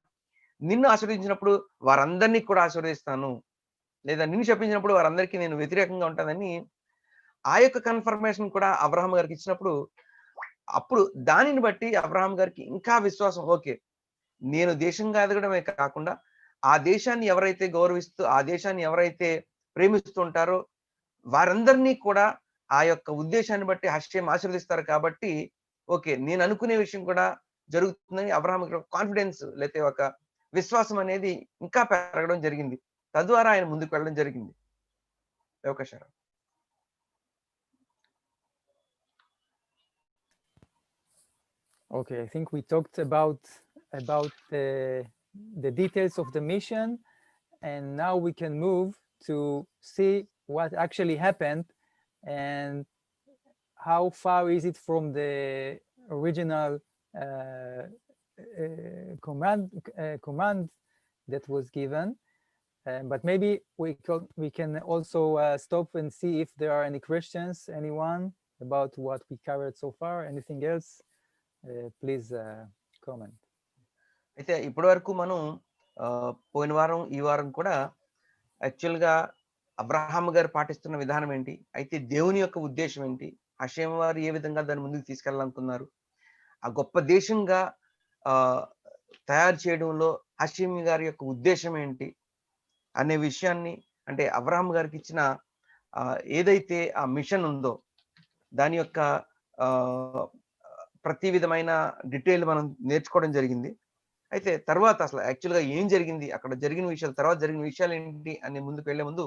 నిన్ను ఆశీర్వదించినప్పుడు వారందరినీ కూడా ఆశీర్వదిస్తాను, లేదా నిన్ను శపించినప్పుడు వారందరికీ నేను వ్యతిరేకంగా ఉంటానని ఆ యొక్క కన్ఫర్మేషన్ కూడా అబ్రహాం గారికి ఇచ్చినప్పుడు, అప్పుడు దానిని బట్టి అబ్రహాం గారికి ఇంకా విశ్వాసం, ఓకే, నేను దేశంగా ఎదగడమే కాకుండా ఆ దేశాన్ని ఎవరైతే గౌరవిస్తూ, ఆ దేశాన్ని ఎవరైతే ప్రేమిస్తూ ఉంటారో వారందరినీ కూడా ఆ యొక్క ఉద్దేశాన్ని బట్టి హషేం ఆశీర్వదిస్తారు కాబట్టి, ఓకే, నేను అనుకునే విషయం కూడా జరుగుతుందని అబ్రహాం కాన్ఫిడెన్స్ లేకపోతే ఒక విశ్వాసం అనేది ఇంకా పెరగడం జరిగింది. తద్వారా ఆయన ముందుకు వెళ్ళడం జరిగింది. అవకాశాలు. Okay, I think we talked about the details of the mission, and now we can move to see what actually happened and how far is it from the original command that was given. But maybe we can also stop and see if there are any questions, anyone, about what we covered so far. Anything else? Please comment. అయితే ఇప్పటి వరకు మనం పోయిన వారం ఈ వారం కూడా యాక్చువల్గా అబ్రహాం గారు పాటిస్తున్న విధానం ఏంటి, అయితే దేవుని యొక్క ఉద్దేశం ఏంటి, హషేం వారు ఏ విధంగా దాన్ని ముందుకు తీసుకెళ్ళాలనుకున్నారు, ఆ గొప్ప దేశంగా తయారు చేయడంలో హషేం గారి యొక్క ఉద్దేశం ఏంటి అనే విషయాన్ని, అంటే అబ్రహాం గారికి ఇచ్చిన ఏదైతే ఆ మిషన్ ఉందో దాని యొక్క ప్రతి విధమైన డీటెయిల్ మనం నేర్చుకోవడం జరిగింది. అయితే తర్వాత అసలు యాక్చువల్గా ఏం జరిగింది, అక్కడ జరిగిన విషయాలు, తర్వాత జరిగిన విషయాలు ఏంటి అని ముందుకు వెళ్లే ముందు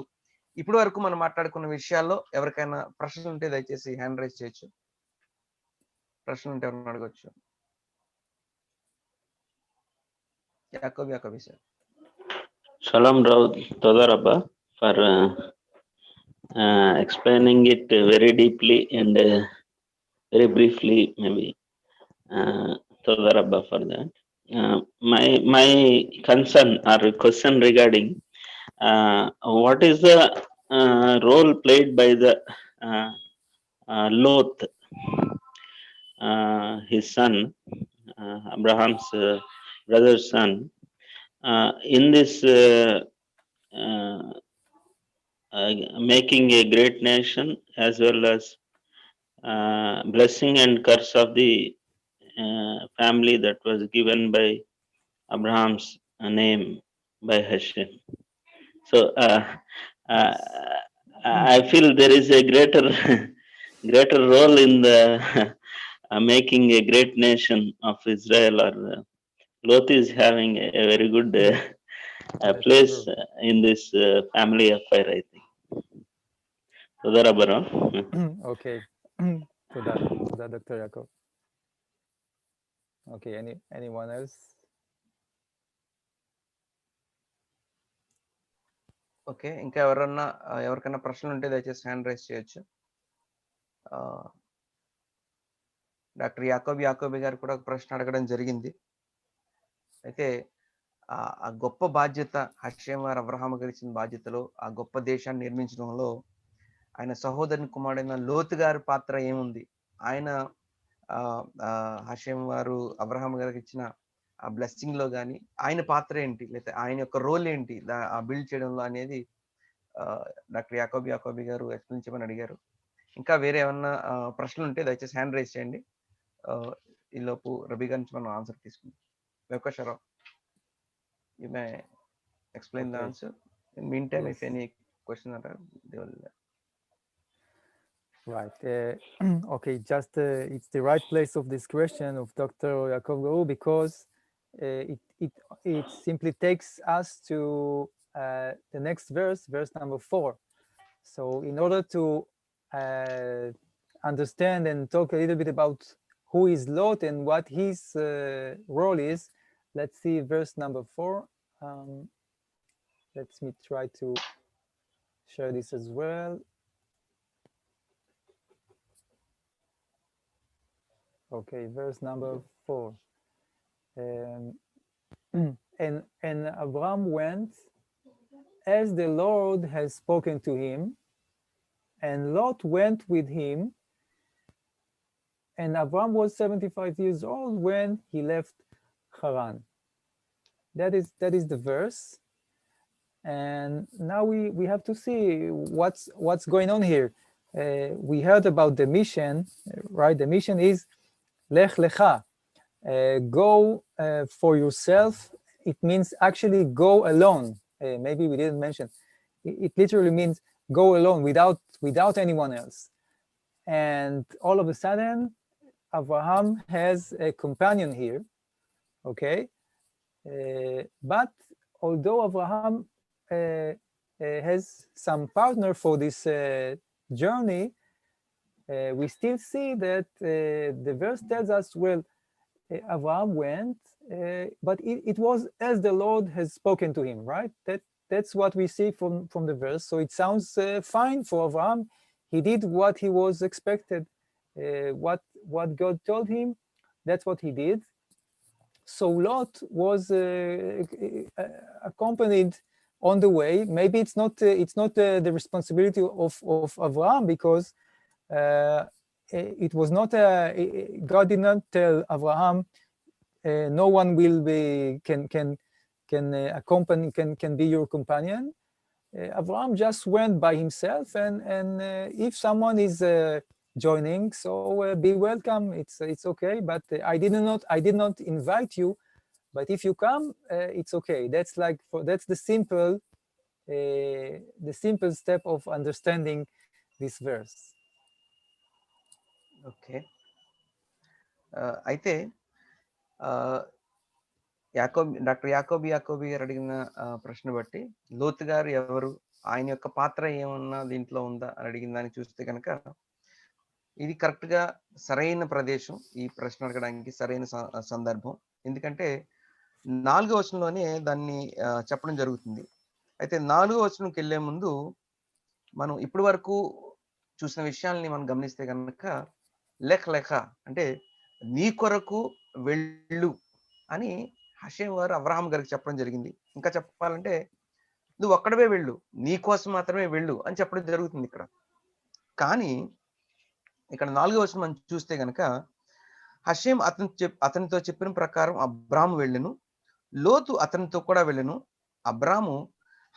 ఇప్పటి వరకు మనం మాట్లాడుకున్న విషయాల్లో ఎవరికైనా ప్రశ్నలు ఉంటే దయచేసి హ్యాండ్ రైజ్ చేయొచ్చు. ప్రశ్నలు ఉంటే ఎవరైనా అడగచ్చు. యాకోబి sir. Shalom Toda Rabbi for explaining it very deeply and very briefly, maybe. Toda Rabbi for that. My concern or question regarding what is the role played by the Lot, his son, Abraham's brother's son, in this making a great nation, as well as blessing and curse of the family that was given by Abraham's name by Hashem. So I feel there is a greater role in the making a great nation of Israel, or Lot is having a very good place in this family affair, I think. Toda Rabbi. Okay. Toda, Dr. Yaakov. Okay, anyone else? Okay, ఇంకా ఎవరికైనా ప్రశ్నలు ఉంటే దయచేసి hand raise చేయొచ్చు. Doctor యాకోబి గారు కూడా ఒక ప్రశ్న అడగడం జరిగింది. అయితే ఆ గొప్ప బాధ్యత, హషేం వారు అబ్రహాం గారు ఇచ్చిన బాధ్యతలో ఆ గొప్ప దేశాన్ని నిర్మించడంలో ఆయన సహోదరుని కుమారుడైన లోతు గారి పాత్ర ఏముంది, ఆయన హషేం వారు అబ్రహాం గారికి ఇచ్చిన ఆ బ్లెస్సింగ్ లో కానీ ఆయన పాత్ర ఏంటి, లేకపోతే ఆయన యొక్క రోల్ ఏంటి ఆ బిల్డ్ చేయడంలో అనేది డాక్టర్ యాకోబి గారు ఎక్స్ప్లెయిన్ చేయమని అడిగారు. ఇంకా వేరే ఏమన్నా ప్రశ్నలు ఉంటే దయచేసి హ్యాండ్ రైజ్ చేయండి. ఈలోపు రబీ గారి నుంచి మనం ఆన్సర్ తీసుకుందాం. Venkateswararao, you may explain the answer. In meantime, if any questions are there, they will. Right. Okay, just it's the right place of this question of Dr. Yaakov because it simply takes us to the next verse number 4. So in order to understand and talk a little bit about who is Lot and what his role is. Let's see verse number 4. Let me try to share this as well. Okay, verse number 4. And Abraham went as the Lord has spoken to him, and Lot went with him. And Abraham was 75 years old when he left Haran. That is the verse. And now we have to see what's going on here. We heard about the mission, right? The mission is Lech Lecha, go for yourself. It means actually go alone. Maybe we didn't mention. It literally means go alone without anyone else. And all of a sudden, Abraham has a companion here, okay? But although Abraham has some partner for this journey, we still see that the verse tells us, well, Abraham went, but it was as the Lord has spoken to him, right? That's what we see from the verse. So it sounds fine for Abraham. He did what he was expected. What God told him, that's what he did. So Lot was accompanied on the way. Maybe it's not the responsibility of Abraham, because it was not God did not tell Abraham no one will be can accompany can be your companion. Abraham just went by himself, and if someone is joining, so be welcome. It's okay, but I did not invite you. But if you come, it's okay. That's that's the simple step of understanding this verse. Okay, అయితే doctor యాకోబి గారు అడిగిన ప్రశ్న బట్టి లోతు గారు ఎవరు, ఆయన యొక్క పాత్ర ఏమన్నా దీంట్లో ఉందా అని అడిగిన దాన్ని చూస్తే కనుక ఇది కరెక్ట్ గా సరైన ప్రదేశం ఈ ప్రశ్న అడగడానికి సరైన సందర్భం. ఎందుకంటే 4వ వచనంలోనే దాన్ని చెప్పడం జరుగుతుంది. అయితే 4వ వచనంకి వెళ్లే ముందు మనం ఇప్పటి వరకు చూసిన విషయాల్ని మనం గమనిస్తే కనుక లెఖ అంటే నీ కొరకు వెళ్ళు అని హషేం వారు అబ్రహాం గారికి చెప్పడం జరిగింది. ఇంకా చెప్పాలంటే నువ్వు ఒక్కడవే వెళ్ళు, నీ కోసం మాత్రమే వెళ్ళు అని చెప్పడం జరుగుతుంది ఇక్కడ. కానీ ఇక్కడ 4వ వచనం మనం చూస్తే కనుక హషేం అతనితో చెప్పిన ప్రకారం అబ్రాము వెళ్ళెను, లోతు అతనితో కూడా వెళ్ళెను. అబ్రాము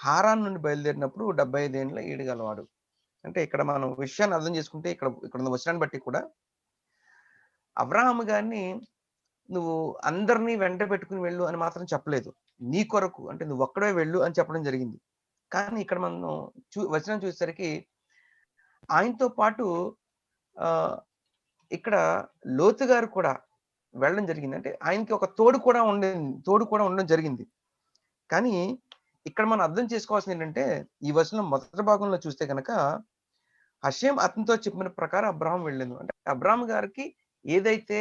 హారాన్ నుండి బయలుదేరినప్పుడు 75 ఏళ్ళ ఈడగలవాడు. అంటే ఇక్కడ మనం విషయాన్ని అర్థం చేసుకుంటే ఇక్కడ ఉన్న వచనాన్ని బట్టి కూడా అబ్రాహాము గారిని నువ్వు అందరినీ వెంట పెట్టుకుని వెళ్ళు అని మాత్రం చెప్పలేదు. నీ కొరకు అంటే నువ్వు ఒక్కడే వెళ్ళు అని చెప్పడం జరిగింది. కానీ ఇక్కడ మనం వచనం చూసేసరికి ఆయనతో పాటు ఇక్కడ లోతు గారు కూడా వెళ్ళడం జరిగింది. అంటే ఆయనకి ఒక తోడు కూడా ఉండడం జరిగింది. కానీ ఇక్కడ మనం అర్థం చేసుకోవాల్సింది ఏంటంటే ఈ వచనం మొదటి భాగంలో చూస్తే కనుక హషేం అతనితో చెప్పిన ప్రకారం అబ్రాహాం వెళ్ళింది. అంటే అబ్రాహాం గారికి ఏదైతే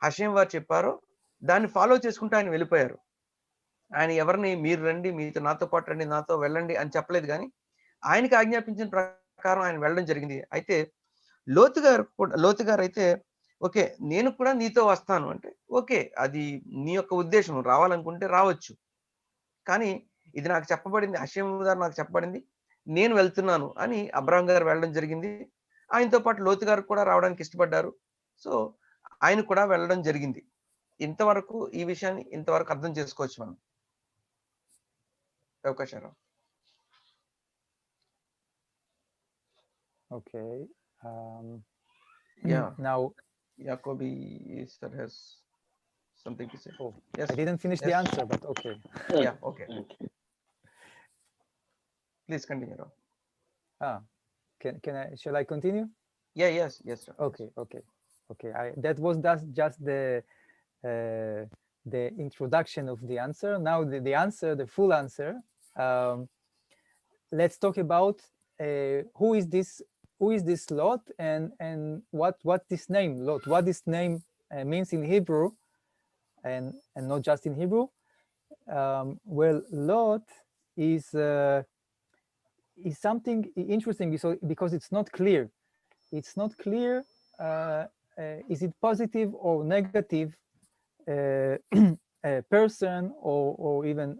హషేం వారు చెప్పారో దాన్ని ఫాలో చేసుకుంటూ ఆయన వెళ్ళిపోయారు. ఆయన ఎవరిని మీరు రండి, మీతో నాతో పాటు రండి, నాతో వెళ్ళండి అని చెప్పలేదు. కానీ ఆయనకి ఆజ్ఞాపించిన ప్రకారం ఆయన వెళ్ళడం జరిగింది. అయితే లోతు గారు అయితే ఓకే నేను కూడా నీతో వస్తాను అంటే ఓకే, అది నీ యొక్క ఉద్దేశం, రావాలనుకుంటే రావచ్చు. కానీ ఇది నాకు చెప్పబడింది, హషేం గారు నాకు చెప్పబడింది, నేను వెళ్తున్నాను అని అబ్రాహాం గారు వెళ్ళడం జరిగింది. ఆయనతో పాటు లోతు గారు కూడా రావడానికి ఇష్టపడ్డారు. సో ఆయన కూడా వెళ్ళడం జరిగింది. ఇంతవరకు ఈ విషయాన్ని ఇంతవరకు అర్థం చేసుకోవచ్చు మనం. అవకాశం. Okay. Yeah. Now, Jacobi sir has something to say. Oh, yes. I didn't finish the answer, but okay. Yeah. Okay. Please continue. Shall I continue? Yeah. Yes. Sir. Okay. That was just the introduction of the answer. Now the answer, the full answer. Let's talk about who is this Lot and what this name Lot? What this name means in Hebrew, and not just in Hebrew. Well, Lot is something interesting because it's not clear. It's not clear. Is it positive or negative person or even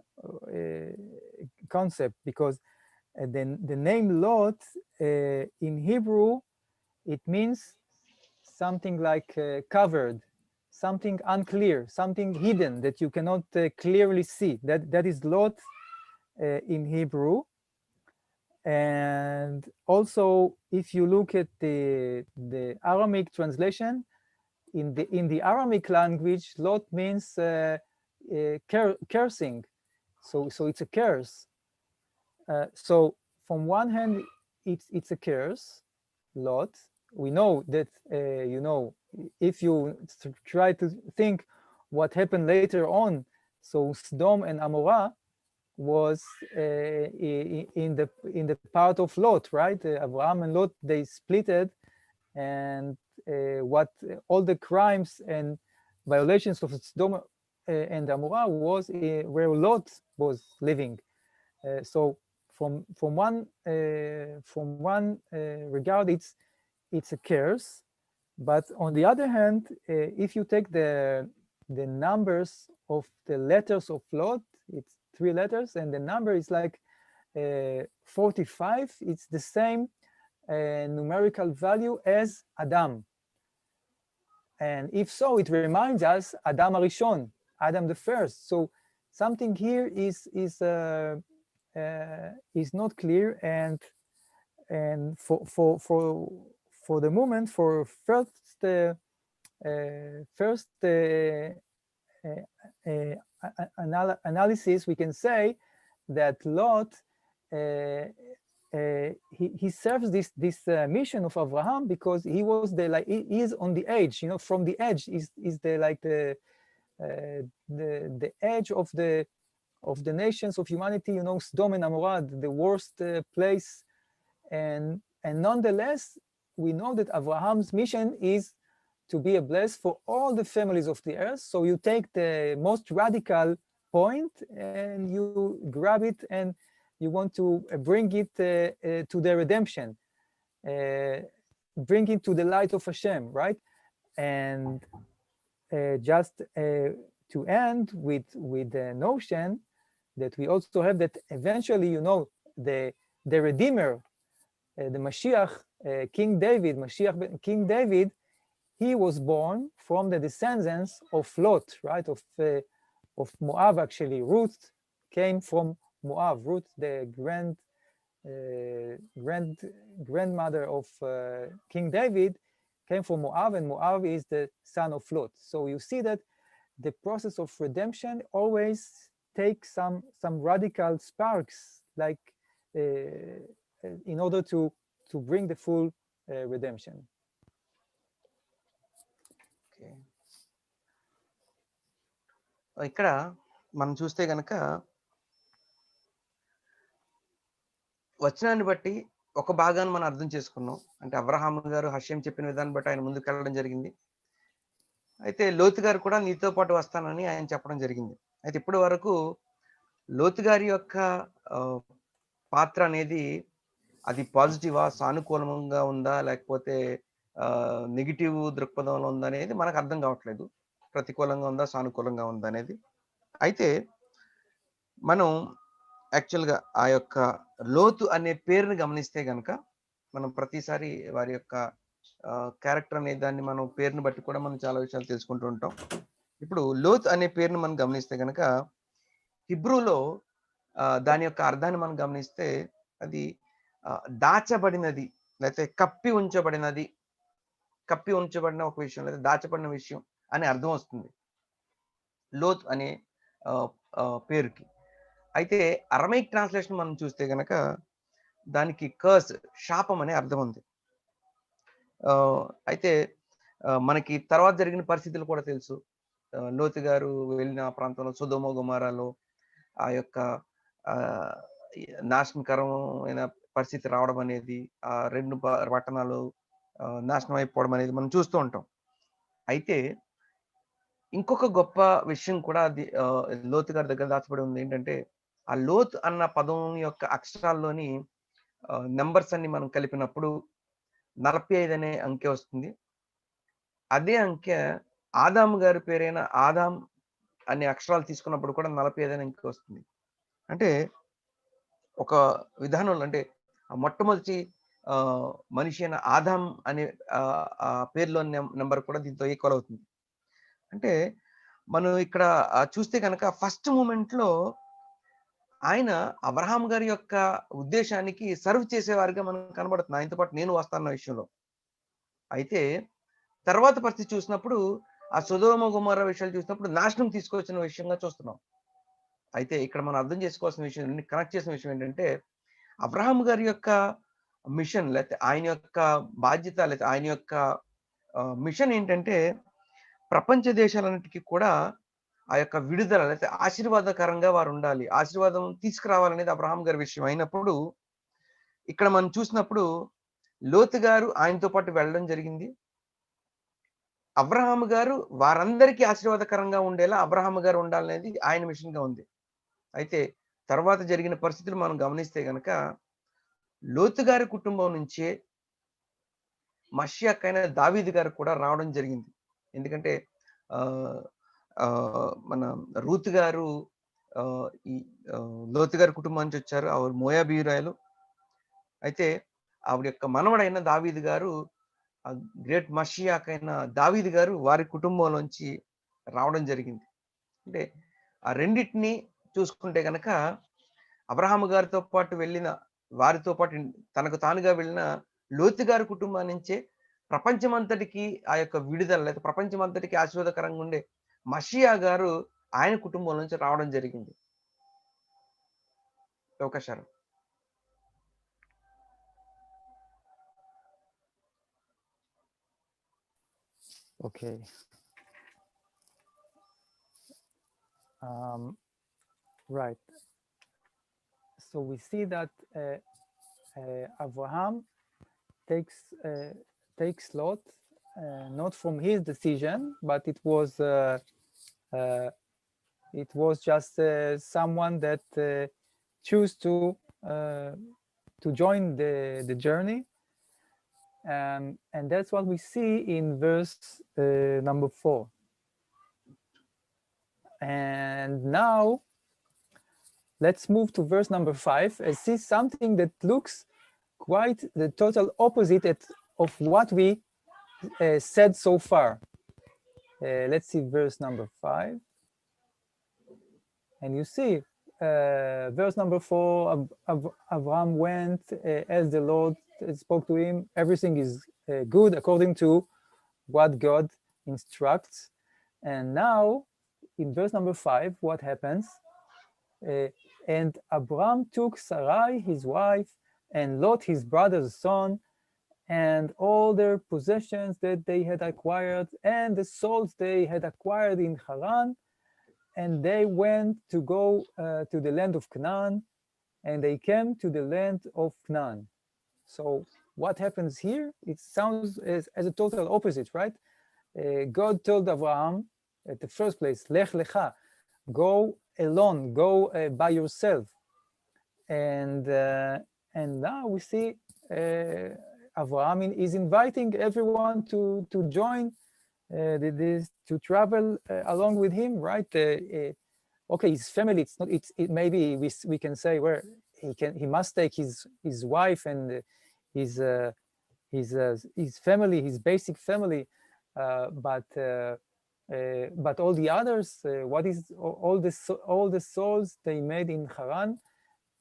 concept? Because the name Lot in Hebrew, it means something like covered, something unclear, something hidden that you cannot clearly see. That is Lot in Hebrew. And also, if you look at the Aramaic translation, in the Aramaic language, Lot means cursing. So it's a curse. So from one hand, it's a curse, Lot. We know that, if you try to think what happened later on, so Sodom and Amorah was in the part of Lot, right? Abraham and Lot, they splitted, and what all the crimes and violations of Sodom and Amorah was where Lot was living. So from one regard, it's a curse, but on the other hand, if you take the numbers of the letters of Lot, it's 3 letters, and the number is like 45. It's the same numerical value as Adam. And if so, it reminds us Adam Arishon, Adam the first. So something here is not clear, and for the moment, for first analysis, we can say that Lot he serves this mission of Abraham because he was he is on the edge, from the edge is the edge of the nations of humanity, Sodom and Amorah, the worst place, and nonetheless we know that Abraham's mission is to be a blessing for all the families of the earth. So you take the most radical point and you grab it and you want to bring it to the redemption, bring it to the light of Hashem, right? And just to end with the notion that we also have that eventually, the Redeemer, the Mashiach, King David, he was born from the descendants of Lot, right? Of Moab, actually. Ruth came from Moab. Ruth, the grandmother of King David, came from Moab, and Moab is the son of Lot. So you see that the process of redemption always takes some radical sparks, like in order to bring the full redemption. ఇక్కడ మనం చూస్తే కనుక వచనాన్ని బట్టి ఒక భాగాన్ని మనం అర్థం చేసుకున్నాం. అంటే అబ్రహాం గారు హషేం చెప్పిన విధాన్ని బట్టి ఆయన ముందుకు వెళ్ళడం జరిగింది. అయితే లోతు గారు కూడా నీతో పాటు వస్తానని ఆయన చెప్పడం జరిగింది. అయితే ఇప్పటి వరకు లోతు గారి యొక్క పాత్ర అనేది అది పాజిటివా, సానుకూలంగా ఉందా, లేకపోతే నెగిటివ్ దృక్పథంలో ఉందా అనేది మనకు అర్థం కావట్లేదు. ప్రతికూలంగా ఉందా, సానుకూలంగా ఉందా అనేది. అయితే మనం యాక్చువల్గా ఆ యొక్క లోతు అనే పేరుని గమనిస్తే కనుక మనం ప్రతిసారి వారి యొక్క క్యారెక్టర్ అనే దాన్ని మనం పేరుని బట్టి కూడా మనం చాలా విషయాలు తెలుసుకుంటూ ఉంటాం. ఇప్పుడు లోతు అనే పేరుని మనం గమనిస్తే కనుక హిబ్రూలో దాని యొక్క అర్థాన్ని మనం గమనిస్తే అది దాచబడినది, లేకపోతే కప్పి ఉంచబడిన ఒక విషయం, లేదా దాచబడిన విషయం అనే అర్థం వస్తుంది లోత్ అనే పేరుకి. అయితే అరమైక్ ట్రాన్స్లేషన్ మనం చూస్తే కనుక దానికి కర్స్, శాపం అనే అర్థం ఉంది. అయితే మనకి తర్వాత జరిగిన పరిస్థితులు కూడా తెలుసు. లోతు గారు వెళ్ళిన ప్రాంతంలో సొదొమ గొమొరాలో ఆ యొక్క నాశనకరమైన పరిస్థితి రావడం అనేది, ఆ 2 పట్టణాలు నాశనం అయిపోవడం అనేది మనం చూస్తూ ఉంటాం. అయితే ఇంకొక గొప్ప విషయం కూడా అది లోతు గారి దగ్గర దాచబడి ఉంది. ఏంటంటే ఆ లోత్ అన్న పదం యొక్క అక్షరాల్లోని నెంబర్స్ అన్ని మనం కలిపినప్పుడు 45 అనే అంకె వస్తుంది. అదే అంకె ఆదాము గారి పేరైన ఆదాం అనే అక్షరాలు తీసుకున్నప్పుడు కూడా 45 అనే అంకె వస్తుంది. అంటే ఒక విధానంలో అంటే మొట్టమొదటి మనిషి అయిన ఆదాం అనే ఆ పేరులోని నెంబర్ కూడా దీంతో ఈక్వల్ అవుతుంది. అంటే మనం ఇక్కడ చూస్తే కనుక ఫస్ట్ మూమెంట్లో ఆయన అబ్రహాం గారి యొక్క ఉద్దేశానికి సర్వ్ చేసేవారిగా మనకు కనబడుతుంది. ఆయనతో పాటు నేను వస్తాన్న విషయంలో. అయితే తర్వాత పరిస్థితి చూసినప్పుడు ఆ సొదొమ గొమొర్రా విషయాలు చూసినప్పుడు నాశనం తీసుకొచ్చిన విషయంగా చూస్తున్నాం. అయితే ఇక్కడ మనం అర్థం చేసుకోవాల్సిన విషయం, కనెక్ట్ చేసిన విషయం ఏంటంటే అబ్రహాం గారి యొక్క మిషన్ లేకపోతే ఆయన యొక్క బాధ్యత లేకపోతే ఆయన యొక్క మిషన్ ఏంటంటే ప్రపంచ దేశాలన్నిటికీ కూడా ఆ యొక్క విడుదల లేకపోతే ఆశీర్వాదకరంగా వారు ఉండాలి, ఆశీర్వాదం తీసుకురావాలనేది అబ్రహాం గారి విషయం అయినప్పుడు ఇక్కడ మనం చూసినప్పుడు లోతు గారు ఆయనతో పాటు వెళ్ళడం జరిగింది. అబ్రహాం గారు వారందరికీ ఆశీర్వాదకరంగా ఉండేలా అబ్రహాం గారు ఉండాలనేది ఆయన మిషన్గా ఉంది. అయితే తర్వాత జరిగిన పరిస్థితులు మనం గమనిస్తే గనక లోతు గారి కుటుంబం నుంచే మషియాక్ అయిన దావీదు గారు కూడా రావడం జరిగింది. ఎందుకంటే మన రూతు గారు ఈ లోతు గారి కుటుంబం నుంచి వచ్చారు. ఆవిడ మోయాబీయురాయలు. అయితే ఆవిడ యొక్క మనవడైన దావీదు గారు గ్రేట్ మషియాక్ అయిన దావీదు గారు వారి కుటుంబంలోంచి రావడం జరిగింది. అంటే ఆ రెండింటిని చూసుకుంటే కనుక అబ్రహాము గారితో పాటు వెళ్ళిన వారితో పాటు తనకు తానుగా వెళ్ళిన లోతు గారి కుటుంబం నుంచే ప్రపంచమంతటికి ఆ యొక్క విడుదల లేదా ప్రపంచమంతటికి ఆశీర్వాదకరంగా ఉండే మషియా గారు ఆయన కుటుంబం నుంచి రావడం జరిగింది. అవకాశాలు Okay. Right. So we see that Abraham takes Lot not from his decision, but it was just someone that chose to join the journey, and that's what we see in verse number 4. And now let's move to verse number 5 and see something that looks quite the total opposite of what we said so far. Let's see verse number 5. And you see, verse number 4, Abraham went as the Lord spoke to him. Everything is good according to what God instructs. And now, in verse number 5, what happens? And Abraham took Sarai, his wife, and Lot, his brother's son, and all their possessions that they had acquired, and the souls they had acquired in Haran, and they went to go to the land of Canaan, and they came to the land of Canaan. So what happens here? It sounds as a total opposite, right? God told Abraham at the first place, Lech Lecha, go alone, go by yourself. And now we see Abraham is inviting everyone to join to travel along with him, right? Okay, his family. It's not. Maybe we can say where he must take his wife and his family, his basic family, but all the others. What is all the souls they made in Haran?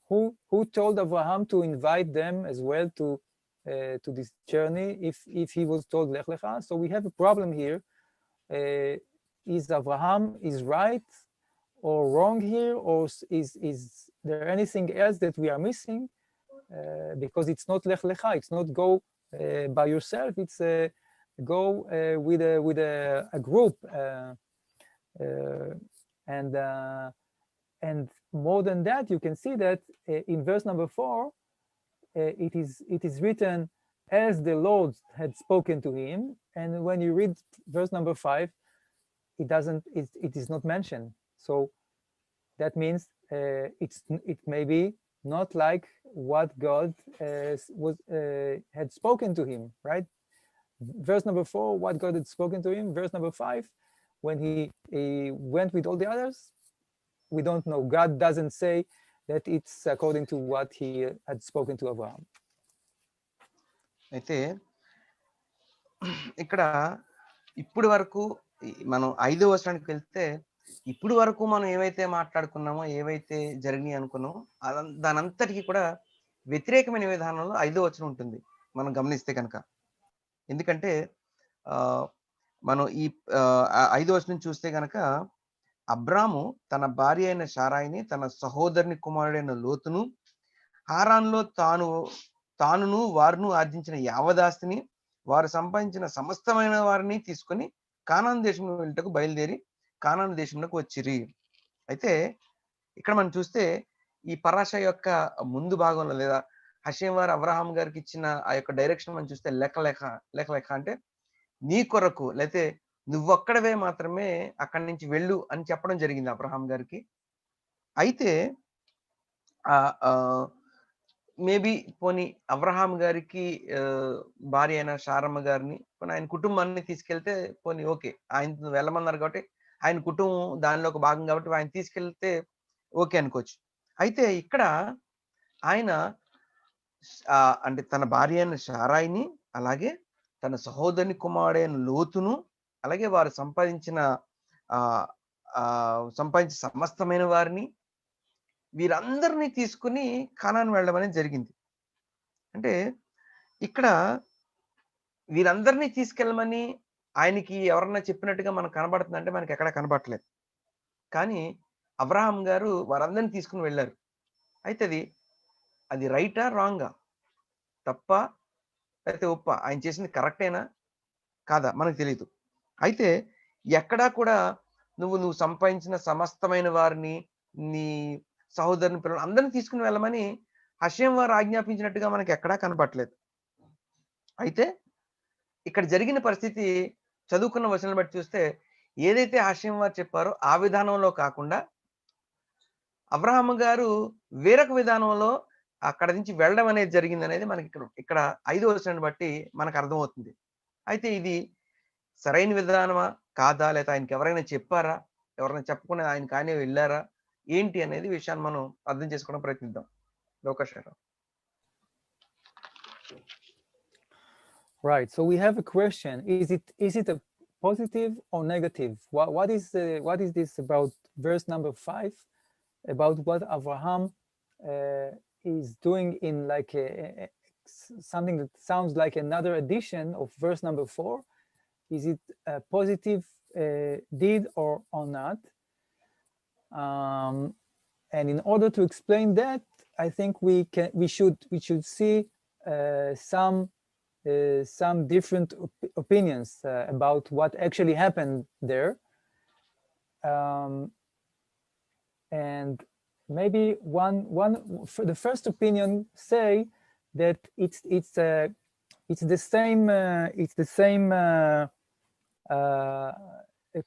Who told Abraham to invite them as well to this journey if he was told Lech Lecha? So we have a problem here. Is Abraham is right or wrong here, or is there anything else that we are missing? Because it's not Lech Lecha, it's not go by yourself, it's go with a group. And more than that, you can see that in verse number 4, it is written as the Lord had spoken to him. And when you read verse number 5, it is not mentioned. So that means it may be not like what God had spoken to him, right? Verse number 4, what God had spoken to him. Verse number 5, when he went with all the others, we don't know. God doesn't say that it's according to what he had spoken to Abraham. అయితే ఇక్కడ ఇప్పుడు వరకు మనం 5వ వచనానికి వెళ్తే ఇప్పుడు వరకు మనం ఏవైతే మాట్లాడుకున్నామో, ఏవైతే జరిగినాయి అనుకున్నామో దానంతటికీ కూడా వ్యతిరేకమైన విధానంలో 5వ వచనం ఉంటుంది మనం గమనిస్తే కనుక. ఎందుకంటే మనం ఈ 5వ వచనం చూస్తే కనుక అబ్రాము తన భార్య అయిన శారాయిని, తన సహోదరుని కుమారుడైన లోతును, హారాన్లో తానును వారును ఆర్జించిన యావదాస్తిని, వారు సంపాదించిన సమస్తమైన వారిని తీసుకొని కానాను దేశంలో వెళ్ళటకు బయలుదేరి కానాను దేశంలోకి వచ్చిరి. అయితే ఇక్కడ మనం చూస్తే ఈ పరాశ యొక్క ముందు భాగంలో లేదా హషేం వారు అబ్రహాం గారికి ఇచ్చిన ఆ యొక్క డైరెక్షన్ మనం చూస్తే లెక్క అంటే నీ కొరకు, లేకపోతే నువ్వొక్కడవే మాత్రమే అక్కడి నుంచి వెళ్ళు అని చెప్పడం జరిగింది అబ్రహాం గారికి. అయితే మేబీ పోనీ అబ్రహాం గారికి భార్య అయిన శారమ్మ గారిని, పోనీ ఆయన కుటుంబాన్ని తీసుకెళ్తే పోనీ ఓకే, ఆయన వెళ్ళమన్నారు కాబట్టి ఆయన కుటుంబం దానిలో ఒక భాగం కాబట్టి ఆయన తీసుకెళ్తే ఓకే అనుకోవచ్చు. అయితే ఇక్కడ ఆయన అంటే తన భార్య అయిన శారాయిని, అలాగే తన సహోదరుని కుమారుడైన లోతును, అలాగే వారు సంపాదించిన సమస్తమైన వారిని, వీరందరినీ తీసుకుని కానాను వెళ్ళడం అనేది జరిగింది. అంటే ఇక్కడ వీరందరినీ తీసుకెళ్ళమని ఆయనకి ఎవరన్నా చెప్పినట్టుగా మనకు కనబడుతుందంటే మనకి ఎక్కడ కనబడట్లేదు. కానీ అబ్రహాం గారు వారందరినీ తీసుకుని వెళ్ళారు. అయితే అది రైటా రాంగా, తప్ప అయితే ఒప్ప, ఆయన చేసింది కరెక్టేనా కాదా మనకు తెలియదు. అయితే ఎక్కడా కూడా నువ్వు సంపాదించిన సమస్తమైన వారిని, నీ సహోదరుని పిల్లలు అందరినీ తీసుకుని వెళ్ళమని హషేం వారు ఆజ్ఞాపించినట్టుగా మనకి ఎక్కడా కనపట్లేదు. అయితే ఇక్కడ జరిగిన పరిస్థితి చదువుకున్న వచనాలను బట్టి చూస్తే ఏదైతే హషేం వారు చెప్పారో ఆ విధానంలో కాకుండా అబ్రహాం గారు వేరొక విధానంలో అక్కడ నుంచి వెళ్ళడం అనేది జరిగింది అనేది మనకి ఇక్కడ 5వ వచనాన్ని బట్టి మనకు అర్థమవుతుంది. అయితే ఇది సరైన విధానమా కాదా, లేదా ఆయనకి ఎవరైనా చెప్పారా, ఎవరైనా చెప్పకుండా ఆయనకి ఆయనే వెళ్ళారా ఏంటి అనేది విషయాన్ని మనం అర్థం చేసుకోవడం ప్రయత్నిద్దాం. Lokeswara Rao. Right. So we have a question. Is it a positive or negative? What is this about verse number 5? About what Abraham is doing in like something that sounds like another edition of verse number 4? Is it a positive deed or not? And in order to explain that, I think we should see some different opinions about what actually happened there. And maybe the first opinion say that it's the same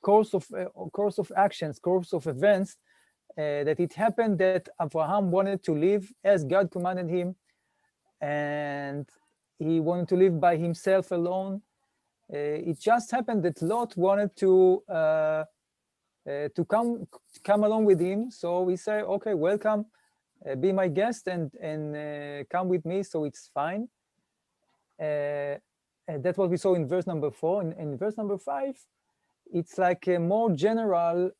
course of actions, course of events, that it happened that Abraham wanted to live as God commanded him, and he wanted to live by himself alone. It just happened that Lot wanted to come along with him, so we say, okay, welcome, be my guest and come with me, so it's fine. That's what we saw in verse number 4. In verse number 5, it's like a more general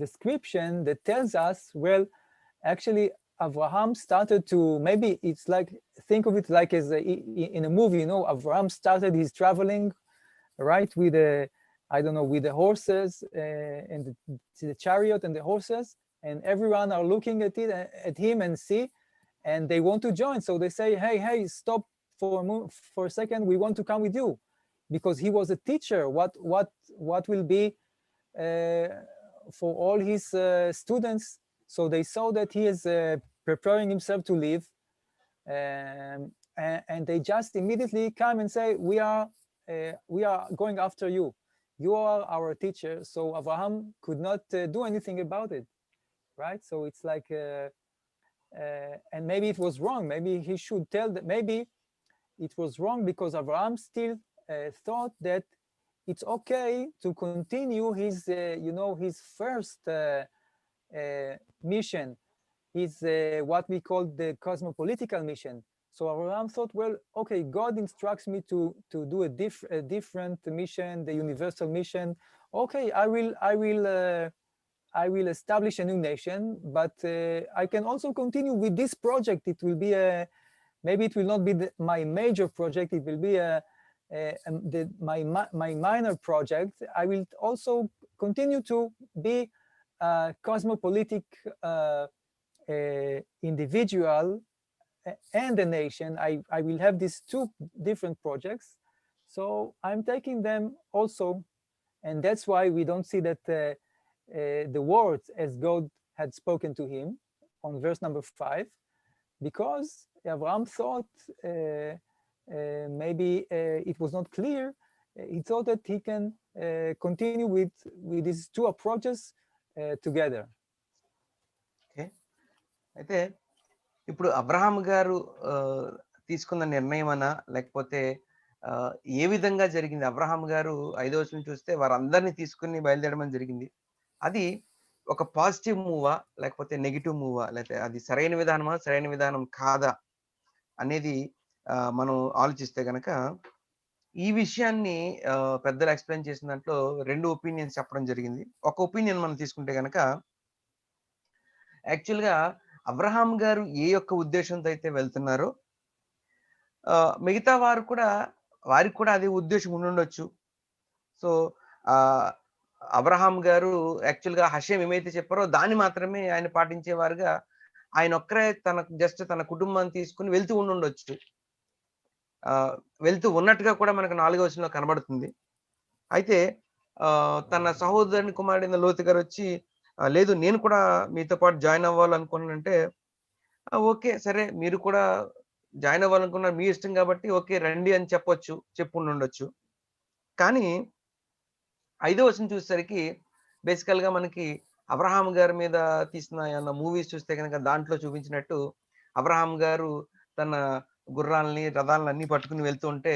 description that tells us, well, actually Abraham started to, maybe it's like, think of it like as in a movie, you know, Abraham started his traveling, right, with with the horses and the chariot and the horses, and everyone are looking at him and see, and they want to join. So they say, hey, stop for a second, we want to come with you, because he was a teacher. What will be for all his students? So they saw that he is preparing himself to leave, and they just immediately come and say, we are we are going after you. You are our teacher. So Abraham could not do anything about it, right? So it's like, and maybe it was wrong. Maybe he should tell that. Maybe it was wrong because Abraham still thought that it's okay to continue his, his first mission, his what we call the cosmopolitical mission. So Abraham thought, well, okay, God instructs me to do a different mission, the universal mission. Okay, I will establish a new nation, but I can also continue with this project. It will be maybe it will not be my major project. It will be my minor project. I will also continue to be a cosmopolitic individual and a nation. I will have these two different projects. So I'm taking them also. And that's why we don't see that the words as God had spoken to him on verse number 5, because Abraham thought maybe it was not clear. He thought that he can continue with these two approaches together. Okay, అయితే ఇప్పుడు Abraham గారు తీసుకున్న నిర్ణయం అనా లేకపోతే ఏ విధంగా జరిగింది? Abraham గారు 5వ వచనం చూస్తే వారందరినీ తీసుకుని బయలుదేరమని జరిగింది. అది ఒక పాజిటివ్ మూవా లేకపోతే నెగిటివ్ మూవా, లేకపోతే అది సరైన విధానమా సరైన విధానం కాదా అనేది మనం ఆలోచిస్తే గనక ఈ విషయాన్ని పెద్దలు ఎక్స్ప్లెయిన్ చేసిన దాంట్లో 2 ఒపీనియన్స్ చెప్పడం జరిగింది. ఒక ఒపీనియన్ మనం తీసుకుంటే గనక యాక్చువల్గా అబ్రహాం గారు ఏ యొక్క ఉద్దేశంతో అయితే వెళ్తున్నారో మిగతా వారికి కూడా అదే ఉద్దేశం ఉండుండొచ్చు. సో అబ్రహాం గారు యాక్చువల్గా హషేం ఏమైతే చెప్పారో దాన్ని మాత్రమే ఆయన పాటించేవారుగా ఆయన ఒక్కరే తన కుటుంబాన్ని తీసుకుని వెళ్తూ ఉండుండొచ్చు. వెళ్తూ ఉన్నట్టుగా కూడా మనకు 4వ వచనంలో కనబడుతుంది. అయితే తన సహోదరుని కుమారుడైన లోతు గారు వచ్చి, లేదు నేను కూడా మీతో పాటు జాయిన్ అవ్వాలనుకున్నానంటే, ఓకే సరే మీరు కూడా జాయిన్ అవ్వాలనుకున్నారు, మీ ఇష్టం కాబట్టి ఓకే రండి అని చెప్పుండొచ్చు. కానీ 5వ వచనం చూసేసరికి బేసికల్ గా మనకి అబ్రహాం గారి మీద తీసిన ఏమన్నా మూవీస్ చూస్తే కనుక దాంట్లో చూపించినట్టు అబ్రహాం గారు తన గుర్రాలని రథాలను అన్ని పట్టుకుని వెళ్తూ ఉంటే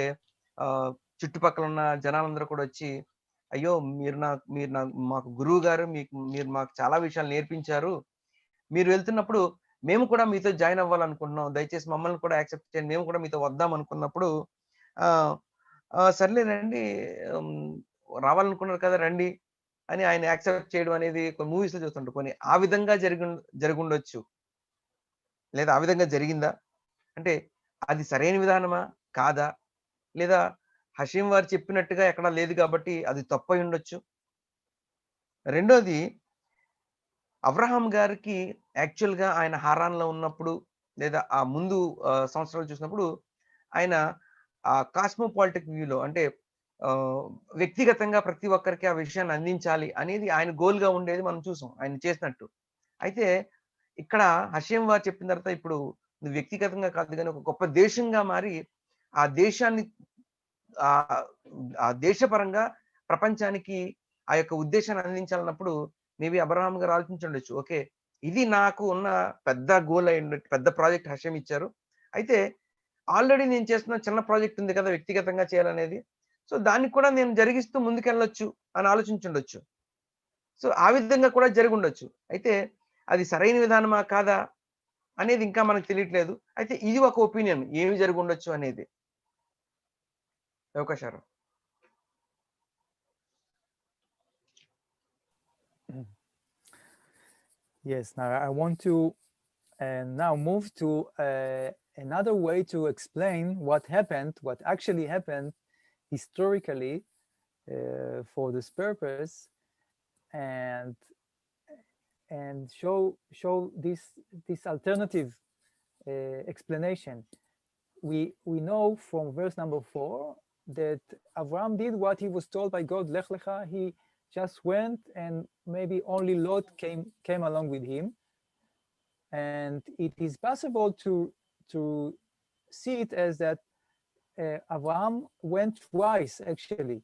చుట్టుపక్కల ఉన్న జనాలందరూ కూడా వచ్చి, అయ్యో మీరు మాకు గురువు గారు, మీరు మాకు చాలా విషయాలు నేర్పించారు, మీరు వెళ్తున్నప్పుడు మేము కూడా మీతో జాయిన్ అవ్వాలనుకుంటున్నాం, దయచేసి మమ్మల్ని కూడా యాక్సెప్ట్ చేయండి, మేము కూడా మీతో వద్దాం అనుకున్నప్పుడు సర్లే రండి, రావాలనుకున్నారు కదా రండి అని ఆయన యాక్సెప్ట్ చేయడం అనేది కొన్ని మూవీస్ లో చూస్తుంటారు. కొన్ని ఆ విధంగా జరుగుండొచ్చు, లేదా ఆ విధంగా జరిగిందా అంటే అది సరైన విధానమా కాదా, లేదా హషీం వారు చెప్పినట్టుగా ఎక్కడా లేదు కాబట్టి అది తప్పై ఉండొచ్చు. రెండోది, అబ్రహాం గారికి యాక్చువల్గా ఆయన హారాన్లో ఉన్నప్పుడు లేదా ఆ ముందు సంవత్సరాలు చూసినప్పుడు ఆయన ఆ కాస్మోపాలిటిక్ వ్యూలో అంటే వ్యక్తిగతంగా ప్రతి ఒక్కరికి ఆ విషయాన్ని అందించాలి అనేది ఆయన గోల్గా ఉండేది మనం చూసాం ఆయన చేసినట్టు. అయితే ఇక్కడ హషీం వారు చెప్పిన తర్వాత ఇప్పుడు వ్యక్తిగతంగా కాదు కానీ ఒక గొప్ప దేశంగా మారి ఆ దేశాన్ని ఆ దేశపరంగా ప్రపంచానికి ఆ యొక్క ఉద్దేశాన్ని అందించాలన్నప్పుడు మేబీ అబ్రహాం గారు ఆలోచించుండొచ్చు, ఓకే ఇది నాకు ఉన్న పెద్ద గోల్ అయి ఉండొచ్చు, పెద్ద ప్రాజెక్ట్ హషీం ఇచ్చారు, అయితే ఆల్రెడీ నేను చేస్తున్న చిన్న ప్రాజెక్ట్ ఉంది కదా వ్యక్తిగతంగా చేయాలనేది, సో దానికి కూడా నేను జరిగిస్తూ ముందుకెళ్ళొచ్చు అని ఆలోచించుండొచ్చు. సో ఆ విధంగా కూడా జరిగి ఉండొచ్చు. అయితే అది సరైన విధానమా కాదా అనేది ఇంకా మనకు తెలియట్లేదు. అయితే ఇది ఒక ఒపీనియన్ ఏమి జరిగి ఉండొచ్చు అనేది. అవకాశాలు. Yes, now I want to now move to another way to explain what actually happened historically for this purpose, and show this alternative explanation. We know from verse number 4 that Abraham did what he was told by God, Lech Lecha. He just went, and maybe only Lot came along with him. And it is possible to see it as that Abraham went twice actually.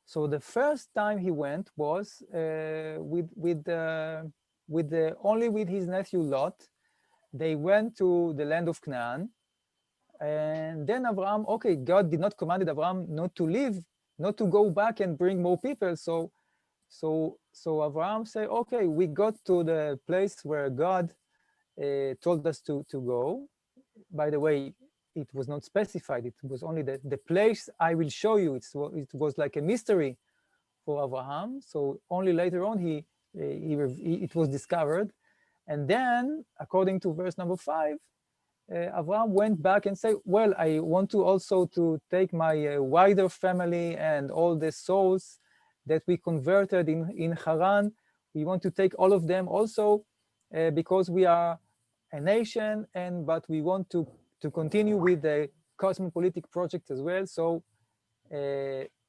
So the first time he went was only with his nephew Lot. They went to the land of Canaan, and then Abraham, okay, God did not command Abraham not to leave, not to go back and bring more people. So Abraham said, okay, we got to the place where God told us to go. By the way, it was not specified. It was only the place I will show you. It was like a mystery for Abraham. So only later on it was discovered. And then, according to verse number 5, Abraham went back and said, well, I want to also to take my wider family and all the souls that we converted in Haran. We want to take all of them also because we are a nation, but we want to continue with the cosmopolitic project as well. So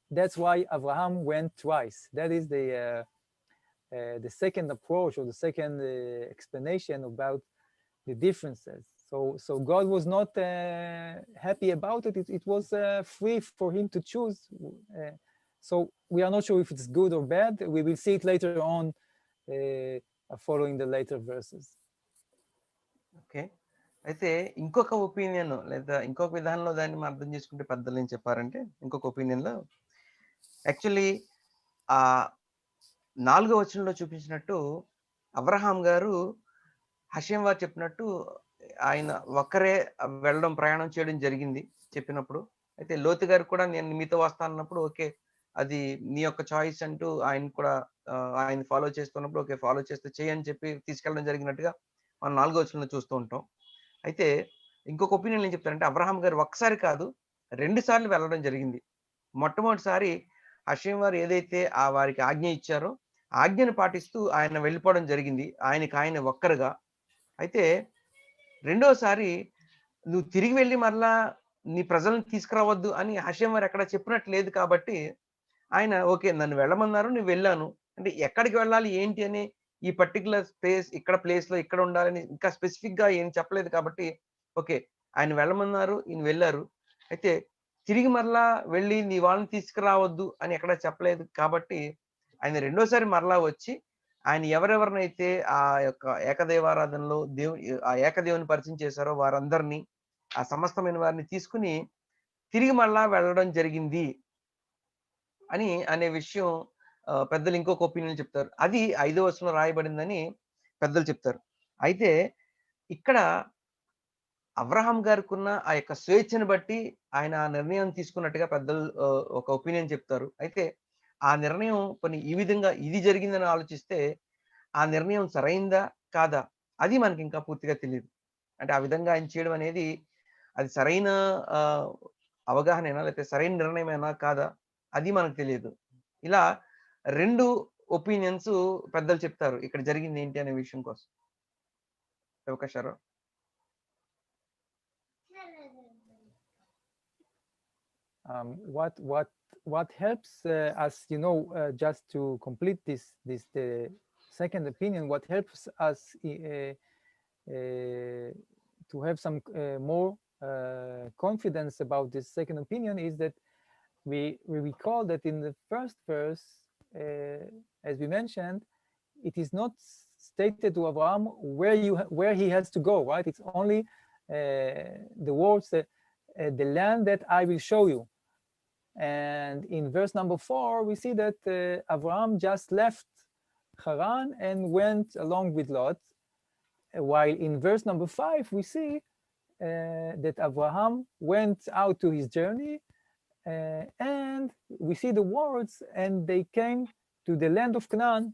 that's why Abraham went twice. That is the second approach, or the second explanation about the differences. So God was not happy about it. It was free for him to choose. So we are not sure if it's good or bad. We will see it later on, following the later verses. Okay, అయితే ఇంకొక opinion లేదా ఇంకొక విధానంలో దాన్ని మనం అర్థం చేసుకుంటే పెద్దలు ఏం చెప్పారంటే, ఇంకొక ఒపీనియన్లో యాక్చువల్లీ ఆ 4వ వచనంలో చూపించినట్టు అబ్రహాం గారు హషేం వారు చెప్పినట్టు ఆయన ఒక్కరే వెళ్ళడం, ప్రయాణం చేయడం జరిగింది చెప్పినప్పుడు. అయితే లోతు గారు కూడా నేను మీతో వస్తానన్నప్పుడు ఓకే, అది నీ యొక్క చాయిస్ అంటూ ఆయన కూడా ఆయన ఫాలో చేస్తున్నప్పుడు ఓకే, ఫాలో చేస్తే చేయని చెప్పి తీసుకెళ్ళడం జరిగినట్టుగా మనం 4వ వచనంలో చూస్తూ ఉంటాం. అయితే ఇంకొక ఒపీనియన్ ఏం చెప్తారంటే, అబ్రహాం గారు ఒక్కసారి కాదు 2 సార్లు వెళ్ళడం జరిగింది. మొట్టమొదటిసారి హషేం వారు ఏదైతే వారికి ఆజ్ఞ ఇచ్చారో ఆజ్ఞను పాటిస్తూ ఆయన వెళ్ళిపోవడం జరిగింది, ఆయన ఒక్కరుగా. అయితే రెండోసారి నువ్వు తిరిగి వెళ్ళి మరలా నీ ప్రజలను తీసుకురావద్దు అని హషేం వారు ఎక్కడ చెప్పినట్టు లేదు. కాబట్టి ఆయన ఓకే, నన్ను వెళ్ళమన్నారు, నువ్వు వెళ్ళాను అంటే ఎక్కడికి వెళ్ళాలి ఏంటి అని ఈ పర్టికులర్ ప్లేస్, ఇక్కడ ప్లేస్ లో ఇక్కడ ఉండాలని ఇంకా స్పెసిఫిక్ గా ఏం చెప్పలేదు. కాబట్టి ఓకే, ఆయన వెళ్ళమన్నారు, ఈయన వెళ్ళారు. అయితే తిరిగి మరలా వెళ్ళి నీ వాళ్ళని తీసుకురావద్దు అని ఎక్కడ చెప్పలేదు. కాబట్టి ఆయన రెండోసారి మరలా వచ్చి ఆయన ఎవరెవరినైతే ఆ యొక్క ఏకదేవారాధనలో ఆ ఏకదేవుని పరిచయం చేశారో వారందరినీ, ఆ సమస్తమైన వారిని తీసుకుని తిరిగి మళ్ళా వెళ్ళడం జరిగింది అనే విషయం పెద్దలు ఇంకొక ఒపీనియన్ చెప్తారు. అది 5వ వచనంలో రాయబడిందని పెద్దలు చెప్తారు. అయితే ఇక్కడ అబ్రహాం గారికి ఉన్న ఆ యొక్క స్వేచ్ఛను బట్టి ఆయన ఆ నిర్ణయం తీసుకున్నట్టుగా పెద్దలు ఒక ఒపీనియన్ చెప్తారు. అయితే ఆ నిర్ణయం కొన్ని ఈ విధంగా ఇది జరిగిందని ఆలోచిస్తే ఆ నిర్ణయం సరైందా కాదా అది మనకి ఇంకా పూర్తిగా తెలియదు. అంటే ఆ విధంగా ఆయన చేయడం అనేది అది సరైన అవగాహనైనా లేకపోతే సరైన నిర్ణయమైనా కాదా అది మనకు తెలియదు. ఇలా 2 ఒపీనియన్స్ పెద్దలు చెప్తారు ఇక్కడ జరిగింది ఏంటి అనే విషయం కోసం. అవకాశారు what helps us, just to complete this the second opinion, what helps us to have some more confidence about this second opinion is that we recall that in the first verse, as we mentioned, it is not stated to Abraham where he has to go, right? It's only the words the land that I will show you. And in verse number 4, we see that Abraham just left Haran and went along with Lot. While in verse number 5, we see that Abraham went out to his journey, and we see the words, and they came to the land of Canaan.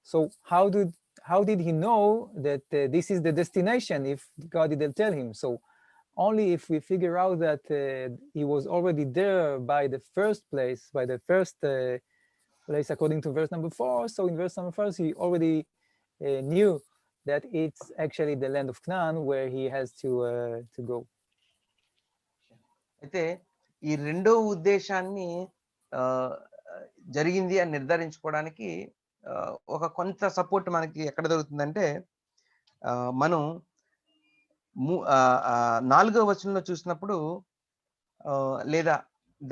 So how did he know that this is the destination if God didn't tell him? So only if we figure out that he was already there by the first place, place according to verse number 4. So in verse number 4, he already knew that it's actually the land of Canaan where he has to go. అయితే ఈ రెండో ఉద్దేశాన్ని జరిగింది అని నిర్ధారించుకోవడానికి ఒక కొంత support మనకి ఎక్కడ దొరుకుతుందంటే, మనం 4వ వచనంలో చూసినప్పుడు లేదా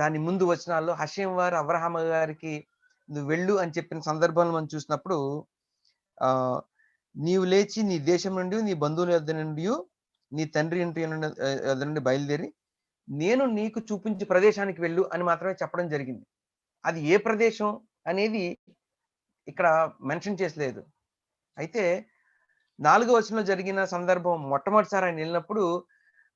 దాని ముందు వచనాల్లో హషేం వారు అబ్రహాం గారికి నువ్వు వెళ్ళు అని చెప్పిన సందర్భంలో మనం చూసినప్పుడు నీవు లేచి నీ దేశం నుండి నీ బంధువుల యొద్ద నుండి నీ తండ్రి ఇంటి యొద్ద నుండి బయలుదేరి నేను నీకు చూపించే ప్రదేశానికి వెళ్ళు అని మాత్రమే చెప్పడం జరిగింది. అది ఏ ప్రదేశం అనేది ఇక్కడ మెన్షన్ చేసలేదు. అయితే 4వ వచనంలో జరిగిన సందర్భం మొట్టమొదటిసారి ఆయన వెళ్ళినప్పుడు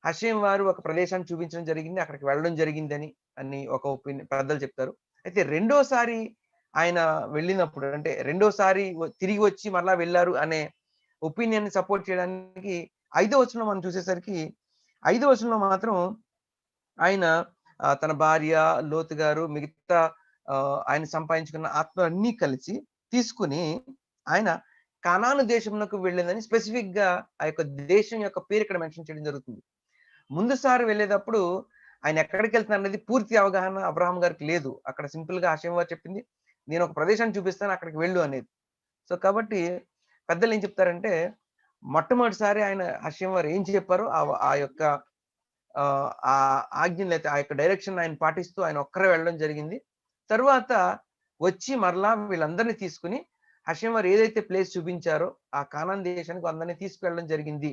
హషేం వారు ఒక ప్రదేశాన్ని చూపించడం జరిగింది, అక్కడికి వెళ్ళడం జరిగిందని అని ఒక ఒపీనియన్ పెద్దలు చెప్తారు. అయితే రెండోసారి ఆయన వెళ్ళినప్పుడు అంటే రెండోసారి తిరిగి వచ్చి మరలా వెళ్ళారు అనే ఒపీనియన్ సపోర్ట్ చేయడానికి 5వ వచనంలో మనం చూసేసరికి 5వ వచనంలో మాత్రం ఆయన తన భార్య లోతు గారు మిగతా ఆయన సంపాదించుకున్న ఆత్మలన్నీ కలిసి తీసుకుని ఆయన కానాను దేశంలోకి వెళ్ళిందని స్పెసిఫిక్ గా ఆ యొక్క దేశం యొక్క పేరు ఇక్కడ మెన్షన్ చేయడం జరుగుతుంది. ముందుసారి వెళ్ళేటప్పుడు ఆయన ఎక్కడికి వెళ్తున్నారు అనేది పూర్తి అవగాహన అబ్రహాం గారికి లేదు. అక్కడ సింపుల్ గా హషేం వారు చెప్పింది నేను ఒక ప్రదేశాన్ని చూపిస్తాను అక్కడికి వెళ్ళు అనేది. సో కాబట్టి పెద్దలు ఏం చెప్తారంటే మొట్టమొదటిసారి ఆయన హషేం వారు ఏం చెప్పారో ఆ యొక్క ఆ ఆజ్ఞలు అయితే ఆ యొక్క డైరెక్షన్ ఆయన పాటిస్తూ ఆయన ఒక్కరే వెళ్ళడం జరిగింది. తరువాత వచ్చి మరలా వీళ్ళందరినీ తీసుకుని హషేం వారు ఏదైతే ప్లేస్ చూపించారో ఆ కానాన్ దేశానికి అందరినీ తీసుకువెళ్ళడం జరిగింది.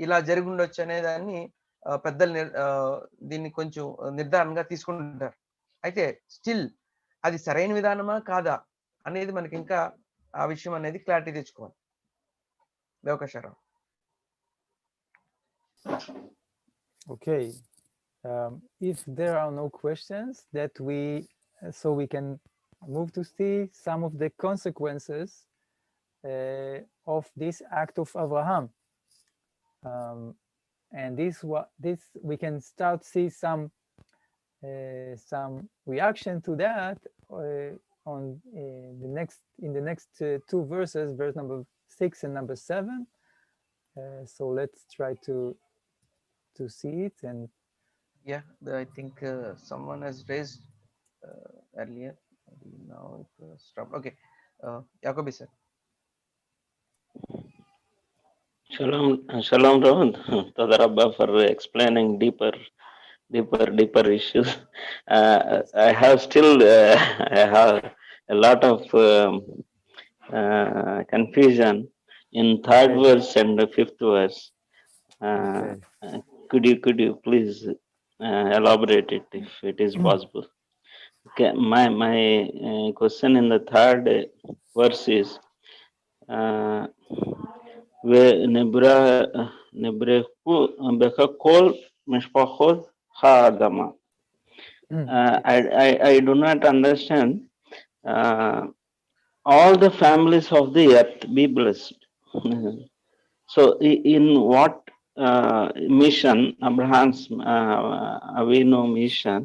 ఇలా జరిగి ఉండొచ్చు అనే దాన్ని పెద్దలు దీన్ని కొంచెం నిర్ధారణగా తీసుకుంటారు. అయితే స్టిల్ అది సరైన విధానమా కాదా అనేది మనకి ఇంకా ఆ విషయం అనేది క్లారిటీ తెచ్చుకోవాలి. అవకాశారావు. Okay. If there are no questions, that so we can move to see some of the consequences of this act of Abraham. And this we can start see some reaction to that on in the next two verses, verse number 6 and number 7. So let's try to see it. And yeah, I think someone has raised earlier. Now it stopped. Okay, Jacobi sir. Shalom, Rohan. Thank Rabbi for explaining deeper issues. I have still I have a lot of confusion in third verse and the fifth verse. Could you please elaborate it if it is possible? Okay, my question in the third verse is nebrechu bekakol mishpachot ha'adama. I do not understand. All the families of the earth be blessed. So in what mission, Abraham's Avinu mission,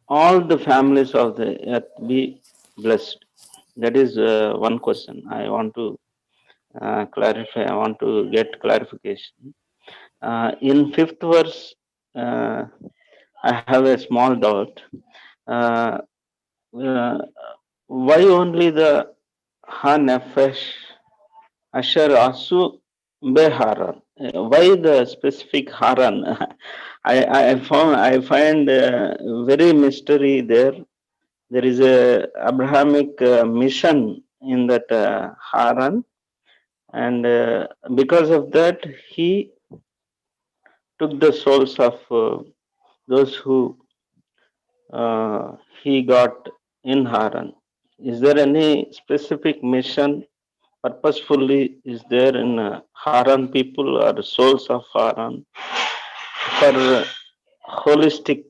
all the families of the earth be blessed? That is one question I want to clarify. I want to get clarification. In fifth verse, I have a small doubt. Why only the Hanefesh Asher Asu Beharan? Why the specific Haran? I find very mystery there. There is a Abrahamic mission in that Haran, and because of that he took the souls of those who he got in Haran. Is there any specific mission purposefully is there in Haran people or souls of Haran for holistic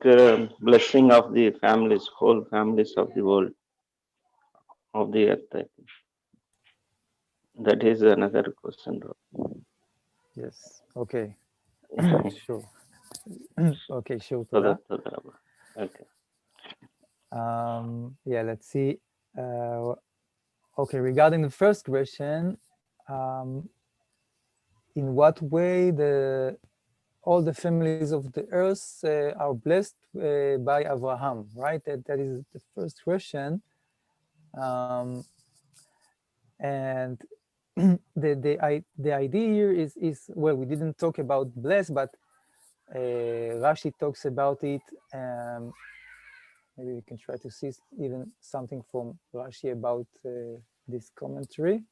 blessing of the families, whole families of the world, of the earth? I think that is another question. Yes. Okay. Sure. Okay. Sure. Okay. Yeah. Let's see. Okay. Regarding the first question, in what way all the families of the earth are blessed by Abraham, right? That is the first question. And the idea here is well, we didn't talk about bless, but Rashi talks about it. Maybe we can try to see even something from Rashi about this commentary.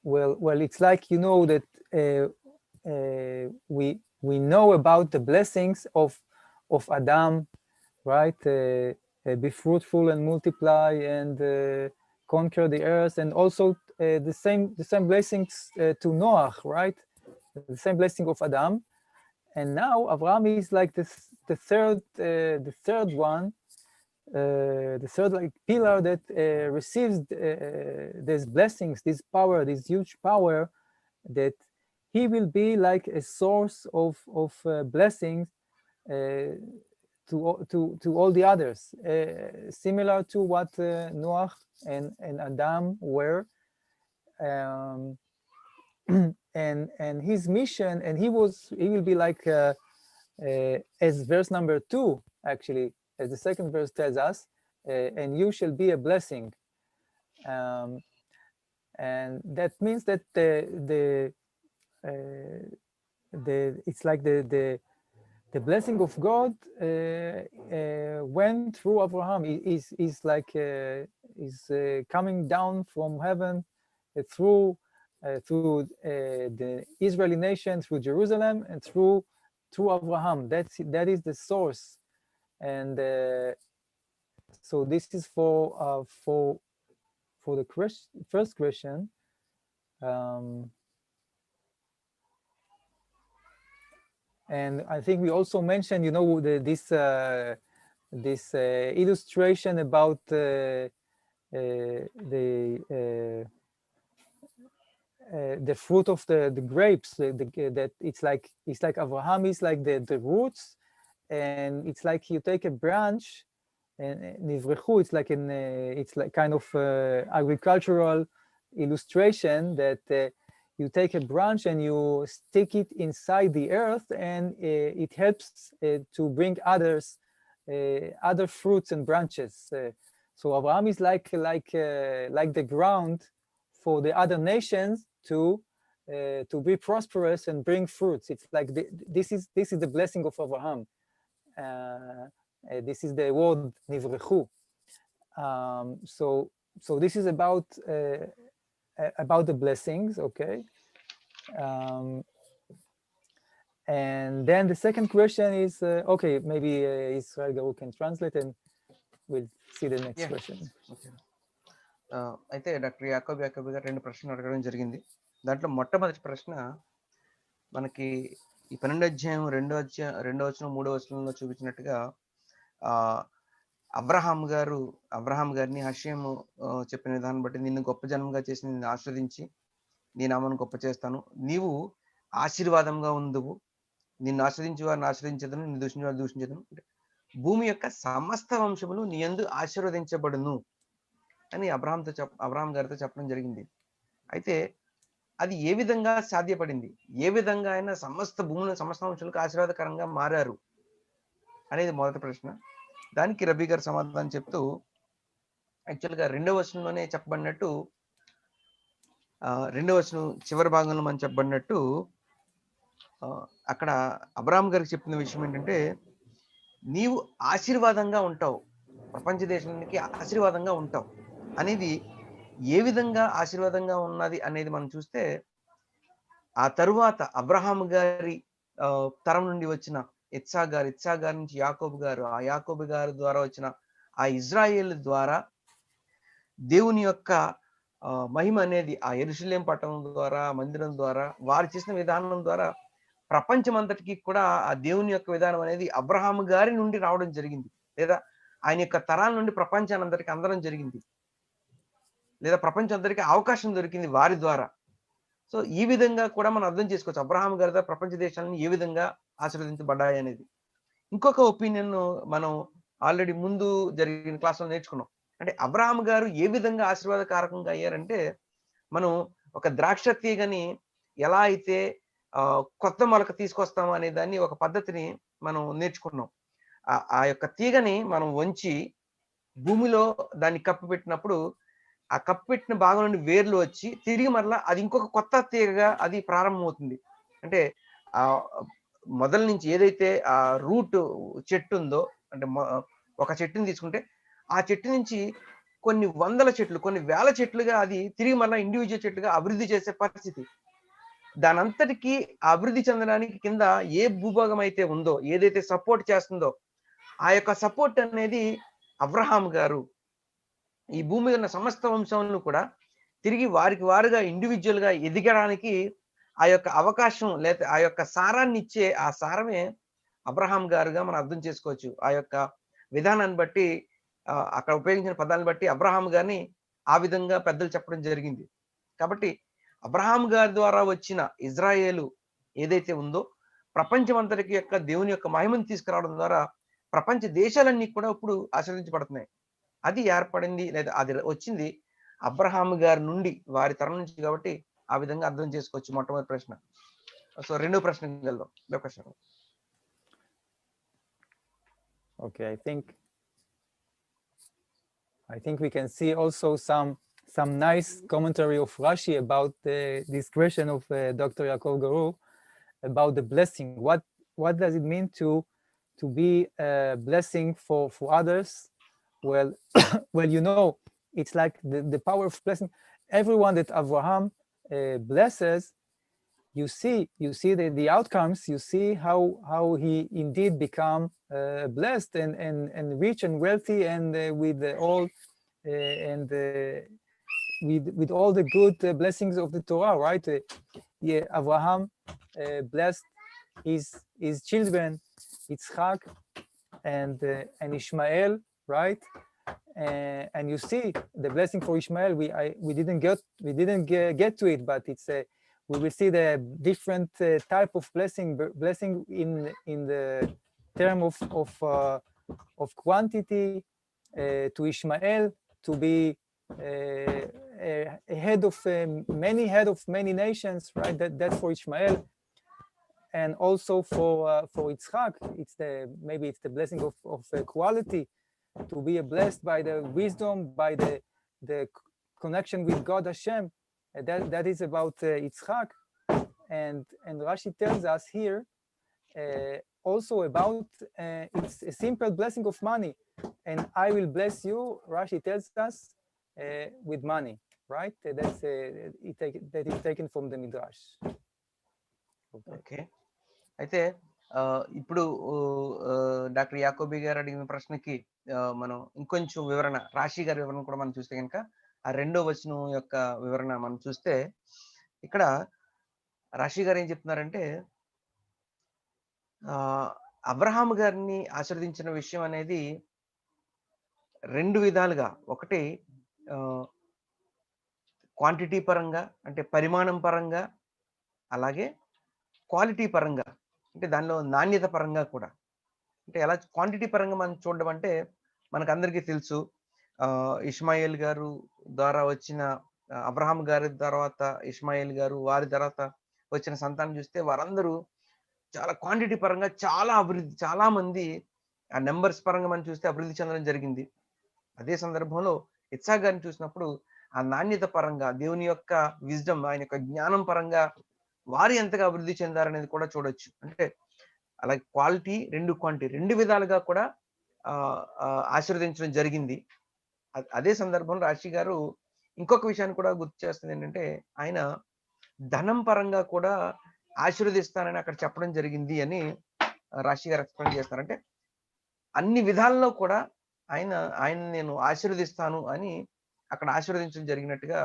Well, it's like, you know, that we know about the blessings of Adam, right? Be fruitful and multiply and conquer the earth, and also the same blessings to Noah, right? The same blessing of Adam. And now Abraham is like the third one, the third like pillar that receives these blessings, this power, this huge power, that he will be like a source of blessings to all the others, similar to what Noah and Adam were. And his mission, and he will be like as verse number 2, actually, as the second verse tells us, and you shall be a blessing. And that means that it's like the blessing of God went through Abraham. Is like coming down from heaven through the Israeli nation, through Jerusalem, and through Abraham. That is the source. And so this is for the first question. And I think we also mentioned, you know, this illustration about the fruit of the grapes. That it's like Abraham is like the roots, and it's like you take a branch, and nivrechu. It's like kind of agricultural illustration that. You take a branch and you stick it inside the earth, and it helps to bring other fruits and branches. So Abraham is like the ground for the other nations to be prosperous and bring fruits. It's like this is the blessing of Abraham. This is the word nivrechu. So this is about the blessings, okay? And then the second question is, okay, maybe Israel Garu can translate, and we'll see the next question. Okay. అయితే doctor యాకోబ్ గారు 2 ప్రశ్నలు అడగడం జరిగింది. దాంట్లో మొట్టమొదటి ప్రశ్న మనకి ఈ 12వ అధ్యాయం 2వ వచనం 3వ వచనంలో చూపించినట్టుగా అబ్రహాం గారిని హషేము చెప్పిన విధానం బట్టి, నిన్ను గొప్ప జనంగా చేసి నిన్ను ఆశీర్వదించి నీ నామను గొప్ప చేస్తాను, నీవు ఆశీర్వాదంగా ఉందువు, నిన్ను ఆశ్రదించి వారిని ఆశ్రదించదను, నిన్ను దూషించి వారిని దూషించదను, భూమి యొక్క సమస్త వంశములు నీ యందు ఆశీర్వదించబడును అని అబ్రహాం గారితో చెప్పడం జరిగింది. అయితే అది ఏ విధంగా సాధ్యపడింది, ఏ విధంగా ఆయన సమస్త వంశములకు ఆశీర్వాదకరంగా మారారు అనేది మొదటి ప్రశ్న. దానికి రబీ గారు సమాధానం చెప్తూ, యాక్చువల్గా 2వ వచనంలోనే చెప్పబడినట్టు, 2వ వచనం చివరి భాగంలో మనం చెప్పబడినట్టు, అక్కడ అబ్రహాం గారికి చెప్పిన విషయం ఏంటంటే, నీవు ఆశీర్వాదంగా ఉంటావు, ప్రపంచ దేశానికి ఆశీర్వాదంగా ఉంటావు అనేది ఏ విధంగా ఆశీర్వాదంగా ఉన్నది అనేది మనం చూస్తే, ఆ తరువాత అబ్రహాం గారి తరం నుండి వచ్చిన ఇత్సాక్ గారి నుంచి యాకోబు గారు, ఆ యాకోబు గారి ద్వారా వచ్చిన ఆ ఇజ్రాయేల్ ద్వారా దేవుని యొక్క మహిమ అనేది ఆ యెరూషలేం పట్టణం ద్వారా, మందిరం ద్వారా, వారు చేసిన విధానం ద్వారా ప్రపంచం అంతటికి కూడా ఆ దేవుని యొక్క విధానం అనేది అబ్రహాం గారి నుండి రావడం జరిగింది, లేదా ఆయన యొక్క తరాల నుండి ప్రపంచానంతటికి అందడం జరిగింది, లేదా ప్రపంచం అందరికీ అవకాశం దొరికింది వారి ద్వారా. సో ఈ విధంగా కూడా మనం అర్థం చేసుకోవచ్చు అబ్రహాం గారి ద్వారా ప్రపంచ దేశాలను ఏ విధంగా ఆశీర్వదించబడ్డాయి అనేది. ఇంకొక ఒపీనియన్ మనం ఆల్రెడీ ముందు జరిగిన క్లాస్లో నేర్చుకున్నాం. అంటే అబ్రహాం గారు ఏ విధంగా ఆశీర్వాదకారకంగా అయ్యారంటే, మనం ఒక ద్రాక్ష తీగని ఎలా అయితే కొత్త మొలక తీసుకొస్తాం అనే దాన్ని, ఒక పద్ధతిని మనం నేర్చుకున్నాం. ఆ యొక్క తీగని మనం వంచి భూమిలో దాన్ని కప్పు పెట్టినప్పుడు, ఆ కప్పు పెట్టిన భాగం నుండి వేర్లు వచ్చి తిరిగి మరలా అది ఇంకొక కొత్త తీగగా అది ప్రారంభమవుతుంది. అంటే ఆ మొదల నుంచి ఏదైతే ఆ రూట్ చెట్టు ఉందో, అంటే ఒక చెట్టుని తీసుకుంటే ఆ చెట్టు నుంచి కొన్ని వందల చెట్లు, కొన్ని వేల చెట్లుగా అది తిరిగి మళ్ళీ ఇండివిజువల్ చెట్లుగా అభివృద్ధి చేసే పరిస్థితి. దానంతటికీ అభివృద్ధి చెందడానికి కింద ఏ భూభాగం అయితే ఉందో, ఏదైతే సపోర్ట్ చేస్తుందో, ఆ యొక్క సపోర్ట్ అనేది అబ్రహాం గారు ఈ భూమి మీద ఉన్న సమస్త వంశంలో కూడా తిరిగి వారికి వారుగా ఇండివిజువల్ గా ఎదగడానికి ఆ యొక్క అవకాశం లేదా ఆ యొక్క సారాన్ని ఇచ్చే ఆ సారమే అబ్రహాం గారుగా మనం అర్థం చేసుకోవచ్చు. ఆ యొక్క విధానాన్ని బట్టి అక్కడ ఉపయోగించిన పదాలను బట్టి అబ్రహాం గారిని ఆ విధంగా పెద్దలు చెప్పడం జరిగింది. కాబట్టి అబ్రహాం గారి ద్వారా వచ్చిన ఇజ్రాయేలు ఏదైతే ఉందో, ప్రపంచం అంతటికి యొక్క దేవుని యొక్క మహిమను తీసుకురావడం ద్వారా ప్రపంచ దేశాలన్నీ కూడా ఇప్పుడు ఆశీర్వదించబడుతున్నాయి. అది ఏర్పడింది లేదా అది వచ్చింది అబ్రహాం గారి నుండి, వారి తరం నుంచి. కాబట్టి ఆ విధంగా అర్థం చేసుకోవచ్చు మొట్టమొదటి ప్రశ్న. సో రెండో ప్రశ్నకి వెళ్దాం. Okay, I think we can see also some nice commentary of Rashi about this question of Dr. Yaakov Gilor about the blessing. What does it mean to be a blessing for others? Well, well, you know, it's like the power of blessing. Everyone that Abraham blesses, you see the outcomes. You see how he indeed become blessed and rich and wealthy, and with all with all the good blessings of the Torah, right? Yeah, Abraham blessed his children, Yitzchak and Ishmael, right? And you see the blessing for Ishmael. We didn't get to it, but it's we will see the different type of blessing in the term of quantity to Ishmael, to be a head of many nations, right? That's for Ishmael. And also for Yitzchak, maybe it's the blessing of quality, to be blessed by the wisdom, by the connection with God Hashem. That is about Yitzchak. And Rashi tells us here also about it's a simple blessing of money. And I will bless you, Rashi tells us, with money, right? That is taken from the Midrash. Okay. అయితే ఇప్పుడు doctor Yakobi గారు అడిగిన ప్రశ్నకి మనం ఇంకొంచెం వివరణ, రాశి గారి వివరణ కూడా మనం చూస్తే కనుక ఆ రెండో వచనం యొక్క వివరణ మనం చూస్తే ఇక్కడ రాశి గారు ఏం చెప్తున్నారంటే, అబ్రహాం గారిని ఆశీర్వదించిన విషయం అనేది రెండు విధాలుగా. ఒకటి క్వాంటిటీ పరంగా, అంటే పరిమాణం పరంగా, అలాగే క్వాలిటీ పరంగా, అంటే దానిలో నాణ్యత పరంగా కూడా. అంటే ఎలా క్వాంటిటీ పరంగా మనం చూడడం అంటే, మనకు అందరికీ తెలుసు ఇష్మాయేల్ గారు ద్వారా వచ్చిన అబ్రహాం గారి తర్వాత ఇష్మాయేల్ గారు, వారి తర్వాత వచ్చిన సంతానం చూస్తే వారందరూ చాలా క్వాంటిటీ పరంగా చాలా అభివృద్ధి, చాలా మంది ఆ నెంబర్స్ పరంగా మనం చూస్తే అభివృద్ధి చెందడం జరిగింది. అదే సందర్భంలో ఇస్సాకు గారిని చూసినప్పుడు ఆ నాణ్యత పరంగా, దేవుని యొక్క విజ్డమ్, ఆయన యొక్క జ్ఞానం పరంగా వారు ఎంతగా అభివృద్ధి చెందారనేది కూడా చూడొచ్చు. అంటే అలాగే క్వాలిటీ, క్వాంటిటీ రెండు విధాలుగా కూడా ఆశీర్వదించడం జరిగింది. అదే సందర్భంలో రాశి గారు ఇంకొక విషయాన్ని కూడా గుర్తు చేస్తుంది. ఏంటంటే ఆయన ధనం పరంగా కూడా ఆశీర్వదిస్తానని అక్కడ చెప్పడం జరిగింది అని రాశి గారు ఎక్స్ప్లెయిన్ చేస్తారు. అంటే అన్ని విధాల్లో కూడా ఆయన నేను ఆశీర్వదిస్తాను అని అక్కడ ఆశీర్వదించడం జరిగినట్టుగా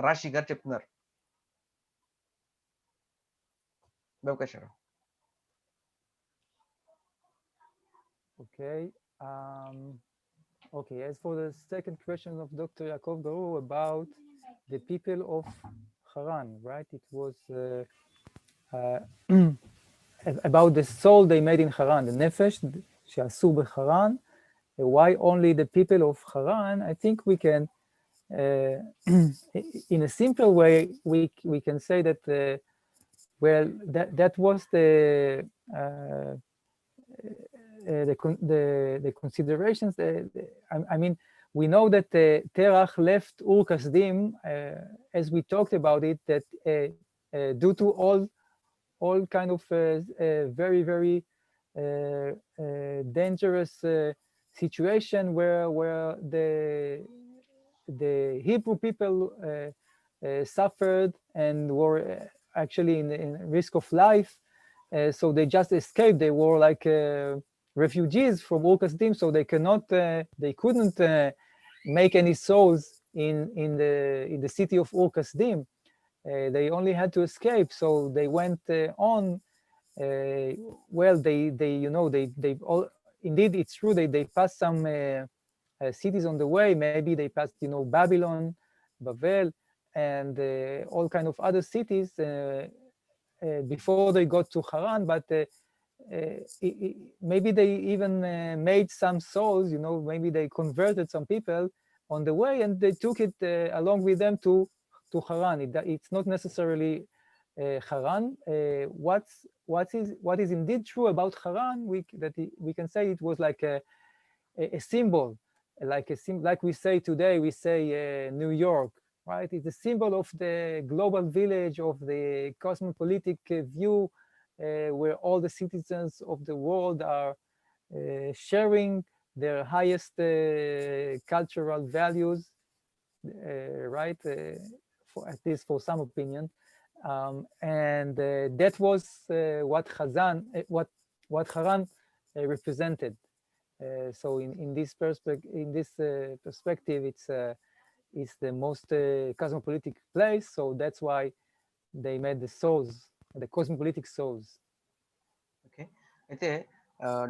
రాశి గారు చెప్తున్నారు. Okay. Okay. As for the second question of Dr. Yaakov Gilor about the people of Haran, right? It was about the soul they made in Haran, the nefesh she'asu b'Haran. Why only the people of Haran? I think we can, in a simple way, we can say that well, that was the considerations. I mean, we know that Terach left Ur Kasdim, as we talked about it, that due to all kind of very, very dangerous situation where the Hebrew people suffered and were actually in risk of life. So they just escaped. They were like refugees from Ur Kasdim, so they couldn't make any souls in the city of Ur Kasdim. They only had to escape. So they went on. Well, they all, indeed, it's true. They passed some cities on the way. Maybe they passed, Babylon, Babel, and all kind of other cities before they got to Haran. But maybe they even made some souls. Maybe they converted some people on the way, and they took it along with them to Haran. It's not necessarily Haran. What is indeed true about Haran? We can say it was like a symbol, like we say today. We say New York, right? It's a symbol of the global village, of the cosmopolitic view, where all the citizens of the world are sharing their highest cultural values, right? At least for some opinion. And that was what Haran represented. So in this perspective, it's the most cosmopolitic place. So that's why they made the cosmopolitic souls. Okay, అయితే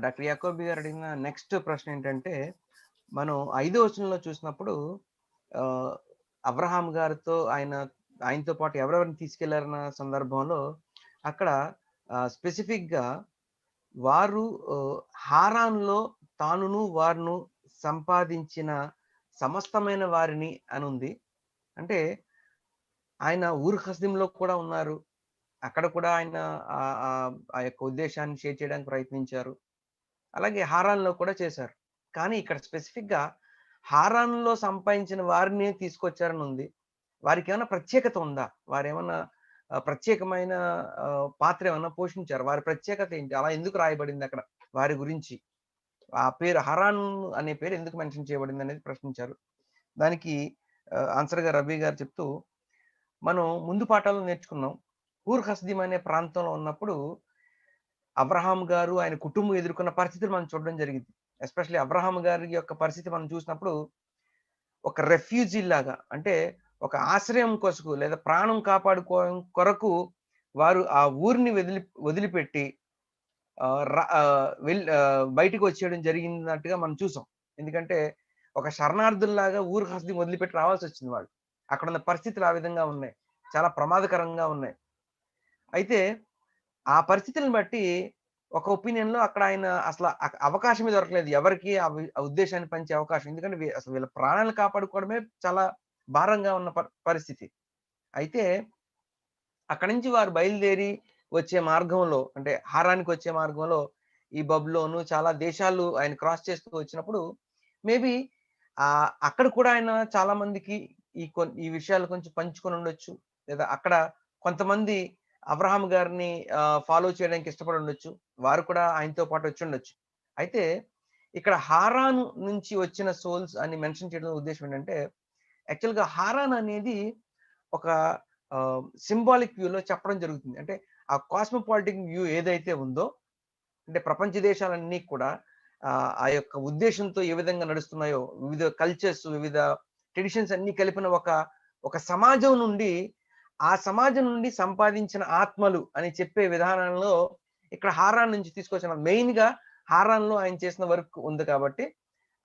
doctor యాకోబి గారు అడిగిన next ప్రశ్న ఏంటంటే, మనం 5వ వచనంలో చూసినప్పుడు Abraham గారితో ఆయనతో పాటు ఎవరెవరిని తీసుకెళ్లారన్న సందర్భంలో అక్కడ స్పెసిఫిక్ గా వారు హారాన్లో తానును వారును సంపాదించిన సమస్తమైన వారిని అని ఉంది. అంటే ఆయన ఊర్ హస్దింలో కూడా ఉన్నారు, అక్కడ కూడా ఆయన ఆ యొక్క ఉద్దేశాన్ని షేర్ చేయడానికి ప్రయత్నించారు, అలాగే హారాన్లో కూడా చేశారు. కానీ ఇక్కడ స్పెసిఫిక్ గా హారాన్లో సంపాదించిన వారిని తీసుకొచ్చారని ఉంది. వారికి ఏమైనా ప్రత్యేకత ఉందా? వారు ఏమన్నా ప్రత్యేకమైన పాత్ర ఏమన్నా పోషించారు? వారి ప్రత్యేకత ఏంటి? అలా ఎందుకు రాయబడింది అక్కడ వారి గురించి? ఆ పేరు హరాన్ అనే పేరు ఎందుకు మెన్షన్ చేయబడింది అనేది ప్రశ్నించారు. దానికి ఆన్సర్గా రబీ గారు చెప్తూ, మనం ముందు పాఠాల్లో నేర్చుకున్నాం, ఊర్ హస్దిం అనే ప్రాంతంలో ఉన్నప్పుడు అబ్రహాం గారు ఆయన కుటుంబం ఎదుర్కొన్న పరిస్థితులు మనం చూడడం జరిగింది. ఎస్పెషల్లీ అబ్రహాం గారి యొక్క పరిస్థితి మనం చూసినప్పుడు ఒక రెఫ్యూజీ లాగా, అంటే ఒక ఆశ్రయం కొరకు లేదా ప్రాణం కాపాడుకోవడం కొరకు వారు ఆ ఊరిని వదిలిపెట్టి బయటికి వచ్చేయడం జరిగినట్టుగా మనం చూసాం. ఎందుకంటే ఒక శరణార్థుల్లాగా ఊరు హస్దిం వదిలిపెట్టి రావాల్సి వచ్చింది వాళ్ళు. అక్కడ ఉన్న పరిస్థితులు ఆ విధంగా ఉన్నాయి, చాలా ప్రమాదకరంగా ఉన్నాయి. అయితే ఆ పరిస్థితులను బట్టి ఒక ఒపీనియన్ లో అక్కడ ఆయన అసలు అవకాశమే దొరకలేదు ఎవరికి ఆ ఉద్దేశాన్ని పంచే అవకాశం. ఎందుకంటే అసలు వీళ్ళ ప్రాణాలను కాపాడుకోవడమే చాలా భారంగా ఉన్న పరిస్థితి. అయితే అక్కడి నుంచి వారు బయలుదేరి వచ్చే మార్గంలో, అంటే హారానికి వచ్చే మార్గంలో ఈ బబులోను చాలా దేశాలు ఆయన క్రాస్ చేస్తూ వచ్చినప్పుడు మేబీ అక్కడ కూడా ఆయన చాలా మందికి ఈ విషయాలు కొంచెం పంచుకొని ఉండొచ్చు, లేదా అక్కడ కొంతమంది అబ్రహాం గారిని ఫాలో చేయడానికి ఇష్టపడి ఉండొచ్చు, వారు కూడా ఆయనతో పాటు వచ్చి ఉండొచ్చు. అయితే ఇక్కడ హారాన్ నుంచి వచ్చిన సోల్స్ అని మెన్షన్ చేయడం ఉద్దేశం ఏంటంటే, యాక్చువల్గా హారాన్ అనేది ఒక సింబాలిక్ వ్యూలో చెప్పడం జరుగుతుంది. అంటే ఆ కాస్మోపాలిటిక్ వ్యూ ఏదైతే ఉందో, అంటే ప్రపంచ దేశాలన్నీ కూడా ఆ యొక్క ఉద్దేశంతో ఏ విధంగా నడుస్తున్నాయో, వివిధ కల్చర్స్, వివిధ ట్రెడిషన్స్ అన్ని కలిపిన ఒక సమాజం నుండి, ఆ సమాజం నుండి సంపాదించిన ఆత్మలు అని చెప్పే విధానంలో ఇక్కడ హారాన్ నుంచి తీసుకొచ్చిన, మెయిన్ గా హారాన్ లో ఆయన చేసిన వర్క్ ఉంది కాబట్టి,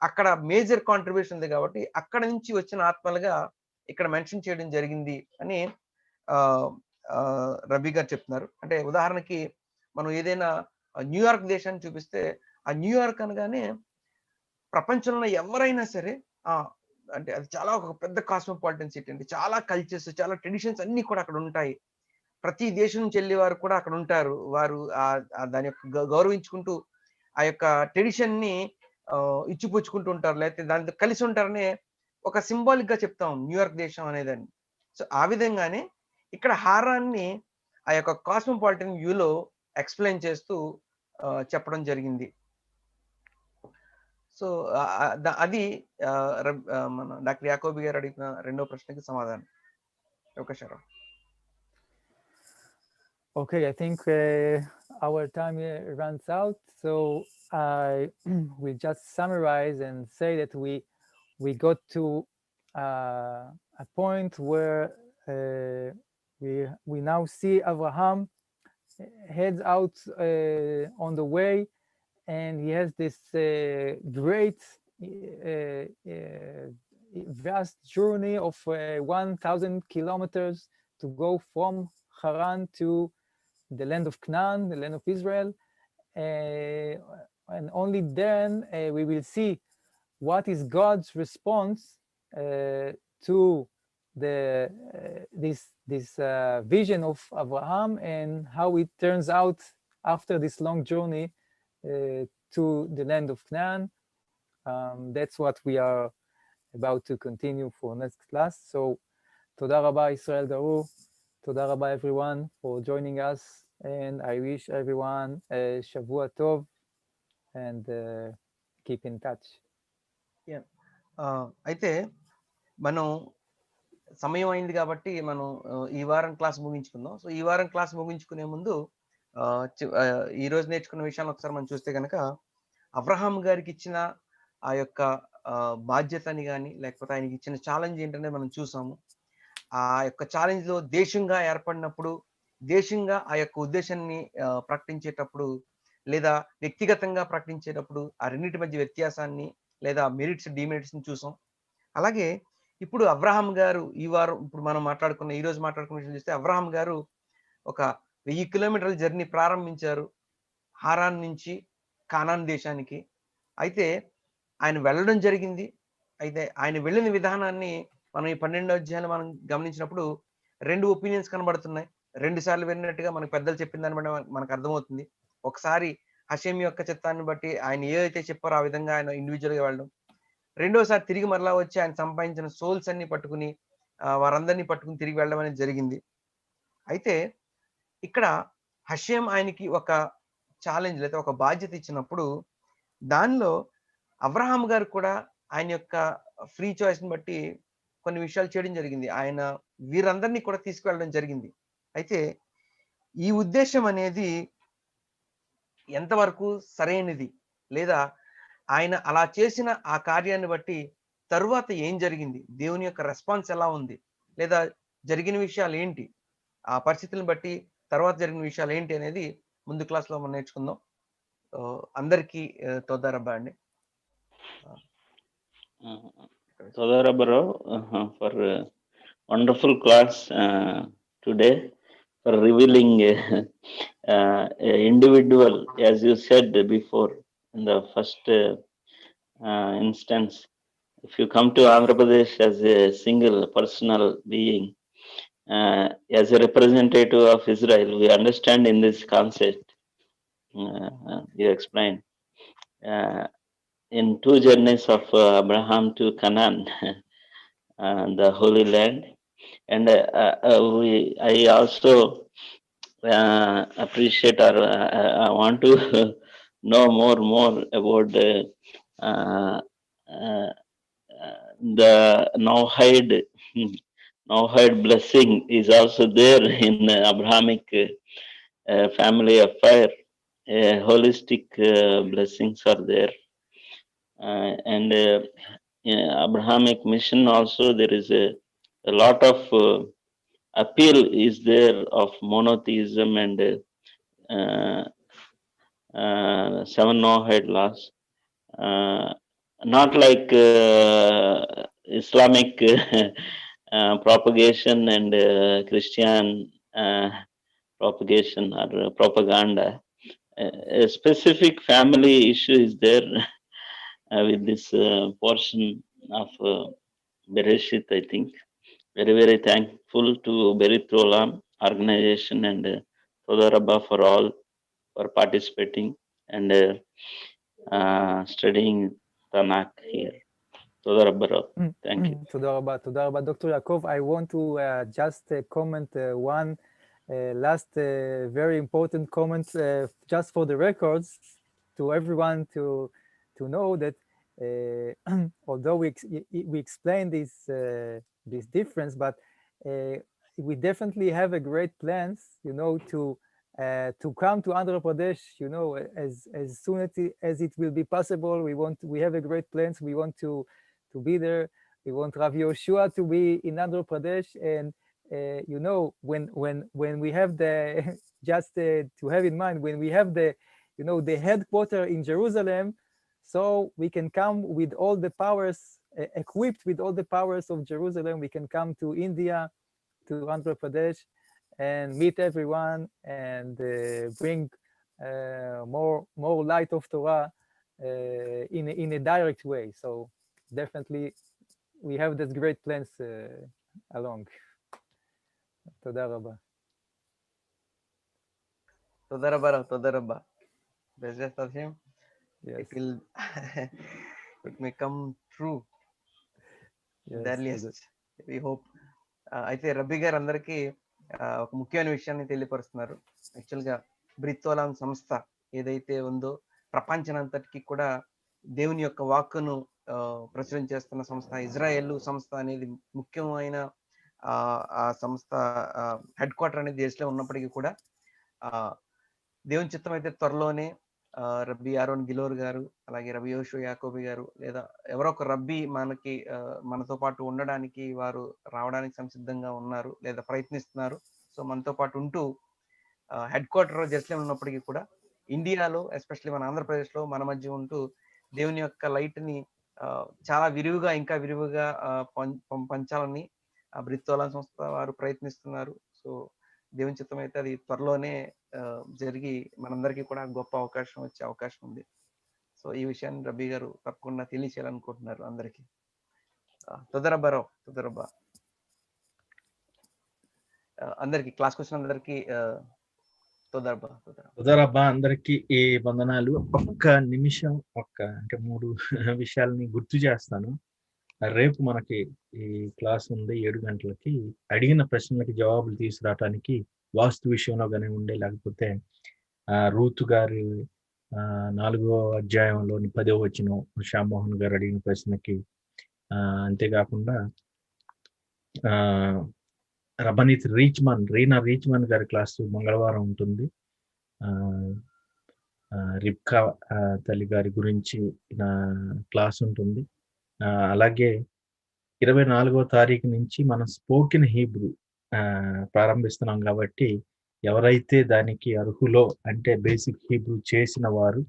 అక్కడ మేజర్ కాంట్రిబ్యూషన్ ఉంది కాబట్టి అక్కడ నుంచి వచ్చిన ఆత్మలుగా ఇక్కడ మెన్షన్ చేయడం జరిగింది అని రబీ గారు చెప్తున్నారు. అంటే ఉదాహరణకి మనం ఏదైనా న్యూయార్క్ దేశాన్ని చూపిస్తే, ఆ న్యూయార్క్ అనగానే ప్రపంచంలో ఎవరైనా సరే అంటే అది చాలా ఒక పెద్ద కాస్మోపాలిటన్ సిటీ అండి, చాలా కల్చర్స్, చాలా ట్రెడిషన్స్ అన్ని కూడా అక్కడ ఉంటాయి. ప్రతి దేశం నుంచి వెళ్ళే వారు కూడా అక్కడ ఉంటారు. వారు దాని యొక్క గౌరవించుకుంటూ ఆ యొక్క ట్రెడిషన్ ని ఇచ్చిపుచ్చుకుంటూ ఉంటారు, లేకపోతే దానితో కలిసి ఉంటారనే ఒక సింబాలిక్ గా చెప్తాం న్యూయార్క్ దేశం అనేదాన్ని. సో ఆ విధంగానే ఇక్కడ హారాన్ని ఆ యొక్క కాస్మోపాలిటన్ వ్యూలో ఎక్స్ప్లెయిన్ చేస్తూ చెప్పడం జరిగింది. సో అది మన డాక్టర్ యాకోబి గారు అడిగిన రెండో ప్రశ్నకి సమాధానం. శరం. Okay, I think our time runs out, so I will just summarize and say that we got to a point where we now see Abraham heads out on the way, and he has this great vast journey of 1,000 kilometers to go from Haran to the land of Canaan, the land of Israel, and only then we will see what is God's response to this vision of Abraham, and how it turns out after this long journey to the land of Canaan. That's what we are about to continue for next class. So, Toda Rabba Israel Daru, Toda Rabba everyone for joining us, and I wish everyone a Shavua Tov, and keep in touch. అయితే మనం సమయం అయింది కాబట్టి మనం ఈ వారం class ముగించుకుందాం. So ఈ వారం క్లాస్ ముగించుకునే ముందు ఈ రోజు నేర్చుకున్న విషయాన్ని ఒకసారి మనం చూస్తే కనుక అబ్రహాం గారికి ఇచ్చిన ఆ యొక్క బాధ్యతని కానీ లేకపోతే ఆయనకి ఇచ్చిన ఛాలెంజ్ ఏంటనేది మనం చూసాము. ఆ యొక్క ఛాలెంజ్ లో దేశంగా ఏర్పడినప్పుడు, దేశంగా ఆ యొక్క ఉద్దేశాన్ని ప్రకటించేటప్పుడు లేదా వ్యక్తిగతంగా ప్రకటించేటప్పుడు ఆ రెండింటి మధ్య వ్యత్యాసాన్ని లేదా మెరిట్స్ డిమెరిట్స్ ని చూసాం. అలాగే ఇప్పుడు అబ్రహాం గారు ఈ వారం ఇప్పుడు మనం ఈ రోజు మాట్లాడుకున్న విషయం చూస్తే అబ్రహాం గారు ఒక 1000 కిలోమీటర్ల జర్నీ ప్రారంభించారు హారాన్ నుంచి కానాన్ దేశానికి. అయితే ఆయన వెళ్ళడం జరిగింది. అయితే ఆయన వెళ్ళిన విధానాన్ని మనం ఈ 12వ అధ్యాయంలో మనం గమనించినప్పుడు 2 ఒపీనియన్స్ కనబడుతున్నాయి. 2 సార్లు వెళ్ళినట్టుగా మనకు పెద్దలు చెప్పిన దాన్ని బట్టి మనకు అర్థమవుతుంది. ఒకసారి హషేమ్ యొక్క చిత్తాన్ని బట్టి ఆయన ఏదైతే చెప్పారో ఆ విధంగా ఆయన ఇండివిజువల్ గా వెళ్ళడం, రెండోసారి తిరిగి మరలా వచ్చి ఆయన సంపాదించిన సోల్స్ అన్ని పట్టుకుని వారందరినీ పట్టుకుని తిరిగి వెళ్ళడం అనేది జరిగింది. అయితే ఇక్కడ హషేమ్ ఆయనకి ఒక ఛాలెంజ్ లేదా ఒక బాధ్యత ఇచ్చినప్పుడు దానిలో అబ్రహాం గారు కూడా ఆయన యొక్క ఫ్రీ చాయిస్ ని బట్టి కొన్ని విషయాలు చేయడం జరిగింది. ఆయన వీరందరినీ కూడా తీసుకువెళ్ళడం జరిగింది. అయితే ఈ ఉద్దేశం అనేది ఎంతవరకు సరైనది, లేదా ఆయన అలా చేసిన ఆ కార్యాన్ని బట్టి తరువాత ఏం జరిగింది, దేవుని యొక్క రెస్పాన్స్ ఎలా ఉంది, లేదా జరిగిన విషయాలు ఏంటి, ఆ పరిస్థితులను బట్టి తర్వాత జరిగిన విషయాలు ఏంటి అనేది ముందు క్లాస్ లో మనం నేర్చుకుందాం. అందరికీ తోదా రబ్బా అండి. Toda Rabbi for wonderful class today, for revealing individual, as you said before in the first instance. If you come to Andhra Pradesh as a single personal being, as a representative of Israel, we understand in this concept. You explained in 2 journeys of Abraham to Canaan, the Holy Land, and I also appreciate, or I want to know more about the Noahide blessing is also there in the Abrahamic family affair. Holistic blessings are there, and Abrahamic mission also there is a lot of appeal is there of monotheism and 7 Noahide laws, not like Islamic propagation and Christian propagation or propaganda. A specific family issue is there with this portion of Bereshith, I think. Very thankful to Berith Olam organization and Toda Rabba for all for participating and studying Tanakh here. Toda Rabba. Thank you. Toda Rabba, Dr. Yaakov. I want to just comment one last very important comment, just for the records, to everyone to know that although we explained this difference, but we definitely have a great plans, you know, to come to Andhra Pradesh, you know, as soon as it will be possible. We have a great plans. We want to be there. We want Rav Yoshua to be in Andhra Pradesh, and you know, when we have the just to have in mind, when we have the, you know, the headquarter in Jerusalem, so we can come with all the powers, equipped with all the powers of Jerusalem. We can come to India, to Andhra Pradesh, and meet everyone, and bring more light of Torah in a direct way. So definitely we have these great plans along. תודה רבה. תודה רבה, תודה רבה. בעזרת השם, Yes. it may come true. Yes, The earliest, we hope. అయితే రబ్బీ గారు అందరికీ ఒక ముఖ్యమైన విషయాన్ని తెలియపరుస్తున్నారు. యాక్చువల్గా బ్రిత్తోలాం సంస్థ ఏదైతే ఉందో ప్రపంచనంతటికి కూడా దేవుని యొక్క వాక్కును ప్రచురం చేస్తున్న సంస్థ. ఇజ్రాయెల్ సంస్థ అనేది ముఖ్యమైన ఆ సంస్థ హెడ్ క్వార్టర్ అనేది దేశంలో ఉన్నప్పటికీ కూడా దేవుని చిత్తం అయితే త్వరలోనే రబ్బీ యారోన్ గిలోర్ గారు, అలాగే రబీ యోషు యాకోబి గారు, లేదా ఎవరో ఒక రబ్బీ మనతో పాటు ఉండడానికి వారు రావడానికి సంసిద్ధంగా ఉన్నారు లేదా ప్రయత్నిస్తున్నారు. సో మనతో పాటు ఉంటూ హెడ్ క్వార్టర్ జెరూసలేం ఉన్నప్పటికీ కూడా ఇండియాలో, ఎస్పెషల్లీ మన ఆంధ్రప్రదేశ్లో మన మధ్య ఉంటూ దేవుని యొక్క లైట్ ని చాలా విరివిగా, ఇంకా విరివిగా పంచాలని బ్రిత్తోలాం సంస్థ వారు ప్రయత్నిస్తున్నారు. సో దేవుని చిత్తం అయితే అది త్వరలోనే జరిగి మనందరికీ కూడా గొప్ప అవకాశం వచ్చే అవకాశం ఉంది. సో ఈ విషయాన్ని రబ్బీ గారు తప్పకుండా తెలియచేయాలనుకుంటున్నారు అందరికీ. తొదరబారో తొదరబా అందరికి క్లాస్కి వచ్చిన అందరికీ తొదరబా అందరికి ఈ వందనాలు. ఒక్క నిమిషం అంటే 3 విషయాలని గుర్తు చేస్తాను. రేపు మనకి ఈ క్లాస్ ఉంది 7 గంటలకి. అడిగిన ప్రశ్నలకి జవాబులు తీసుకురావటానికి వాస్తు విషయంలో కానీ ఉండే, లేకపోతే రూతు గారి 4వ అధ్యాయంలోని 10వ వచనం శ్యామోహన్ గారు అడిగిన ప్రశ్నకి, అంతేకాకుండా రబనీత్ రీనా రీచ్మన్ గారి క్లాసు మంగళవారం ఉంటుంది. రిబ్కా తల్లి గారి గురించి క్లాస్ ఉంటుంది. అలాగే 24వ తారీఖు నుంచి మనం స్పోకెన్ హీబ్రూ ప్రారంభిస్తున్నాం కాబట్టి ఎవరైతే దానికి అర్హులో, అంటే బేసిక్ హీబ్రూ చేసిన వారు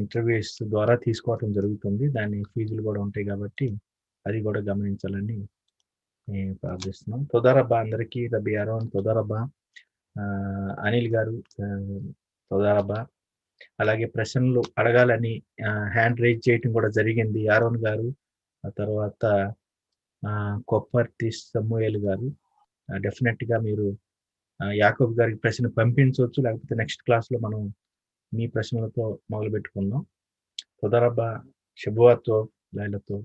ఇంటర్వ్యూస్ ద్వారా తీసుకోవటం జరుగుతుంది. దాని ఫీజులు కూడా ఉంటాయి కాబట్టి అది కూడా గమనించాలని ప్రార్థిస్తున్నాం. తొదరబా అందరికీ. రబీ యారోన్ తొదరబా, అనిల్ గారు తొదరబా. అలాగే ప్రశ్నలు అడగాలని హ్యాండ్ రైజ్ చేయటం కూడా జరిగింది. యారోన్ గారు, ఆ తర్వాత కొప్పర్తి సమూయేల్ గారు. డెఫినెట్గా మీరు యాకోబ్ గారికి ప్రశ్న పంపించవచ్చు, లేకపోతే నెక్స్ట్ క్లాస్లో మనం మీ ప్రశ్నలతో మొదలు పెట్టుకుందాం. తొదరబా, శుభవాతో, లైలతో.